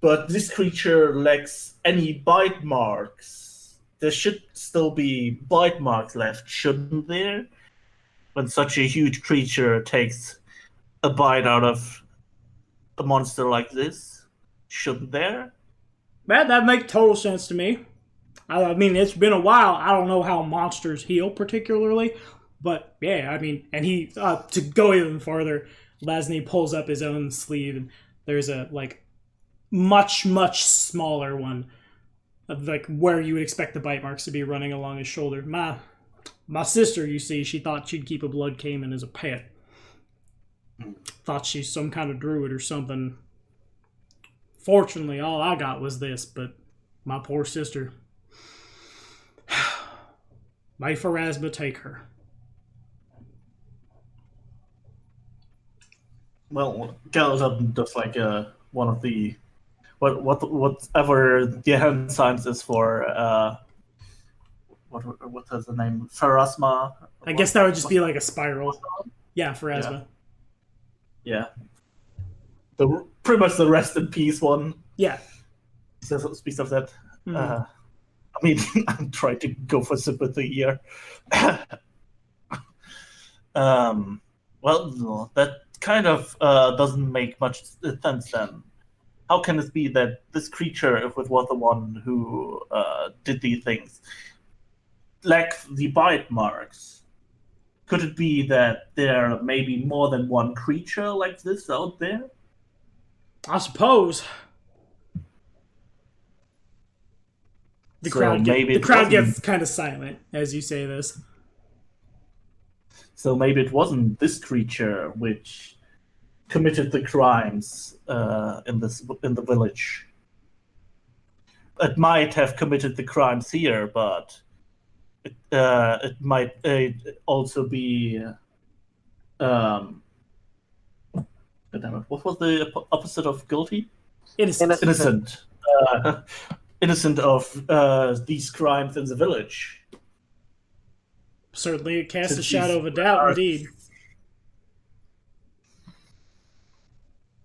but this creature lacks any bite marks. There should still be bite marks left, shouldn't there? When such a huge creature takes a bite out of a monster like this, shouldn't there? Man, that makes total sense to me. I mean, it's been a while. I don't know how monsters heal particularly, but yeah, I mean, and he, to go even farther, Lasny pulls up his own sleeve, and there's a, like, much, much smaller one, like, where you would expect the bite marks to be running along his shoulder. My sister, you see, she thought she'd keep a blood caiman as a pet. Thought she's some kind of druid or something. Fortunately, all I got was this, but my poor sister... May Pharasma take her. Well, Geldan does like one of the whatever the hand signs is for what is the name? Pharasma. I guess that would just be like a spiral. Yeah, Pharasma. Yeah. Pretty much the rest in peace one. Yeah. Speaks of that. Mm-hmm. I mean, I'm trying to go for sympathy here. Well, that kind of doesn't make much sense then. How can it be that this creature, if it was the one who did these things, lacked the bite marks? Could it be that there may be more than one creature like this out there? I suppose. The crowd gets kind of silent as you say this. So maybe it wasn't this creature which committed the crimes in the village. It might have committed the crimes here, but it might also be. What was the opposite of guilty? Innocent. Innocent. Innocent of these crimes in the village. Certainly, it casts a shadow of a doubt, indeed.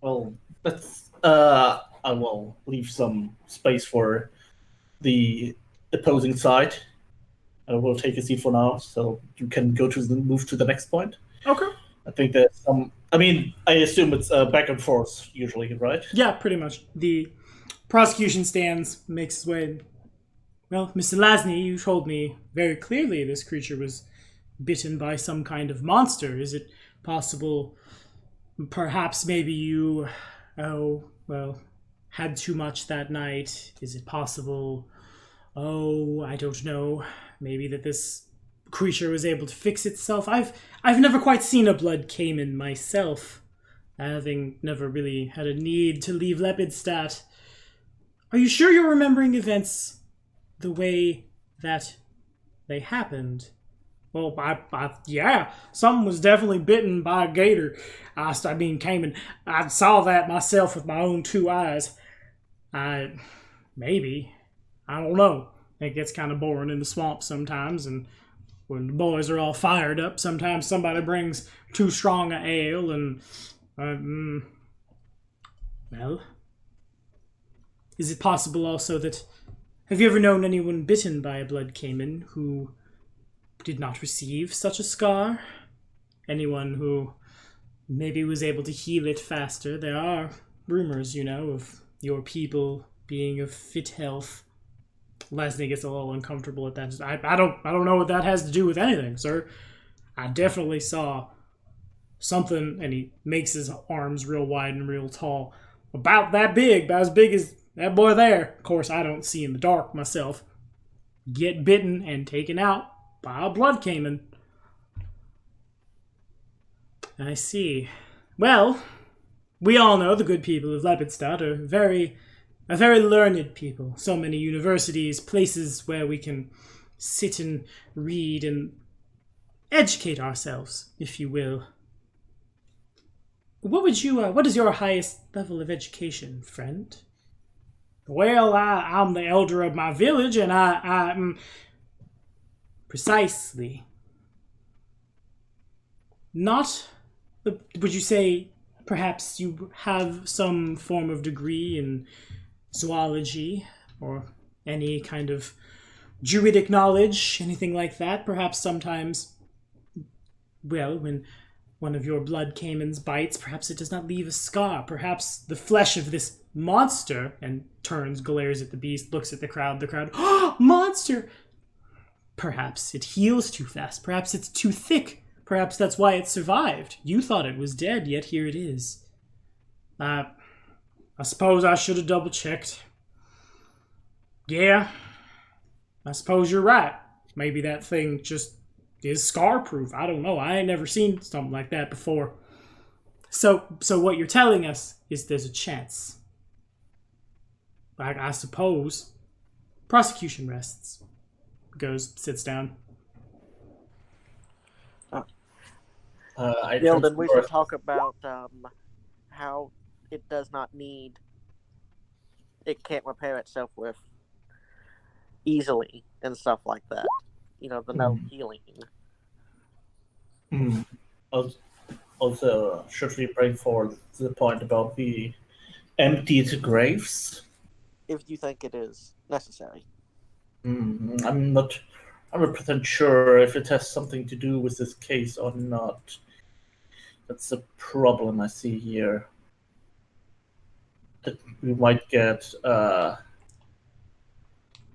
Well, I will leave some space for the opposing side. I will take a seat for now, so you can move to the next point. Okay. I think there's some. I mean, I assume it's back and forth usually, right? Yeah, pretty much. The prosecution stands, makes his way. Well, Mr. Lasny, you told me very clearly this creature was bitten by some kind of monster. Is it possible, perhaps maybe you, had too much that night? Is it possible, I don't know, maybe that this creature was able to fix itself? I've never quite seen a blood caiman myself, having never really had a need to leave Lepidstadt. Are you sure you're remembering events the way that they happened? Well, yeah, something was definitely bitten by a gator. Caiman. I saw that myself with my own two eyes. Maybe. I don't know. It gets kind of boring in the swamp sometimes, and when the boys are all fired up, sometimes somebody brings too strong a ale, and, well... Is it possible also that... Have you ever known anyone bitten by a blood caiman who did not receive such a scar? Anyone who maybe was able to heal it faster? There are rumors, of your people being of fit health. Leslie gets a little uncomfortable at that. I don't know what that has to do with anything, sir. I definitely saw something, and he makes his arms real wide and real tall. About that big, about as big as that boy there. Of course, I don't see in the dark myself. Get bitten and taken out by a blood caiman. I see. Well, we all know the good people of Lepidstadt are a very learned people. So many universities, places where we can sit and read and educate ourselves, if you will. What is your highest level of education, friend? Well, I'm the elder of my village, and I'm precisely not. Would you say perhaps you have some form of degree in zoology or any kind of druidic knowledge, anything like that? Perhaps sometimes, well, when one of your blood caimans bites, perhaps it does not leave a scar. Perhaps the flesh of this monster, and turns, glares at the beast, looks at the crowd, oh, monster! Perhaps it heals too fast. Perhaps it's too thick. Perhaps that's why it survived. You thought it was dead, yet here it is. I suppose I should have double-checked. Yeah, I suppose you're right. Maybe that thing just is scar-proof. I don't know. I ain't never seen something like that before. So what you're telling us is there's a chance. I suppose. Prosecution rests. Goes, sits down. Gildan, we should talk about how it does not need. It can't repair itself with easily and stuff like that. The no healing. Also, should we bring forward the point about the emptied graves? If you think it is necessary. I'm not 100% sure if it has something to do with this case or not. That's the problem I see here. That we might get.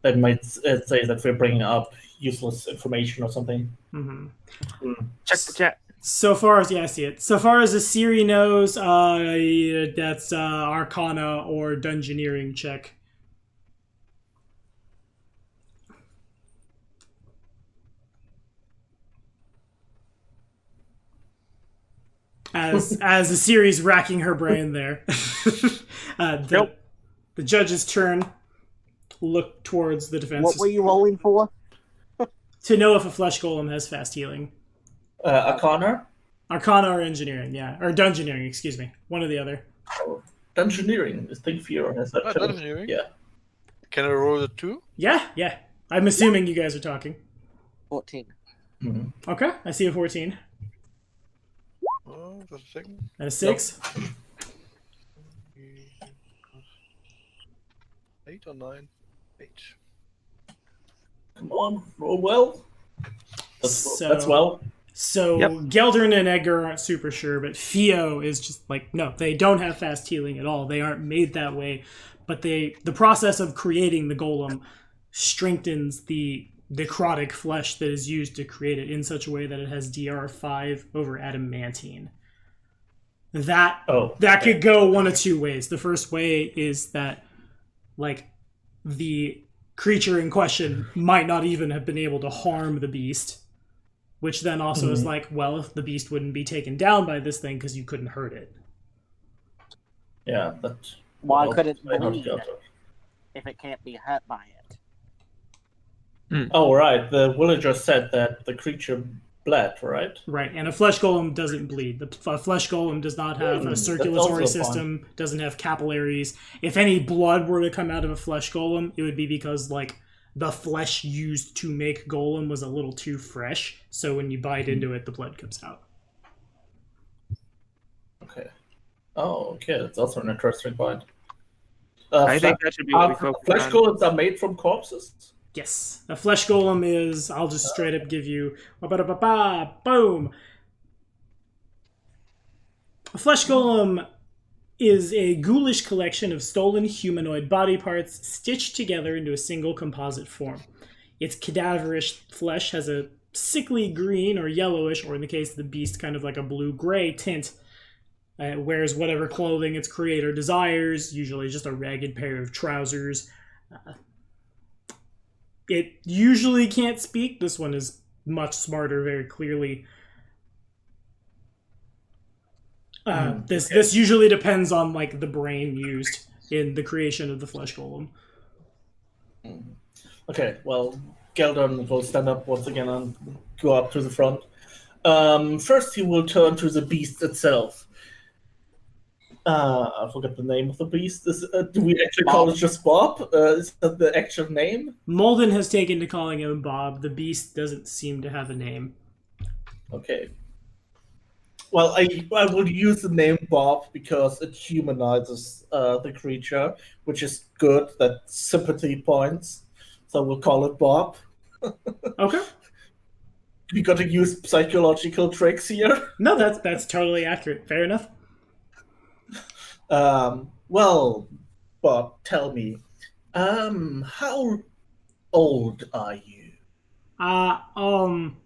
They might say that we're bringing up useless information or something. Check the chat. So far as I see it. So far as Asiri knows, that's Arcana or Dungeoneering check. As Asiri's racking her brain there. The judge's turn. Look towards the defense. What were you rolling for? To know if a flesh golem has fast healing. Arcana? Arcana or engineering, yeah. Or dungeoneering, excuse me. One or the other. Oh, dungeoneering. I think Fiora has that too. Dungeoneering? Yeah. Can I roll it too? Yeah. I'm assuming you guys are talking. 14. Okay, I see a 14. Oh, just a second. And a 6. 8 or 9? 8. Come on, roll well. That's well. So Geldern and Edgar aren't super sure, but Theo is just like, no, they don't have fast healing at all. They aren't made that way. But the process of creating the golem strengthens the necrotic flesh that is used to create it in such a way that it has DR5 over adamantine. That could go one of two ways. The first way is that the creature in question might not even have been able to harm the beast, which then also is the beast wouldn't be taken down by this thing because you couldn't hurt it. Yeah, why could it bleed if it can't be hurt by it? Oh, right. The villager said that the creature bled, right? Right, and a flesh golem doesn't bleed. A flesh golem does not have a circulatory system, doesn't have capillaries. If any blood were to come out of a flesh golem, it would be because, the flesh used to make golem was a little too fresh, so when you bite into it, the blood comes out. Okay. Oh, okay. That's also an interesting point. I think that should be what we focus on. Flesh golems are made from corpses? Yes. A flesh golem is, I'll just straight up give you, boom. A flesh golem is a ghoulish collection of stolen humanoid body parts stitched together into a single composite form. Its cadaverish flesh has a sickly green or yellowish, or in the case of the beast, kind of like a blue-gray tint. It wears whatever clothing its creator desires, usually just a ragged pair of trousers. It usually can't speak. This one is much smarter, very clearly. This usually depends on the brain used in the creation of the flesh golem. Okay, well, Geldern will stand up once again and go up to the front. First, he will turn to the beast itself. I forgot the name of the beast. Do we actually call it just Bob? Is that the actual name? Molden has taken to calling him Bob. The beast doesn't seem to have a name. Okay. Well, I will use the name Bob because it humanizes the creature, which is good. That sympathy points. So we'll call it Bob. Okay. We got to use psychological tricks here. No, that's totally accurate. Fair enough. Well, Bob, tell me, how old are you? I'm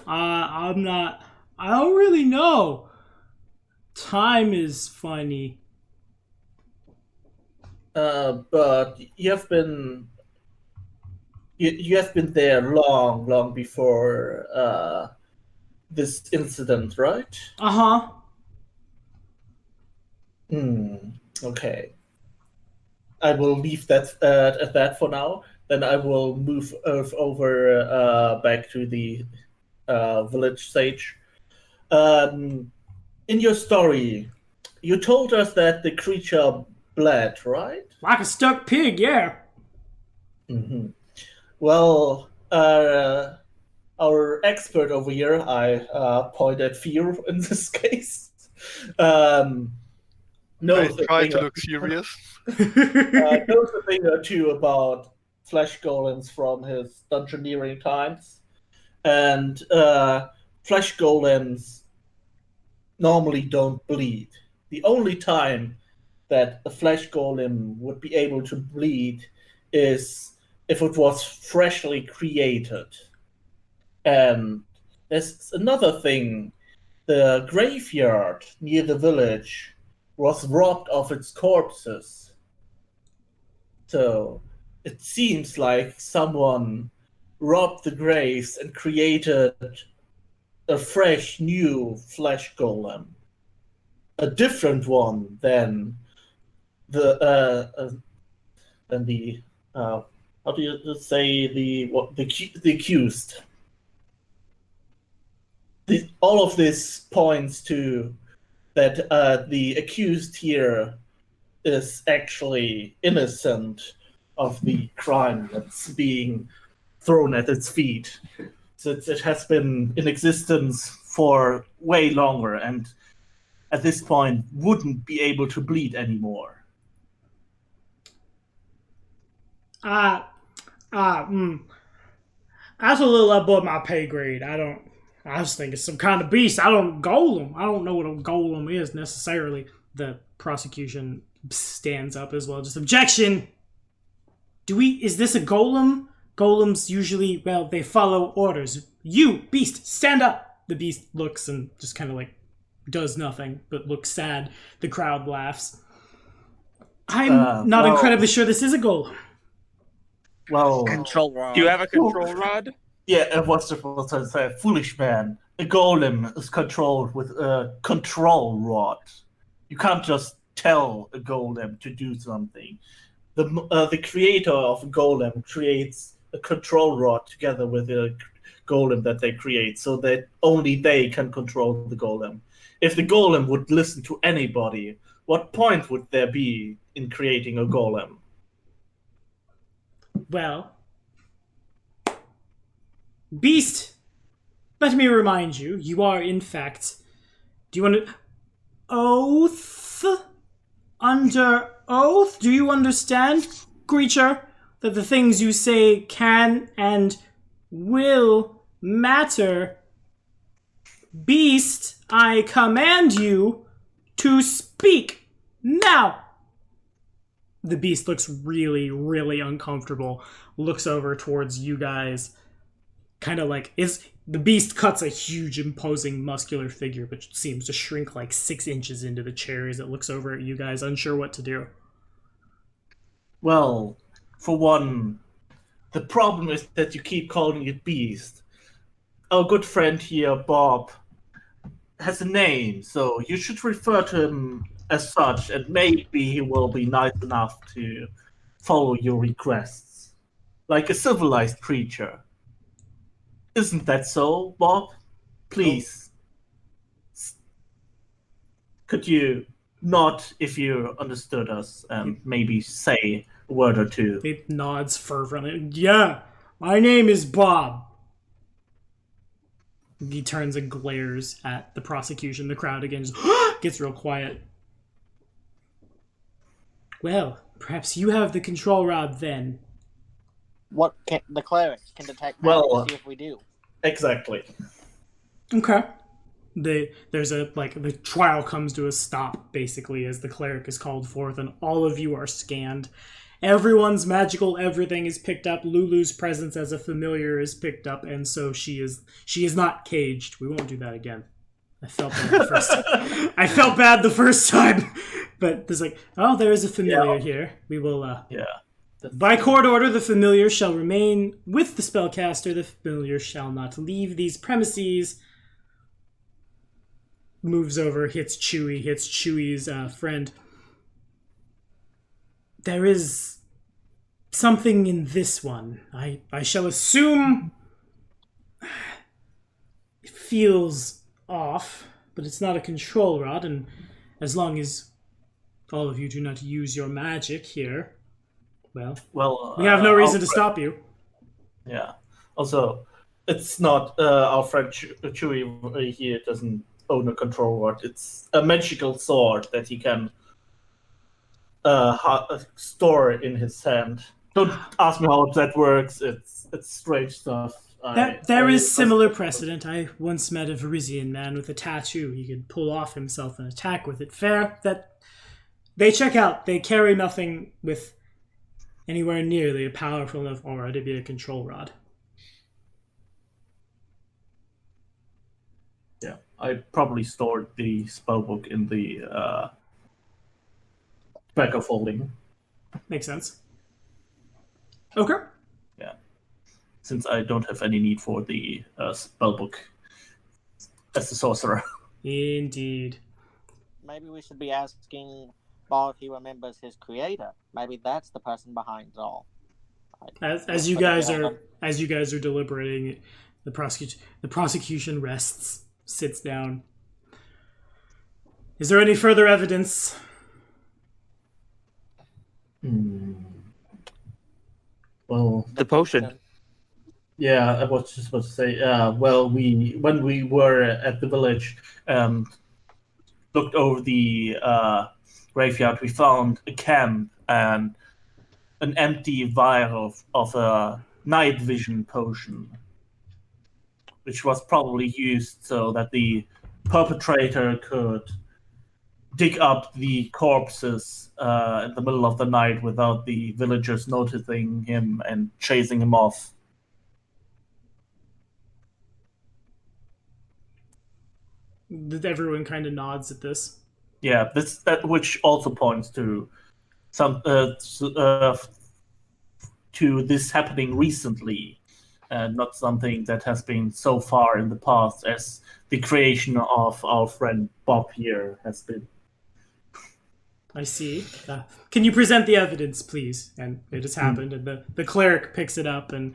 not. I don't really know. Time is funny. But you have been there long before this incident, right? Uh-huh. Okay. I will leave that at that for now. Then I will move over back to the village sage. In your story, you told us that the creature bled, right? Like a stuck pig, yeah. Mm-hmm. Well, our expert over here, I point at fear in this case, knows I try to look serious. knows a thing or two about flesh golems from his dungeoneering times. And flesh golems normally don't bleed. The only time that a flesh golem would be able to bleed is if it was freshly created. And there's another thing. The graveyard near the village was robbed of its corpses. So it seems like someone robbed the graves and created a fresh new flesh golem. A different one than the how do you say the accused. All of this points to that the accused here is actually innocent of the crime that's being thrown at its feet. So it has been in existence for way longer, and at this point wouldn't be able to bleed anymore. That's a little above my pay grade. I just think it's some kind of beast. I don't know what a golem is necessarily. The prosecution stands up as well. Just objection. Is this a golem? Golems usually, well, they follow orders. You, beast, stand up! The beast looks and just kind of like does nothing, but looks sad. The crowd laughs. I'm not incredibly sure this is a golem. Well, Control rod. Do you have a control rod? yeah, what's supposed to say? Foolish man. A golem is controlled with a control rod. You can't just tell a golem to do something. The creator of a golem creates a control rod together with a golem that they create, so that only they can control the golem. If the golem would listen to anybody, what point would there be in creating a golem? Well, beast, let me remind you, you are in fact, do you want to, oath? Under oath? Do you understand, creature, that the things you say can and will matter? Beast, I command you to speak now. The beast looks really, really uncomfortable, looks over towards you guys, kind of like, the beast cuts a huge, imposing, muscular figure, but seems to shrink like 6 inches into the chair as it looks over at you guys, unsure what to do. Well, for one, the problem is that you keep calling it beast. Our good friend here, Bob, has a name, so you should refer to him as such, and maybe he will be nice enough to follow your requests. Like a civilized creature. Isn't that so, Bob? Please. Could you nod if you understood us and maybe say a word or two. He nods fervently. Yeah, my name is Bob. He turns and glares at the prosecution. The crowd again just gets real quiet. Well, perhaps you have the control rod then. What can the cleric can detect magic Well, to see if we do. Exactly. Okay. There's the trial comes to a stop, basically, as the cleric is called forth, and all of you are scanned. Everyone's magical everything is picked up. Lulu's presence as a familiar is picked up, and so she is not caged. We won't do that again. I felt bad the first time. I felt bad the first time. But there's there is a familiar here. We will by court order, the familiar shall remain with the spellcaster. The familiar shall not leave these premises. Moves over, hits Chewy's friend. There is something in this one. I shall assume it feels off, but it's not a control rod, and as long as all of you do not use your magic here, well, we have no reason to stop you. Yeah. Also, it's not our friend Chewy here doesn't own a control rod. It's a magical sword that he can store in his hand. Don't ask me how that works. It's strange stuff. There is similar precedent. I once met a Varisian man with a tattoo. He could pull off himself and attack with it. Fair. That they check out. They carry nothing with anywhere nearly a powerful enough aura to be a control rod. Yeah, I probably stored the spellbook in the back of holding. Makes sense. Okay. Yeah, since I don't have any need for the spellbook as a sorcerer. Indeed. Maybe we should be asking Bob if he remembers his creator. Maybe that's the person behind it all. As you guys are deliberating, the prosecution rests, sits down. Is there any further evidence? Well, The potion. yeah, I was just about to say. When we were at the village and looked over the graveyard, we found a camp and an empty vial of a night vision potion, which was probably used so that the perpetrator could dig up the corpses in the middle of the night without the villagers noticing him and chasing him off. Everyone kind of nods at this. Yeah, which also points to some to this happening recently, and not something that has been so far in the past as the creation of our friend Bob here has been. I see. Can you present the evidence, please? And it has happened, and the cleric picks it up and...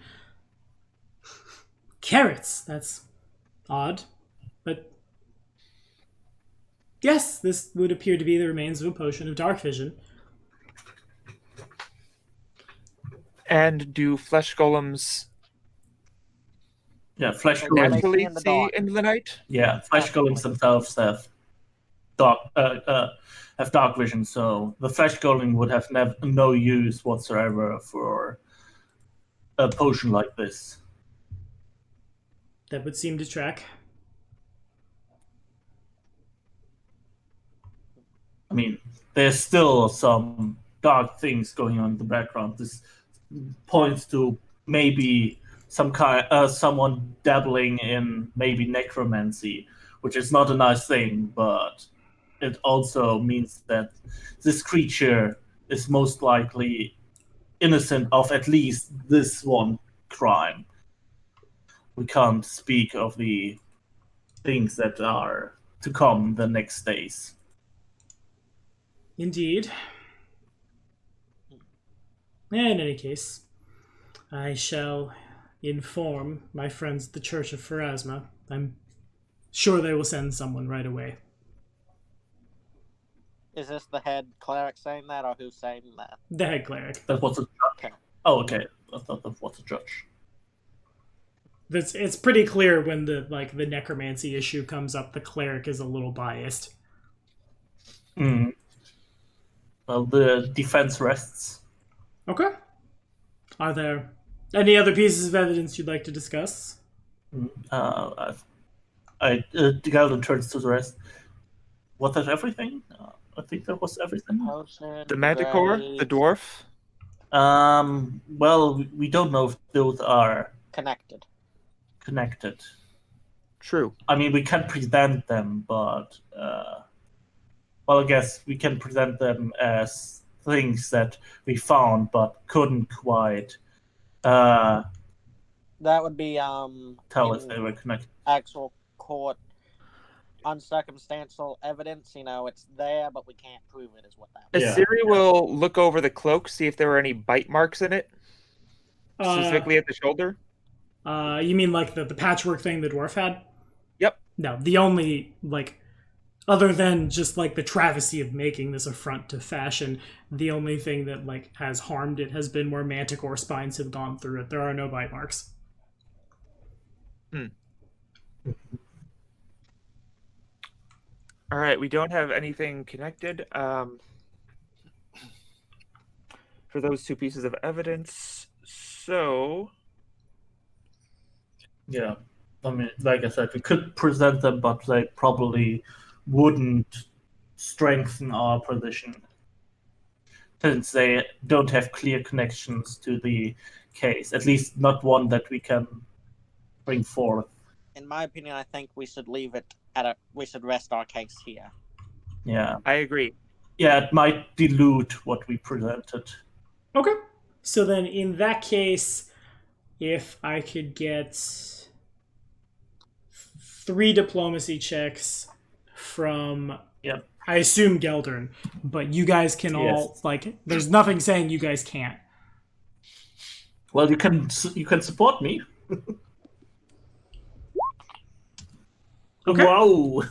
Carrots! That's odd. But... yes, this would appear to be the remains of a potion of dark vision. And do flesh golems Yeah, flesh golems. naturally in the see dark. into the night? Yeah, flesh golems themselves have dark vision, so the flesh golem would have no use whatsoever for a potion like this. That would seem to track. I mean, there's still some dark things going on in the background. This points to maybe someone dabbling in maybe necromancy, which is not a nice thing, but it also means that this creature is most likely innocent of at least this one crime. We can't speak of the things that are to come the next days. Indeed. In any case, I shall inform my friends at the Church of Pharasma. I'm sure they will send someone right away. Is this the head cleric saying that, or who's saying that? The head cleric. That was a judge. Okay. Oh, okay. I thought that was a judge. It's pretty clear when the necromancy issue comes up, the cleric is a little biased. Hmm. Well, the defense rests. Okay. Are there any other pieces of evidence you'd like to discuss? Galden turns to the rest. Was that everything? I think that was everything. Potion, The Manticore, the grave, dwarf. Well, we don't know if those are connected. connected. True. I mean, we can present them, but well, I guess we can present them as things that we found but couldn't quite That would be tell if in they were connected. actual court uncircumstantial evidence. It's there, but we can't prove it. Is what that. Yeah. Asiri will look over the cloak, see if there were any bite marks in it, Uh, specifically at the shoulder. You mean like the patchwork thing the dwarf had? Yep. No, the only, other than just, the travesty of making this affront to fashion, the only thing that, has harmed it has been where manticore spines have gone through it. There are no bite marks. All right, we don't have anything connected for those two pieces of evidence. So, Yeah. I mean, like I said, we could present them, but they probably wouldn't strengthen our position since they don't have clear connections to the case. At least not one that we can bring forth. In my opinion, I think we should leave it we should rest our case here. Yeah. I agree. Yeah, it might dilute what we presented. Okay. So then, in that case, if I could get 3 diplomacy checks from, Yep. I assume Geldern, but you guys can all, there's nothing saying you guys can't. Well, you can support me. Okay. Wow.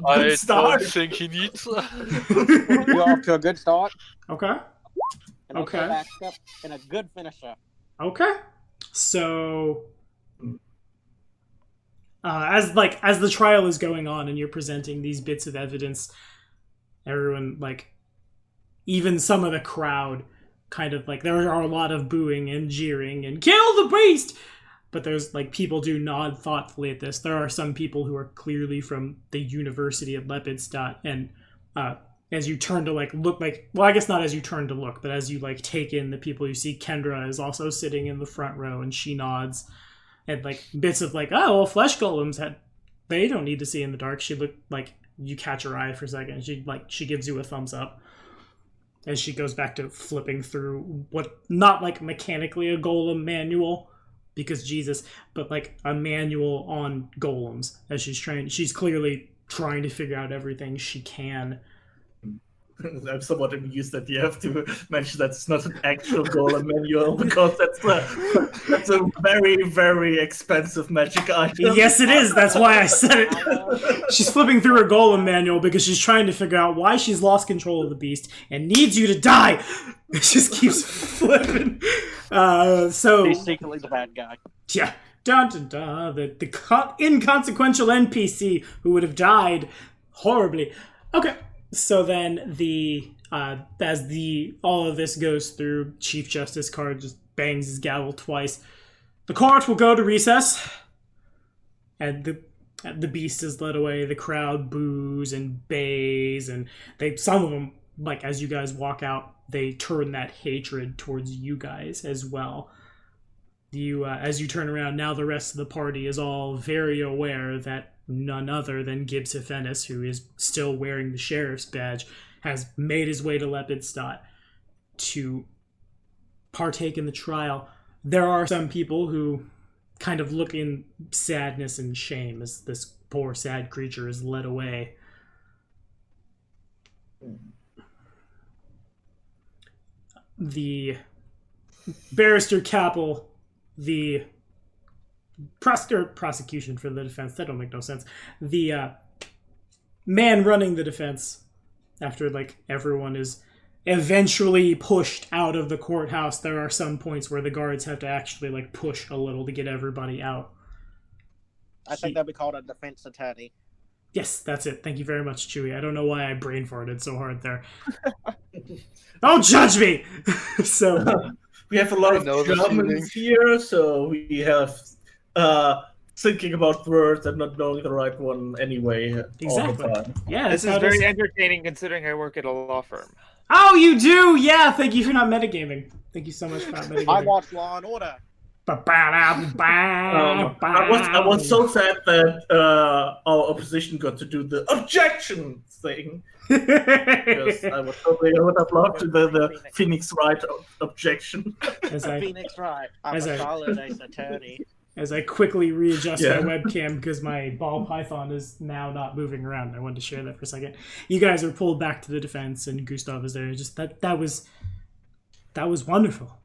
I Good start. don't think he needs. You're off to a good start. Okay. And Okay. back up and a good finisher. Okay. So, as the trial is going on and you're presenting these bits of evidence, everyone, even some of the crowd, kind of there are a lot of booing and jeering and kill the beast. But there's people do nod thoughtfully at this. There are some people who are clearly from the University of Lepidstadt, and as you turn to look well, I guess not as you turn to look, but as you take in the people you see, Kendra is also sitting in the front row and she nods, and bits of oh well, flesh golems they don't need to see in the dark. She looked you catch her eye for a second. And she gives you a thumbs up, as she goes back to flipping through what not mechanically a golem manual. Because Jesus, but a manual on golems as she's clearly trying to figure out everything she can. I'm somewhat amused that you have to mention that it's not an actual golem manual because that's a very, very expensive magic item. Yes, it is. That's why I said it. She's flipping through her golem manual because she's trying to figure out why she's lost control of the beast and needs you to die. It just keeps flipping. So He's secretly the bad guy. yeah, dun dun dun. The inconsequential NPC who would have died horribly. Okay. So then as all of this goes through, Chief Justice Card just bangs his gavel twice. The court will go to recess, and the beast is led away. The crowd boos and bays, and some of them, as you guys walk out, they turn that hatred towards you guys as well. As you turn around, now the rest of the party is all very aware that none other than Gibbs Hephanis, who is still wearing the sheriff's badge, has made his way to Lepidstadt to partake in the trial. There are some people who kind of look in sadness and shame as this poor sad creature is led away. The Barrister Capel, the prosecution for the defense, that don't make no sense. The man running the defense after like everyone is eventually pushed out of the courthouse, there are some points where the guards have to actually like push a little to get everybody out. I think that'd be called a defense attorney. Yes, that's it. Thank you very much, Chewie. I don't know why I brain farted so hard there. Don't judge me! So we have a lot of know the Germans here, so we have thinking about words and not knowing the right one anyway exactly. all the time. Yeah, This is very entertaining considering I work at a law firm. Oh, you do? Yeah, thank you for not metagaming. Thank you so much for not metagaming. I watch Law and Order. I was so sad that our opposition got to do the objection thing. Because I would have loved the Phoenix Wright objection. Phoenix Wright. I'm a solid attorney. As I quickly readjust my webcam because my ball python is now not moving around. I wanted to share that for a second. You guys are pulled back to the defense, and Gustav is there. Just that was wonderful.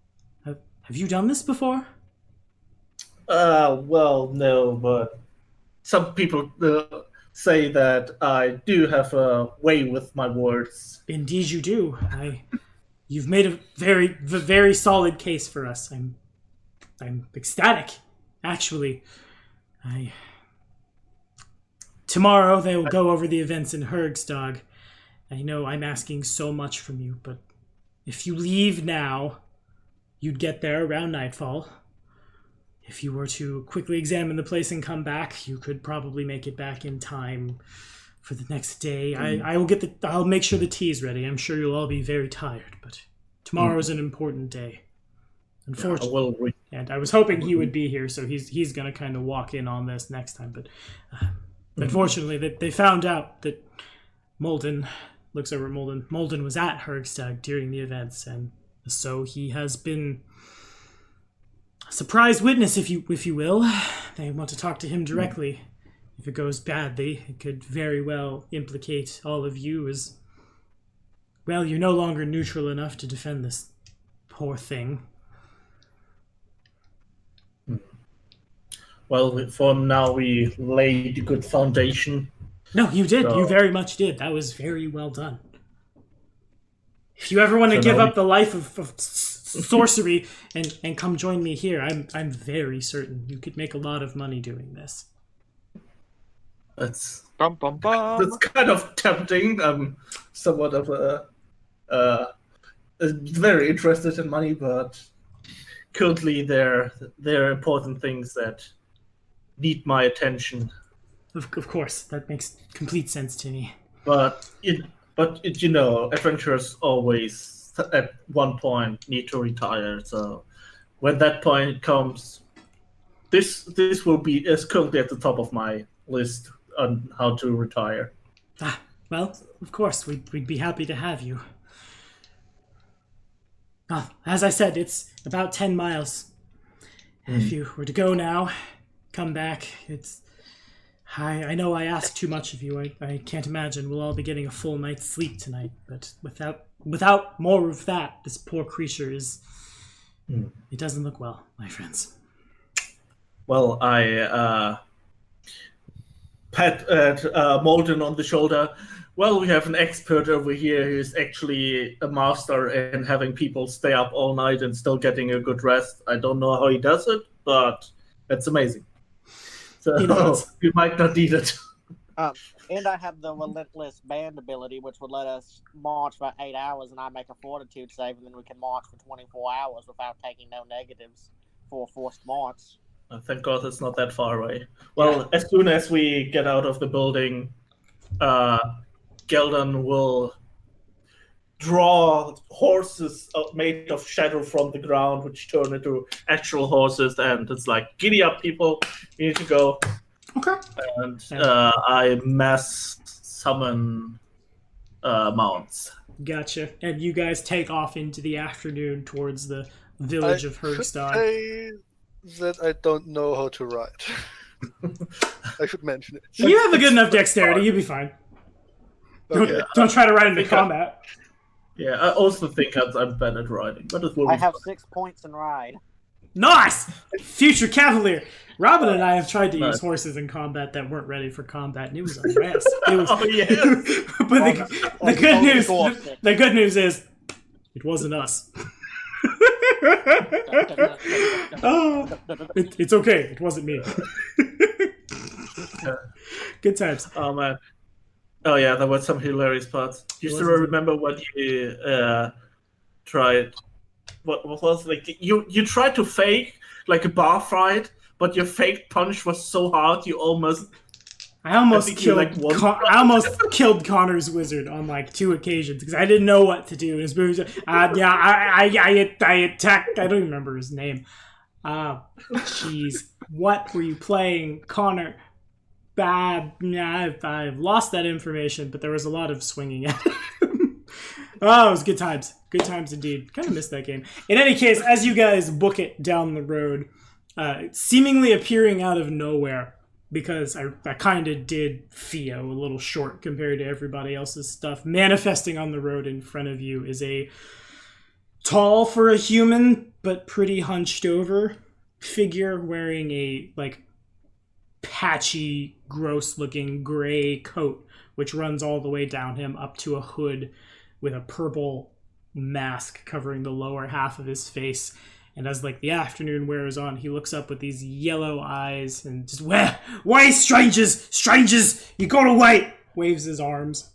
Have you done this before? Well, no, but some people say that I do have a way with my words. Indeed, you do. You've made a very, very solid case for us. I'm ecstatic. Actually, tomorrow they will go over the events in Hergstag. I know I'm asking so much from you, but if you leave now, you'd get there around nightfall. If you were to quickly examine the place and come back, you could probably make it back in time for the next day. I'll make sure the tea is ready. I'm sure you'll all be very tired, but tomorrow is an important day. Unfortunately, and I was hoping he would be here, so he's gonna kind of walk in on this next time. But unfortunately, they found out that Molden looks over at Molden. Molden was at Hergstag during the events, and so he has been a surprise witness, if you will. They want to talk to him directly. If it goes badly, it could very well implicate all of you as well. You're no longer neutral enough to defend this poor thing. Well, for now, we laid a good foundation. No, you did. So, you very much did. That was very well done. If you ever want to give up the life of sorcery and come join me here, I'm very certain you could make a lot of money doing this. That's Bum, bum, bum. that's kind of tempting. I'm somewhat of very interested in money, but currently there are important things that need my attention. Of course, that makes complete sense to me. But adventurers always at one point need to retire. So when that point comes, this will be is currently at the top of my list on how to retire. Well, of course, we'd be happy to have you. As I said, it's about 10 miles. If you were to go now, come back, I know I ask too much of you. I can't imagine we'll all be getting a full night's sleep tonight, but without more of that, this poor creature is... It doesn't look well, my friends. Well, I pat Molden on the shoulder. Well, we have an expert over here who's actually a master in having people stay up all night and still getting a good rest. I don't know how he does it, but it's amazing. So you might not need it. And I have the relentless band ability, which would let us march for 8 hours, and I make a fortitude save, and then we can march for 24 hours without taking no negatives for a forced march. Thank God it's not that far away. Well, as soon as we get out of the building, Geldan will draw horses made of shadow from the ground, which turn into actual horses, and it's like, giddy up, people, we need to go. Okay. And I mass summon mounts. Gotcha. And you guys take off into the afternoon towards the village of Hergstad. I that I don't know how to ride. I should mention it. You have a good enough dexterity, you'll be fine. Okay. Don't try to ride into combat. Yeah, I also think I'm bad at riding, but it will I be have fun. 6 points in ride. Nice! Future Cavalier! Robin and I have tried to Nice. use horses in combat that weren't ready for combat, and it was a mess. It was, Oh, yes. but the good news is it wasn't us. Oh, it's okay. It wasn't me. Good times. Oh man. Oh yeah, there were some hilarious parts. You still remember when you tried? What was like? You tried to fake like a bar fight, but your fake punch was so hard you almost. I almost killed Connor's wizard on like 2 occasions because I didn't know what to do. His moves, I attacked. I don't even remember his name. Jeez, what were you playing, Connor? Bad. Yeah, I've lost that information, but there was a lot of swinging at him. Oh, it was good times. Good times indeed. Kind of missed that game. In any case, as you guys book it down the road, seemingly appearing out of nowhere, because I kind of did feel a little short compared to everybody else's stuff. Manifesting on the road in front of you is a tall for a human, but pretty hunched over figure wearing a, like, patchy, gross-looking gray coat, which runs all the way down him up to a hood with a purple mask covering the lower half of his face. And as like the afternoon wears on, he looks up with these yellow eyes and just, wait, strangers, you gotta wait, waves his arms.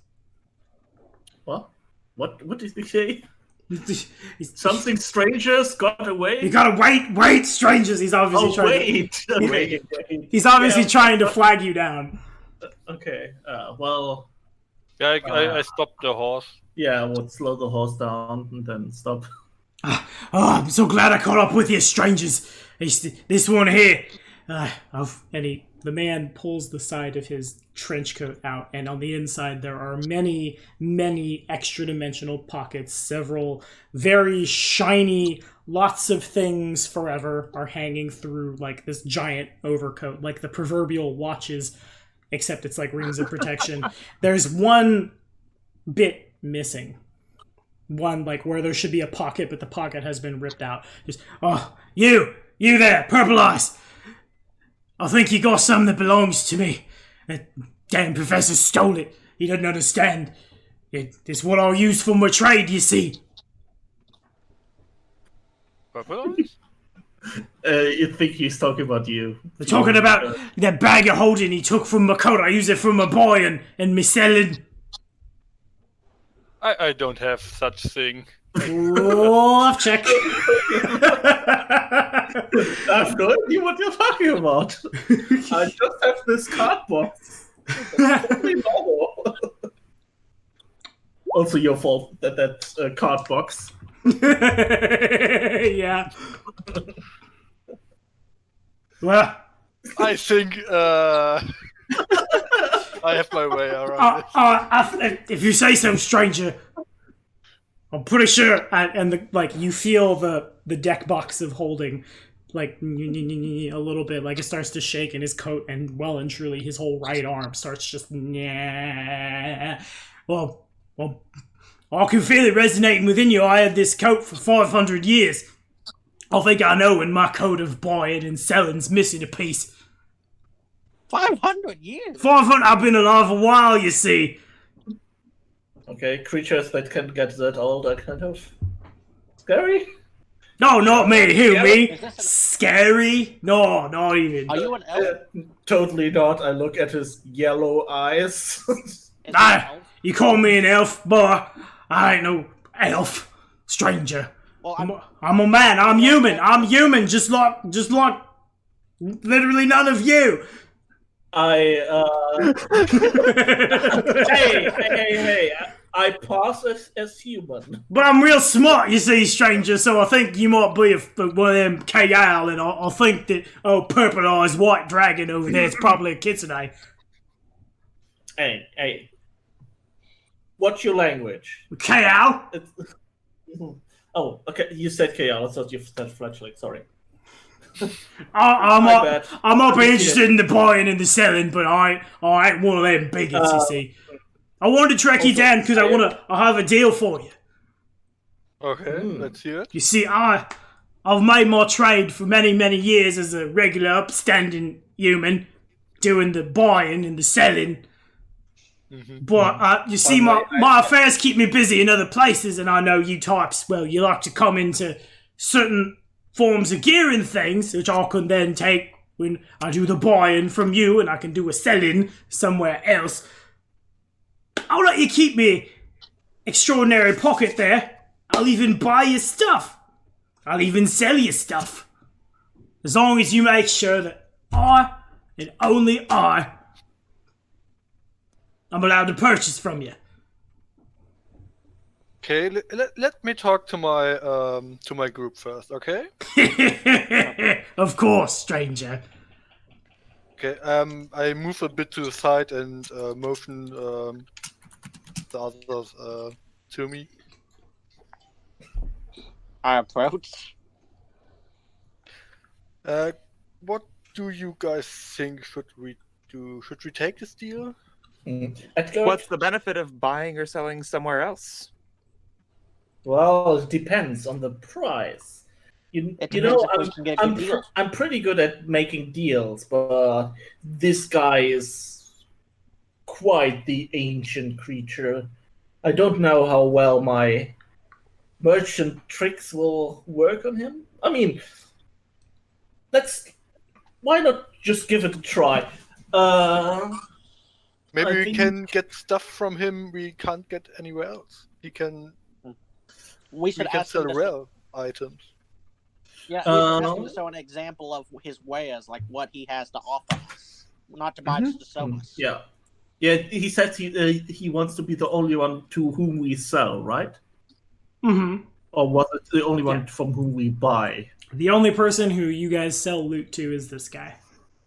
What? What did he say? Something strangers got away? You gotta wait, strangers. He's obviously wait. He's obviously trying to flag you down. Okay, well... Yeah, I stopped the horse. Yeah, I would slow the horse down and then stop. Oh, I'm so glad I caught up with you, strangers. This one here. The man pulls the side of his trench coat out, and on the inside there are many, many extra-dimensional pockets. Several very shiny, lots of things forever are hanging through like this giant overcoat, like the proverbial watches, except it's like rings of protection. There's one bit missing. One, like, where there should be a pocket, but the pocket has been ripped out. Just, you there, Purple Eyes! I think you got something that belongs to me. That damn professor stole it. He doesn't understand. It's what I'll use for my trade, you see. Purple Eyes? You think he's talking about you. They're talking about that bag of holding he took from my coat. I use it for my boy and me selling. I don't have such thing. Off check. I've no idea what you're talking about. I just have this card box. That's totally normal. Also your fault that card box. Yeah. Well, I think I have my way around it. if you say so, stranger. I'm pretty sure, and you feel the deck box of holding, like a little bit, like it starts to shake in his coat, and well and truly his whole right arm starts just Well, I can feel it resonating within you. I had this coat for 500 years. I think I know when my coat of buying and selling's missing a piece. 500 years? 500. I've been alive a while, you see. Okay, creatures that can get that old are kind of scary. No, not me. Who, Yeah. me? Scary? No, not even. Are you an elf? Totally not. I look at his yellow eyes. Is he an Ah, elf? you call me an elf, boy. I ain't no elf. Stranger. Well, I'm a man. I'm human. I'm human, just like literally none of you. Hey. I pass as human. But I'm real smart, you see, stranger, so I think you might be one of them KL, and I think that, Purple Eyes White Dragon over there is probably a kitsune. Hey. What's your language? KL? Oh, okay. You said KL. I thought you said fledgling. Sorry. I'm My not bad. I'm not be interested in the buying and the selling, but I ain't one of them bigots, you see. I wanted to track you down because I have a deal for you. Okay, let's hear it. You see, I I've made my trade for many, many years as a regular upstanding human, doing the buying and the selling. But you see, my affairs keep me busy in other places, and I know you types, well, you like to come into certain forms of gear and things, which I can then take when I do the buying from you, and I can do a selling somewhere else. I'll let you keep me extraordinary pocket there. I'll even buy your stuff. I'll even sell your stuff. As long as you make sure that I, and only I'm allowed to purchase from you. Okay, let me talk to my group first, okay? Of course, stranger. Okay, I move a bit to the side and motion the others to me. I approach. What do you guys think should we do? Should we take this deal? What's the benefit of buying or selling somewhere else? Well, it depends on the price. You Depends know, if we can get good deals. I'm pretty good at making deals, but this guy is quite the ancient creature. I don't know how well my merchant tricks will work on him. I mean, why not just give it a try? Maybe I we think- can get stuff from him we can't get anywhere else. We should We can ask him sell to rare items. Yeah, we should ask him to show an example of his wares, like what he has to offer us. Not to buy, just to sell us. Yeah. He said he wants to be the only one to whom we sell, right? Mm-hmm. Or was it the only one from whom we buy? The only person who you guys sell loot to is this guy.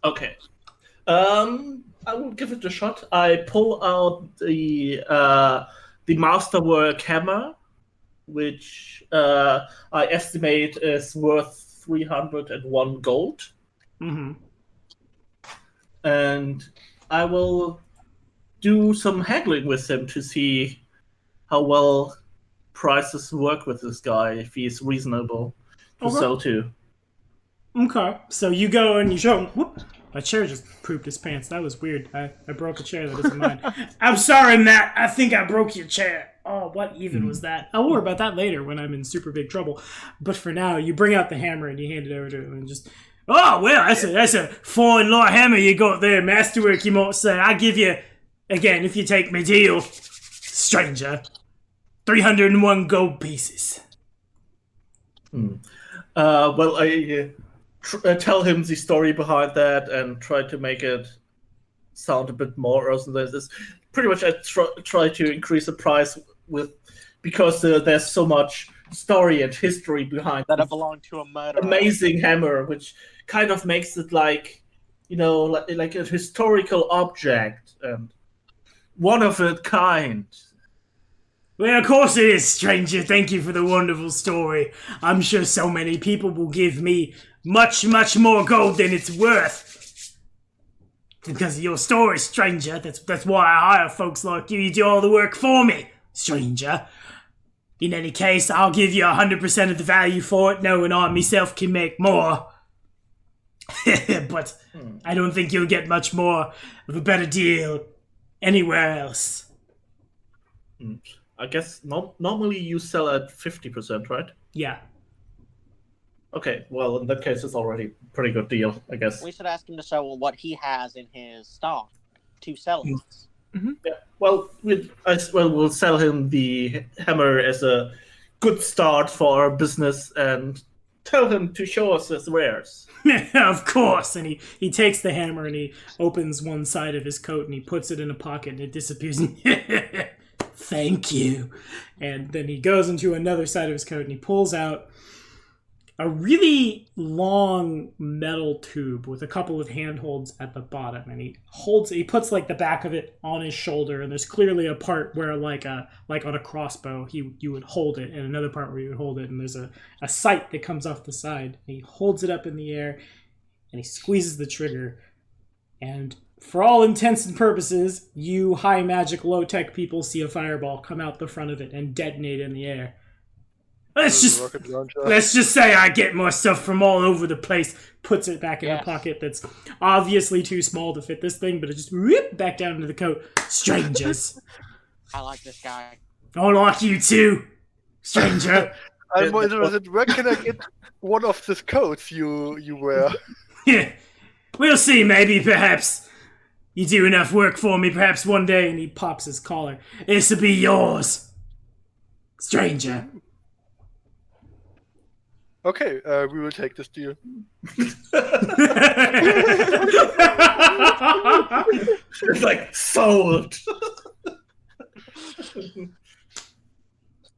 Okay. I will give it a shot. I pull out the masterwork hammer, which I estimate is worth 301 gold. Mm-hmm. And I will do some haggling with him to see how well prices work with this guy, if he's reasonable to Okay. sell to. Okay, so you go and you show him. Whoop, my chair just pooped his pants. That was weird. I broke a chair that isn't mine. I'm sorry, Matt. I think I broke your chair. Oh, what even was that? I'll worry about that later when I'm in super big trouble. But for now, you bring out the hammer and you hand it over to him and just... Oh, well, that's a fine light hammer you got there. Masterwork, you might say. I give you, again, if you take my deal, stranger, 301 gold pieces. Well, I tell him the story behind that and try to make it sound a bit more awesome than this. Pretty much, I try to increase the price because there's so much story and history behind That this it belonged to a murderer. amazing hammer, which kind of makes it like a historical object and one of a kind. Well, of course it is, stranger. Thank you for the wonderful story. I'm sure so many people will give me much, much more gold than it's worth. Because of your story, stranger. That's why I hire folks like you. You do all the work for me, stranger. In any case, I'll give you 100% of the value for it, knowing I myself can make more. But I don't think you'll get much more of a better deal anywhere else. I guess normally you sell at 50%, right? Yeah. Okay, well, in that case, it's already a pretty good deal, I guess. We should ask him to show what he has in his stock to sell us. Yeah. Well, we'll sell him the hammer as a good start for our business and tell him to show us his wares. Of course. And he takes the hammer and he opens one side of his coat and he puts it in a pocket and it disappears. Thank you. And then he goes into another side of his coat and he pulls out a really long metal tube with a couple of handholds at the bottom, and he puts like the back of it on his shoulder, and there's clearly a part where like on a crossbow you would hold it, and another part where you would hold it, and there's a sight that comes off the side, and he holds it up in the air and he squeezes the trigger, and for all intents and purposes, you high magic low tech people see a fireball come out the front of it and detonate in the air. Let's There's a just rocket launcher. let's just say I get more stuff from all over the place. Puts it back in the Yes. pocket that's obviously too small to fit this thing, but it just whip back down into the coat. Strangers. I like this guy. I like you too, stranger. I'm more interested. Where can I get one of these coats you wear? Yeah. We'll see, maybe, perhaps. You do enough work for me, perhaps one day, and he pops his collar. This'll be yours, stranger. Okay, we will take this deal. It's like sold.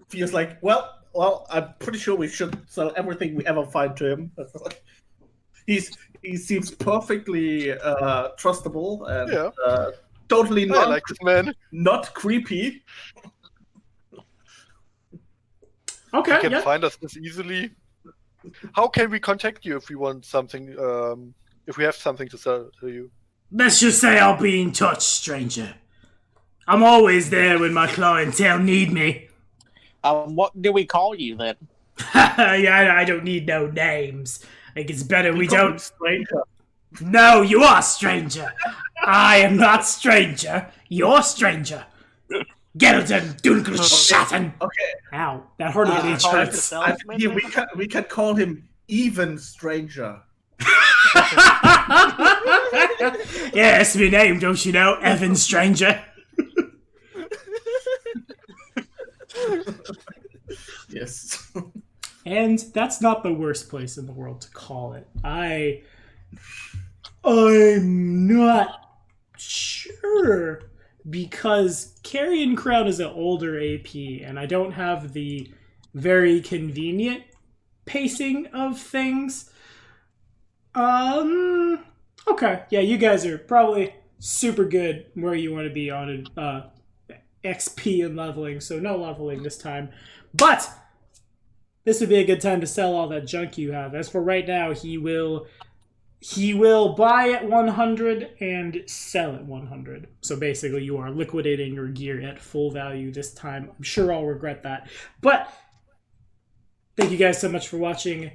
Feels like, well, I'm pretty sure we should sell everything we ever find to him. He seems perfectly trustable and totally I like this man. not creepy. Okay, You can yeah. find us this easily. How can we contact you if we want something? If we have something to sell to you? Let's just say I'll be in touch, stranger. I'm always there when my clientele need me. What do we call you then? Yeah, I don't need no names. I think it's better we call him don't. stranger. No, you are stranger. I am not stranger. You're stranger. Gelden Dunkelschatten. Okay, Ow, that hurt a bit. call it the hurts. salesman? yeah, we can call him even stranger. Yeah, that's my name, don't you know? Evan Stranger. Yes. And that's not the worst place in the world to call it. I'm not sure, because Carrion Crown is an older AP, and I don't have the very convenient pacing of things. Okay, yeah, you guys are probably super good where you want to be on XP and leveling, so no leveling this time. But this would be a good time to sell all that junk you have. As for right now, he will buy at 100 and sell at 100. So basically, you are liquidating your gear at full value this time. I'm sure I'll regret that. But thank you guys so much for watching.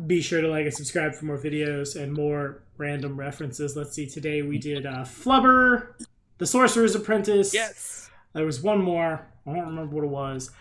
Be sure to like and subscribe for more videos and more random references. Let's see, today we did Flubber, The Sorcerer's Apprentice. Yes. There was one more. I don't remember what it was.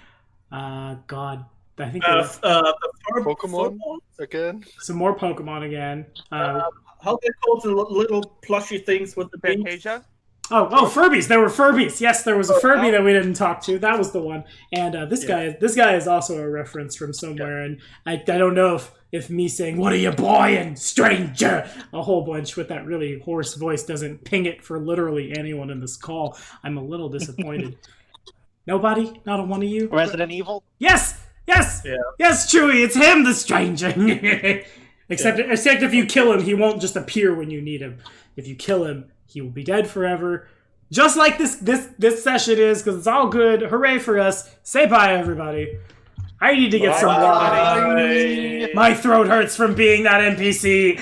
God. I think The Pokemon again. some more Pokemon again. how they call the little plushy things with the pink? Fantasia. Oh, Furbies! There were Furbies. Yes, there was a Furby that we didn't talk to. That was the one. And this guy is also a reference from somewhere. And I don't know if me saying "What are you buying, stranger?" a whole bunch with that really hoarse voice doesn't ping it for literally anyone in this call. I'm a little disappointed. Nobody? Not a one of you? Resident Evil? Yes! Yes! Yeah. Yes, Chewie, it's him, the stranger! Except if you kill him, he won't just appear when you need him. If you kill him, he will be dead forever. Just like this session is, because it's all good. Hooray for us. Say bye, everybody. I need to get some water. My throat hurts from being that NPC.